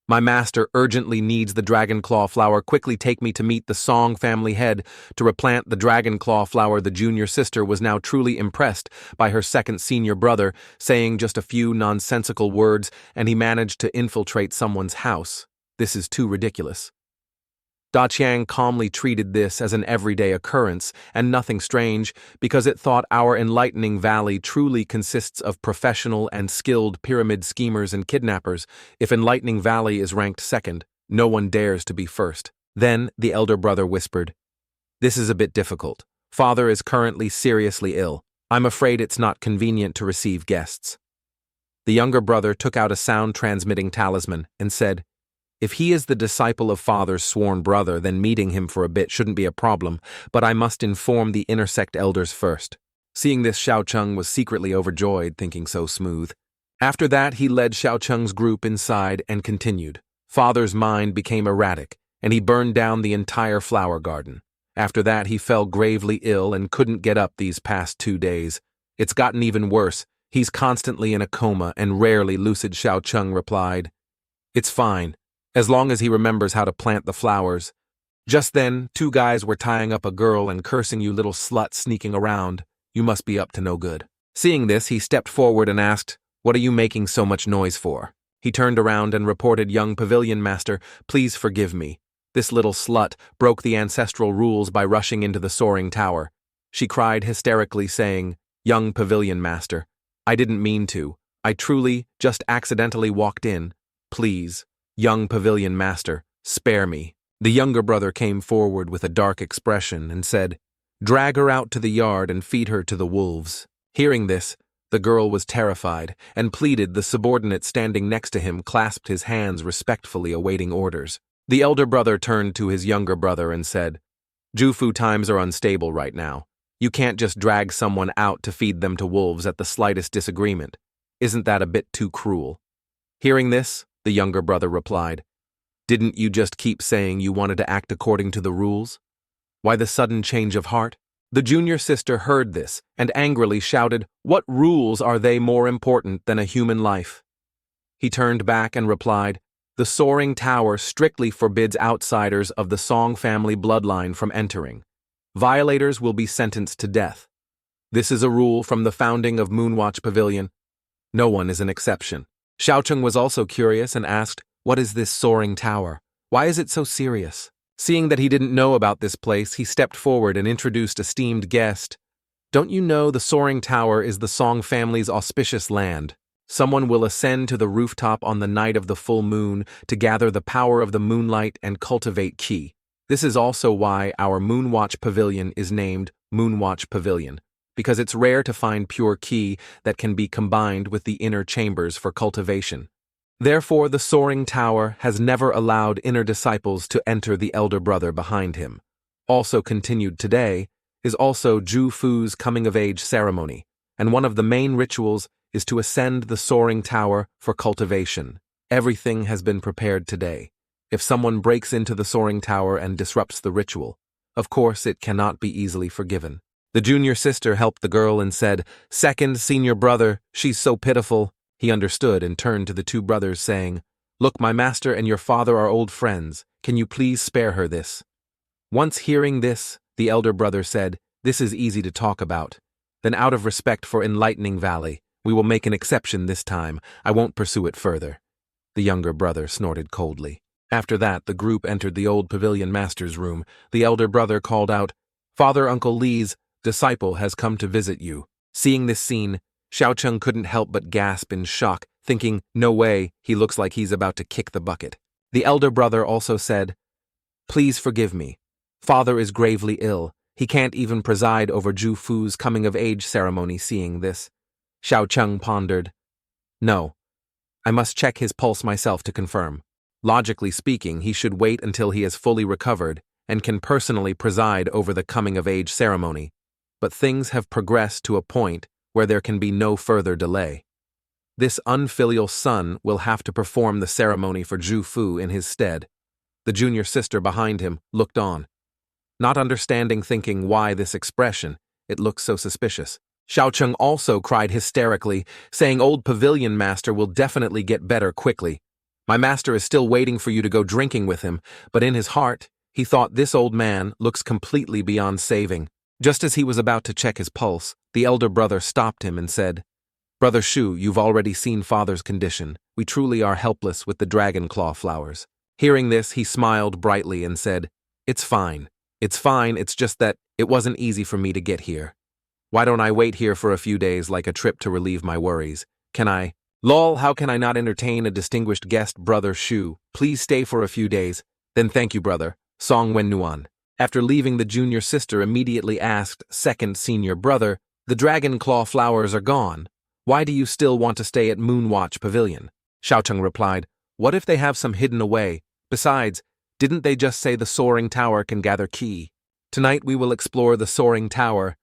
My master urgently needs the dragon claw flower. Quickly take me to meet the Song family head to replant the dragon claw flower." The junior sister was now truly impressed by her second senior brother, saying just a few nonsensical words, and he managed to infiltrate someone's house. This is too ridiculous. Da Qiang calmly treated this as an everyday occurrence and nothing strange, because it thought our Enlightening Valley truly consists of professional and skilled pyramid schemers and kidnappers. If Enlightening Valley is ranked second, no one dares to be first. Then the elder brother whispered, "This is a bit difficult. Father is currently seriously ill. I'm afraid it's not convenient to receive guests." The younger brother took out a sound-transmitting talisman and said, "If he is the disciple of father's sworn brother, then meeting him for a bit shouldn't be a problem, but I must inform the intersect elders first." Seeing this, Xiaocheng was secretly overjoyed, thinking so smooth. After that, he led Xiaocheng's group inside and continued. Father's mind became erratic, and he burned down the entire flower garden. After that, he fell gravely ill and couldn't get up these past 2 days. "It's gotten even worse. He's constantly in a coma and rarely lucid," Xiaocheng replied. "It's fine, as long as he remembers how to plant the flowers." Just then, 2 guys were tying up a girl and cursing, "You little slut sneaking around. You must be up to no good." Seeing this, he stepped forward and asked, "What are you making so much noise for?" He turned around and reported, "Young pavilion master, please forgive me. This little slut broke the ancestral rules by rushing into the soaring tower." She cried hysterically, saying, "Young pavilion master, I didn't mean to. I truly just accidentally walked in. Please, young pavilion master, spare me." The younger brother came forward with a dark expression and said, "Drag her out to the yard and feed her to the wolves." Hearing this, the girl was terrified and pleaded. The subordinate standing next to him clasped his hands respectfully, awaiting orders. The elder brother turned to his younger brother and said, "Jufu times are unstable right now. You can't just drag someone out to feed them to wolves at the slightest disagreement. Isn't that a bit too cruel?" Hearing this, the younger brother replied, "Didn't you just keep saying you wanted to act according to the rules? Why the sudden change of heart?" The junior sister heard this and angrily shouted, "What rules are they more important than a human life?" He turned back and replied, The soaring tower strictly forbids outsiders of the Song family bloodline from entering. Violators will be sentenced to death. This is a rule from the founding of Moonwatch Pavilion. No one is an exception. Xiaocheng was also curious and asked, "What is this soaring tower? Why is it so serious?" Seeing that he didn't know about this place, he stepped forward and introduced esteemed guest. "Don't you know the soaring tower is the Song family's auspicious land? Someone will ascend to the rooftop on the night of the full moon to gather the power of the moonlight and cultivate qi. This is also why our Moonwatch Pavilion is named Moonwatch Pavilion, because it's rare to find pure qi that can be combined with the inner chambers for cultivation. Therefore, the soaring tower has never allowed inner disciples to enter the elder brother behind him. Also continued today is also Zhu Fu's coming-of-age ceremony, and one of the main rituals is to ascend the soaring tower for cultivation. Everything has been prepared today. If someone breaks into the soaring tower and disrupts the ritual, of course it cannot be easily forgiven. The junior sister helped the girl and said, "Second senior brother, she's so pitiful." He understood and turned to the two brothers saying, "Look, my master and your father are old friends. Can you please spare her this?" Once hearing this, the elder brother said, "This is easy to talk about. Then out of respect for Enlightening Valley, we will make an exception this time. I won't pursue it further." The younger brother snorted coldly. After that, the group entered the old pavilion master's room. The elder brother called out, "Father, Uncle Lee's disciple has come to visit you." Seeing this scene, Xiaocheng couldn't help but gasp in shock, thinking, "No way, he looks like he's about to kick the bucket." The elder brother also said, "Please forgive me. Father is gravely ill. He can't even preside over Zhu Fu's coming-of-age ceremony." Seeing this, Xiaocheng pondered, "No, I must check his pulse myself to confirm. Logically speaking, he should wait until he is fully recovered and can personally preside over the coming-of-age ceremony. But things have progressed to a point where there can be no further delay. This unfilial son will have to perform the ceremony for Zhu Fu in his stead." The junior sister behind him looked on, not understanding, thinking why this expression, it looks so suspicious. Xiaocheng also cried hysterically, saying, "Old pavilion master will definitely get better quickly. My master is still waiting for you to go drinking with him," but in his heart, he thought this old man looks completely beyond saving. Just as he was about to check his pulse, the elder brother stopped him and said, "Brother Shu, you've already seen father's condition. We truly are helpless with the dragon claw flowers." Hearing this, he smiled brightly and said, It's fine. It's just that it wasn't easy for me to get here. Why don't I wait here for a few days like a trip to relieve my worries? Can I? Lol, how can I not entertain a distinguished guest, Brother Shu? Please stay for a few days. Then thank you, brother. Song Wen Nuan. After leaving, the junior sister immediately asked second senior brother, "The dragon claw flowers are gone. Why do you still want to stay at Moonwatch Pavilion?" Xiaocheng replied, "What if they have some hidden away? Besides, didn't they just say the soaring tower can gather qi? Tonight we will explore the soaring tower."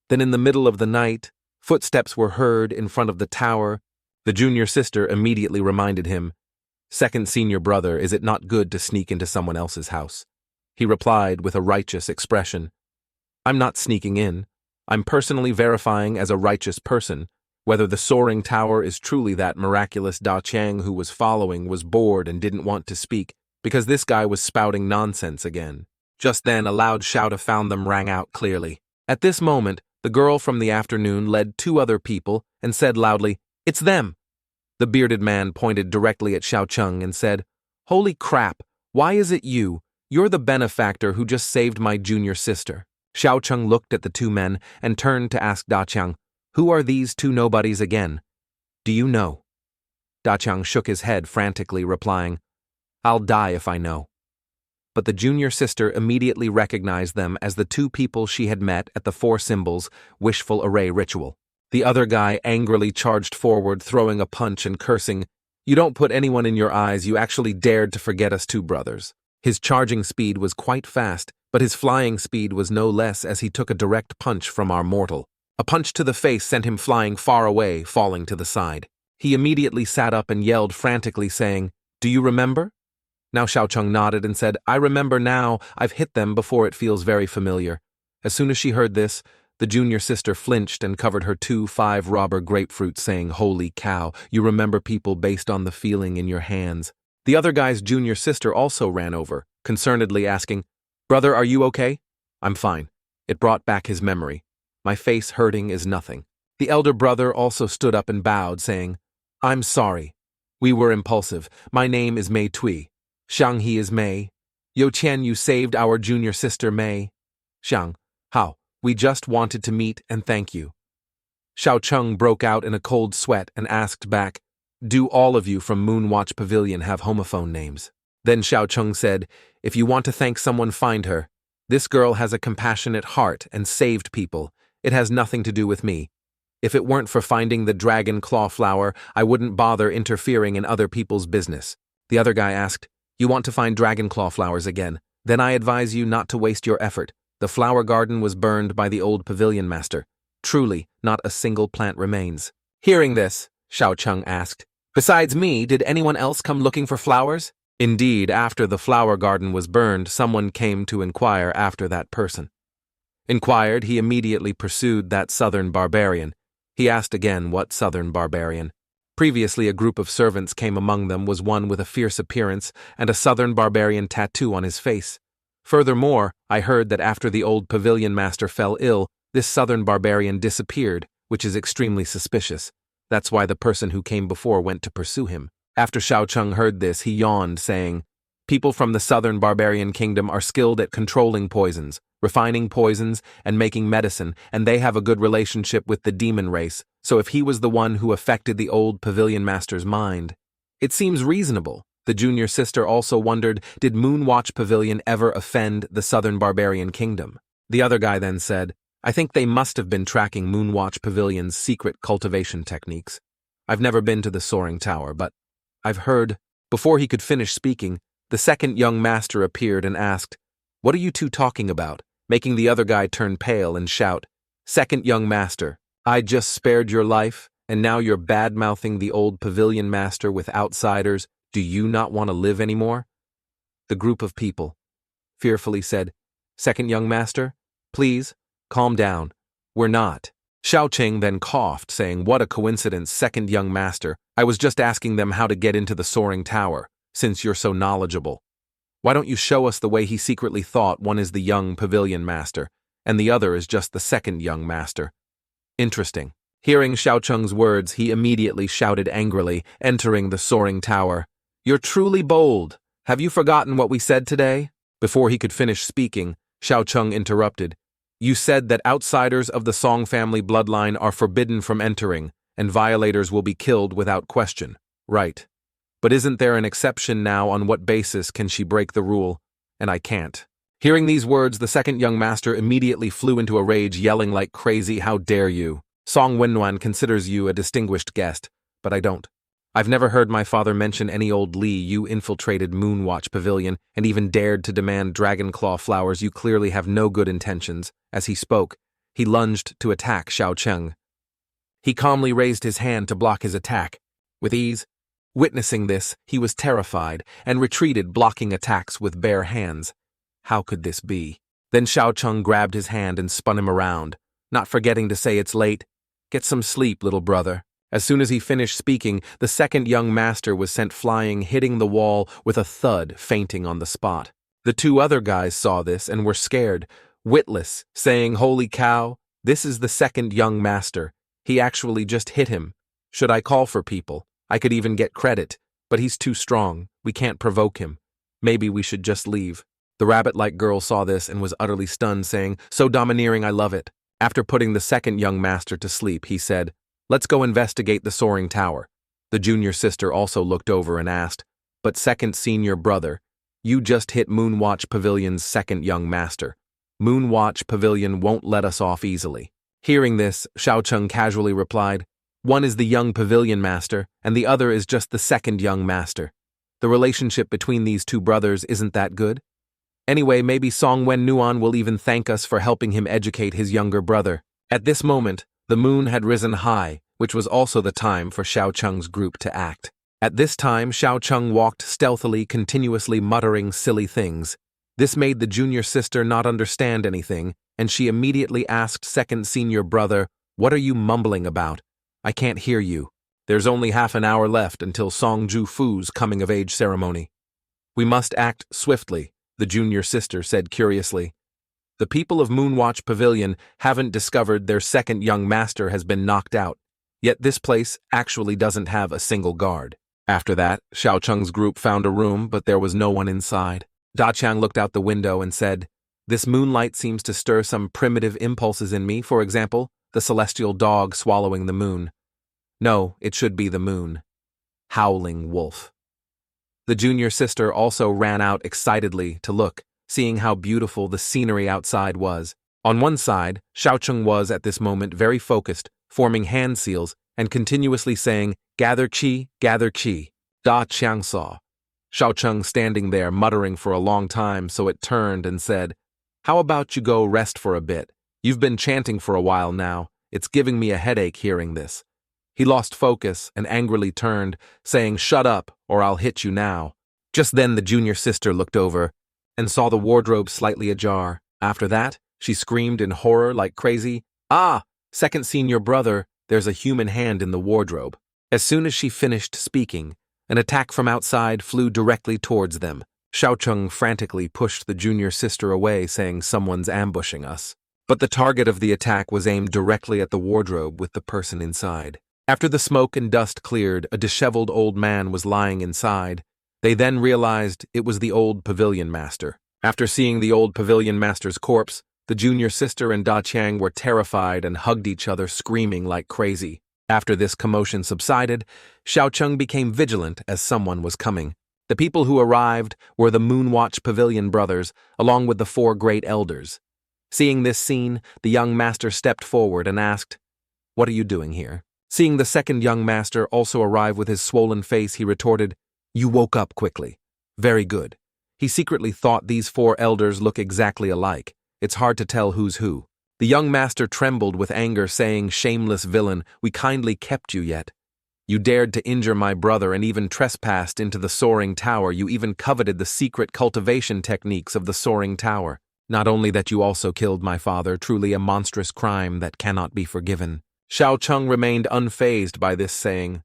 Then in the middle of the night, footsteps were heard in front of the tower. The junior sister immediately reminded him, "Second senior brother, is it not good to sneak into someone else's house?" He replied with a righteous expression, "I'm not sneaking in. I'm personally verifying as a righteous person whether the soaring tower is truly that miraculous Da Chang who was following was bored and didn't want to speak because this guy was spouting nonsense again." Just then a loud shout of "found them" rang out clearly. At this moment, the girl from the afternoon led two other people and said loudly, "It's them." The bearded man pointed directly at Xiaocheng and said, "Holy crap, why is it you? You're the benefactor who just saved my junior sister." Xiaocheng looked at the two men and turned to ask Dachang, "Who are these two nobodies again? Do you know?" Dachang shook his head frantically, replying, "I'll die if I know." But the junior sister immediately recognized them as the two people she had met at the Four Symbols Wishful Array ritual. The other guy angrily charged forward, throwing a punch and cursing, "You don't put anyone in your eyes, you actually dared to forget us two brothers." His charging speed was quite fast, but his flying speed was no less as he took a direct punch from our mortal. A punch to the face sent him flying far away, falling to the side. He immediately sat up and yelled frantically, saying, "Do you remember?" Now Xiaocheng nodded and said, "I remember now. I've hit them before. It feels very familiar." As soon as she heard this, the junior sister flinched and covered her 2-5 robber grapefruit, saying, "Holy cow, you remember people based on the feeling in your hands." The other guy's junior sister also ran over, concernedly asking, "Brother, are you okay?" "I'm fine." It brought back his memory. "My face hurting is nothing." The elder brother also stood up and bowed, saying, "I'm sorry. We were impulsive. My name is Mei Tui. Xiang he is Mei. Yo Qian, you saved our junior sister Mei." "Xiang, how? We just wanted to meet and thank you." Xiao Cheng broke out in a cold sweat and asked back, "Do all of you from Moonwatch Pavilion have homophone names?" Then Xiao Cheng said, "If you want to thank someone, find her. This girl has a compassionate heart and saved people. It has nothing to do with me. If it weren't for finding the dragon claw flower, I wouldn't bother interfering in other people's business." The other guy asked, "You want to find dragon claw flowers again? Then I advise you not to waste your effort. The flower garden was burned by the old pavilion master. Truly, not a single plant remains." Hearing this, Xiao Cheng asked, "Besides me, did anyone else come looking for flowers?" Indeed, after the flower garden was burned, someone came to inquire after that person. Inquired, he immediately pursued that southern barbarian. He asked again, what southern barbarian? Previously, a group of servants came among them was one with a fierce appearance and a southern barbarian tattoo on his face. Furthermore, I heard that after the old pavilion master fell ill, this southern barbarian disappeared, which is extremely suspicious. That's why the person who came before went to pursue him. After Xiao Cheng heard this, he yawned, saying, "People from the southern barbarian kingdom are skilled at controlling poisons, refining poisons, and making medicine, and they have a good relationship with the demon race, so if he was the one who affected the old pavilion master's mind, it seems reasonable." The junior sister also wondered, did Moonwatch Pavilion ever offend the southern barbarian kingdom? The other guy then said, "I think they must have been tracking Moonwatch Pavilion's secret cultivation techniques. I've never been to the Soaring Tower, but I've heard." Before he could finish speaking, the second young master appeared and asked, "What are you two talking about?" making the other guy turn pale and shout, "Second young master, I just spared your life, and now you're bad-mouthing the old pavilion master with outsiders. Do you not want to live anymore?" The group of people fearfully said, "Second young master, please, calm down. We're not." Xiao Cheng then coughed, saying, "What a coincidence, second young master. I was just asking them how to get into the Soaring Tower, since you're so knowledgeable. Why don't you show us the way?" He secretly thought one is the young pavilion master, and the other is just the second young master. Interesting. Hearing Xiao Cheng's words, he immediately shouted angrily, entering the Soaring Tower, "You're truly bold. Have you forgotten what we said today?" Before he could finish speaking, Xiao Cheng interrupted, "You said that outsiders of the Song family bloodline are forbidden from entering, and violators will be killed without question. Right. But isn't there an exception now? On what basis can she break the rule? And I can't." Hearing these words, the second young master immediately flew into a rage, yelling like crazy, "How dare you! Song Wenwan considers you a distinguished guest, but I don't. I've never heard my father mention any old Li. You infiltrated Moonwatch Pavilion and even dared to demand dragon claw flowers. You clearly have no good intentions." As he spoke, he lunged to attack Xiao Cheng. He calmly raised his hand to block his attack. With ease, witnessing this, he was terrified and retreated, blocking attacks with bare hands. How could this be? Then Xiao Cheng grabbed his hand and spun him around, not forgetting to say, "It's late. Get some sleep, little brother." As soon as he finished speaking, the second young master was sent flying, hitting the wall with a thud, fainting on the spot. The two other guys saw this and were scared, witless, saying, "Holy cow, this is the second young master. He actually just hit him. Should I call for people? I could even get credit, but he's too strong. We can't provoke him. Maybe we should just leave." The rabbit-like girl saw this and was utterly stunned, saying, "So domineering, I love it." After putting the second young master to sleep, he said, "Let's go investigate the Soaring Tower." The junior sister also looked over and asked, "But second senior brother, you just hit Moonwatch Pavilion's second young master. Moonwatch Pavilion won't let us off easily." Hearing this, Xiao Cheng casually replied, "One is the young pavilion master, and the other is just the second young master. The relationship between these two brothers isn't that good. Anyway, maybe Song Wen Nuan will even thank us for helping him educate his younger brother." At this moment, the moon had risen high, which was also the time for Xiao Cheng's group to act. At this time, Xiao Cheng walked stealthily, continuously muttering silly things. This made the junior sister not understand anything, and she immediately asked second senior brother, "What are you mumbling about? I can't hear you." There's only half an hour left until Song Ju-fu's coming-of-age ceremony. We must act swiftly, the junior sister said curiously. The people of Moonwatch Pavilion haven't discovered their second young master has been knocked out, yet this place actually doesn't have a single guard. After that, Xiao Cheng's group found a room, but there was no one inside. Da Qiang looked out the window and said, "This moonlight seems to stir some primitive impulses in me, for example, the celestial dog swallowing the moon. No, it should be the moon. Howling wolf." The junior sister also ran out excitedly to look, seeing how beautiful the scenery outside was. On one side, Xiao Cheng was at this moment very focused, forming hand seals and continuously saying, "Gather qi, gather qi." Da Qiang saw Xiao Cheng standing there muttering for a long time, so it turned and said, "How about you go rest for a bit? You've been chanting for a while now. It's giving me a headache hearing this." He lost focus and angrily turned, saying, "Shut up, or I'll hit you now." Just then the junior sister looked over and saw the wardrobe slightly ajar. After that, she screamed in horror like crazy, "Ah, second senior brother, there's a human hand in the wardrobe." As soon as she finished speaking, an attack from outside flew directly towards them. Xiao Cheng frantically pushed the junior sister away, saying, "Someone's ambushing us." But the target of the attack was aimed directly at the wardrobe with the person inside. After the smoke and dust cleared, a disheveled old man was lying inside. They then realized it was the old pavilion master. After seeing the old pavilion master's corpse, the junior sister and Da Qiang were terrified and hugged each other, screaming like crazy. After this commotion subsided, Xiao Cheng became vigilant as someone was coming. The people who arrived were the Moonwatch Pavilion brothers, along with the 4 great elders. Seeing this scene, the young master stepped forward and asked, "What are you doing here?" Seeing the second young master also arrive with his swollen face, he retorted, "You woke up quickly. Very good." He secretly thought these 4 elders look exactly alike. It's hard to tell who's who. The young master trembled with anger, saying, "Shameless villain, we kindly kept you yet. You dared to injure my brother and even trespassed into the soaring tower. You even coveted the secret cultivation techniques of the soaring tower. Not only that, you also killed my father, truly a monstrous crime that cannot be forgiven." Xiao Cheng remained unfazed by this, saying,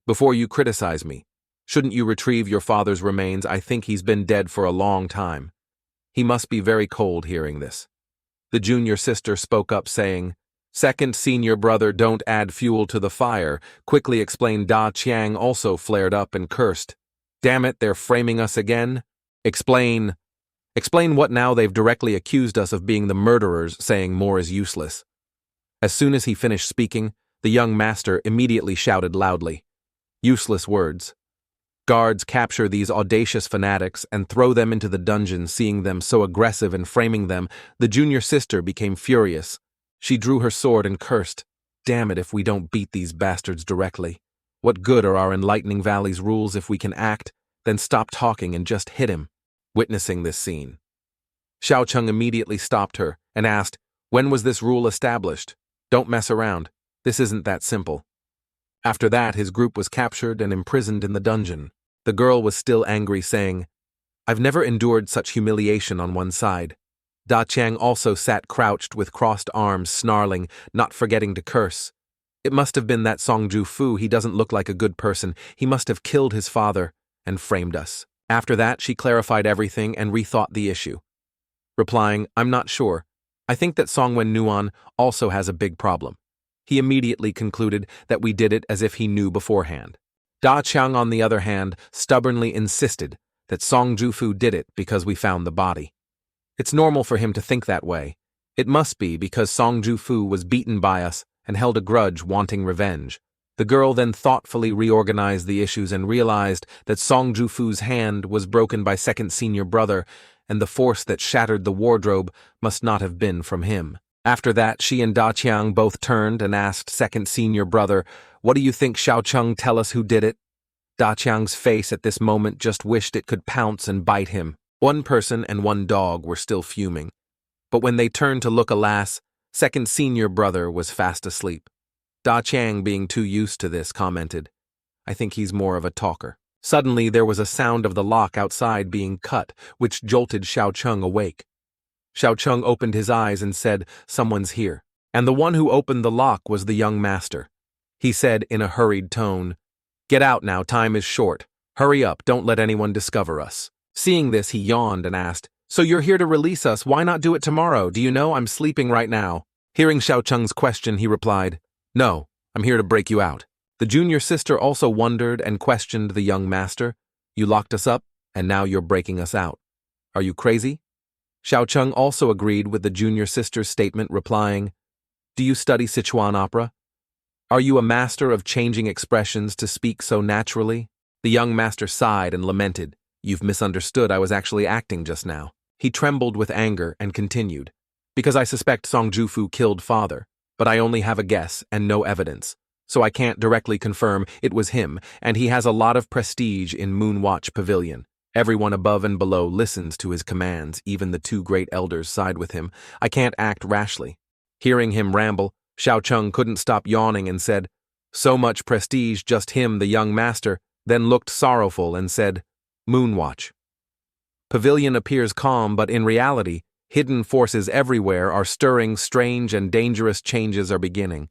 "Before you criticize me, shouldn't you retrieve your father's remains? I think he's been dead for a long time." He must be very cold hearing this. The junior sister spoke up, saying, "Second senior brother, don't add fuel to the fire," quickly explained. Da Qiang also flared up and cursed. "Damn it, they're framing us again? Explain." "Explain what now? They've directly accused us of being the murderers," saying more is useless. As soon as he finished speaking, the young master immediately shouted loudly, "Useless words. Guards, capture these audacious fanatics and throw them into the dungeon." Seeing them so aggressive and framing them, the junior sister became furious. She drew her sword and cursed, "Damn it if we don't beat these bastards directly. What good are our Enlightening Valley's rules if we can act, then stop talking and just hit him?" Witnessing this scene, Xiao Cheng immediately stopped her and asked, "When was this rule established? Don't mess around. This isn't that simple." After that, his group was captured and imprisoned in the dungeon. The girl was still angry, saying, "I've never endured such humiliation on one side." Da Qiang also sat crouched with crossed arms, snarling, not forgetting to curse. "It must have been that Song Ju-fu. He doesn't look like a good person. He must have killed his father and framed us." After that, she clarified everything and rethought the issue, replying, "I'm not sure. I think that Song Wen Nuan also has a big problem." He immediately concluded that we did it as if he knew beforehand. Da Qiang, on the other hand, stubbornly insisted that Song Ju-fu did it because we found the body. It's normal for him to think that way. It must be because Song Ju-fu was beaten by us and held a grudge, wanting revenge. The girl then thoughtfully reorganized the issues and realized that Song Ju-fu's hand was broken by second senior brother, and the force that shattered the wardrobe must not have been from him. After that, she and Da Qiang both turned and asked second senior brother, "What do you think, Xiao Cheng? Tell us who did it." Da Qiang's face at this moment just wished it could pounce and bite him. One person and one dog were still fuming. But when they turned to look, alas, second senior brother was fast asleep. Da Qiang, being too used to this, commented, "I think he's more of a talker." Suddenly there was a sound of the lock outside being cut, which jolted Xiao Cheng awake. Xiao Cheng opened his eyes and said, "Someone's here." And the one who opened the lock was the young master. he said in a hurried tone. Get out now, time is short. Hurry up, don't let anyone discover us. Seeing this, he yawned and asked, So you're here to release us, why not do it tomorrow? Do you know I'm sleeping right now? Hearing Xiao Cheng's question, he replied, No, I'm here to break you out. The junior sister also wondered and questioned the young master. You locked us up, and now you're breaking us out. Are you crazy? Xiao Cheng also agreed with the junior sister's statement, replying, Do you study Sichuan opera? Are you a master of changing expressions to speak so naturally? The young master sighed and lamented. You've misunderstood, I was actually acting just now. He trembled with anger and continued. Because I suspect Song Jufu killed father, but I only have a guess and no evidence, so I can't directly confirm it was him, and he has a lot of prestige in Moonwatch Pavilion. Everyone above and below listens to his commands, even the two great elders side with him. I can't act rashly. Hearing him ramble, Xiao Cheng couldn't stop yawning and said, So much prestige, just him, the young master, then looked sorrowful and said, Moonwatch. Pavilion appears calm, but in reality, hidden forces everywhere are stirring, strange and dangerous changes are beginning.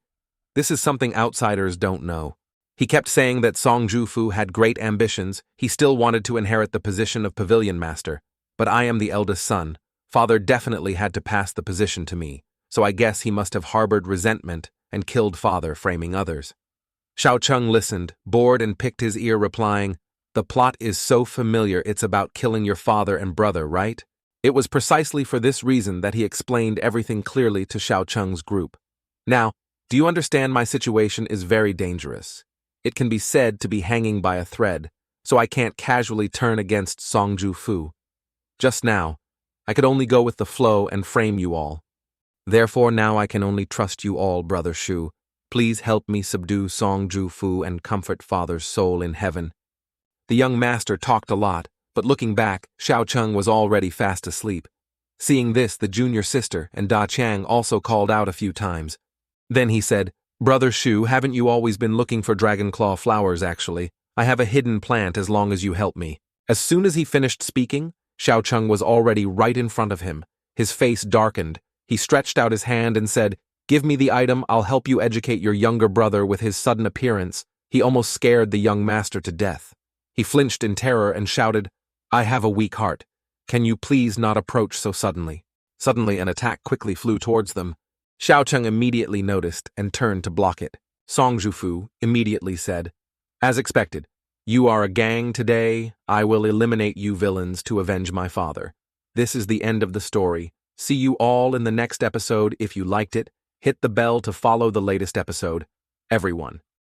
This is something outsiders don't know. He kept saying that Song Jufu had great ambitions, he still wanted to inherit the position of pavilion master. But I am the eldest son. Father definitely had to pass the position to me, so I guess he must have harbored resentment and killed father, framing others. Xiao Cheng listened, bored, and picked his ear, replying, The plot is so familiar, it's about killing your father and brother, right? It was precisely for this reason that he explained everything clearly to Xiao Cheng's group. Now, do you understand my situation is very dangerous? It can be said to be hanging by a thread, so I can't casually turn against Song Jufu. Just now, I could only go with the flow and frame you all. Therefore now I can only trust you all, Brother Shu. Please help me subdue Song Jufu and comfort father's soul in heaven. The young master talked a lot, but looking back, Xiao Cheng was already fast asleep. Seeing this, the junior sister and Da Chang also called out a few times. Then he said, Brother Shu, haven't you always been looking for dragon claw flowers actually? I have a hidden plant as long as you help me. As soon as he finished speaking, Xiao Cheng was already right in front of him. His face darkened. He stretched out his hand and said, Give me the item, I'll help you educate your younger brother. With his sudden appearance, he almost scared the young master to death. He flinched in terror and shouted, I have a weak heart. Can you please not approach so suddenly? Suddenly an attack quickly flew towards them. Xiao Cheng immediately noticed and turned to block it. Song Jufu immediately said, As expected, you are a gang today. I will eliminate you villains to avenge my father. This is the end of the story. See you all in the next episode. If you liked it, hit the bell to follow the latest episode. Everyone,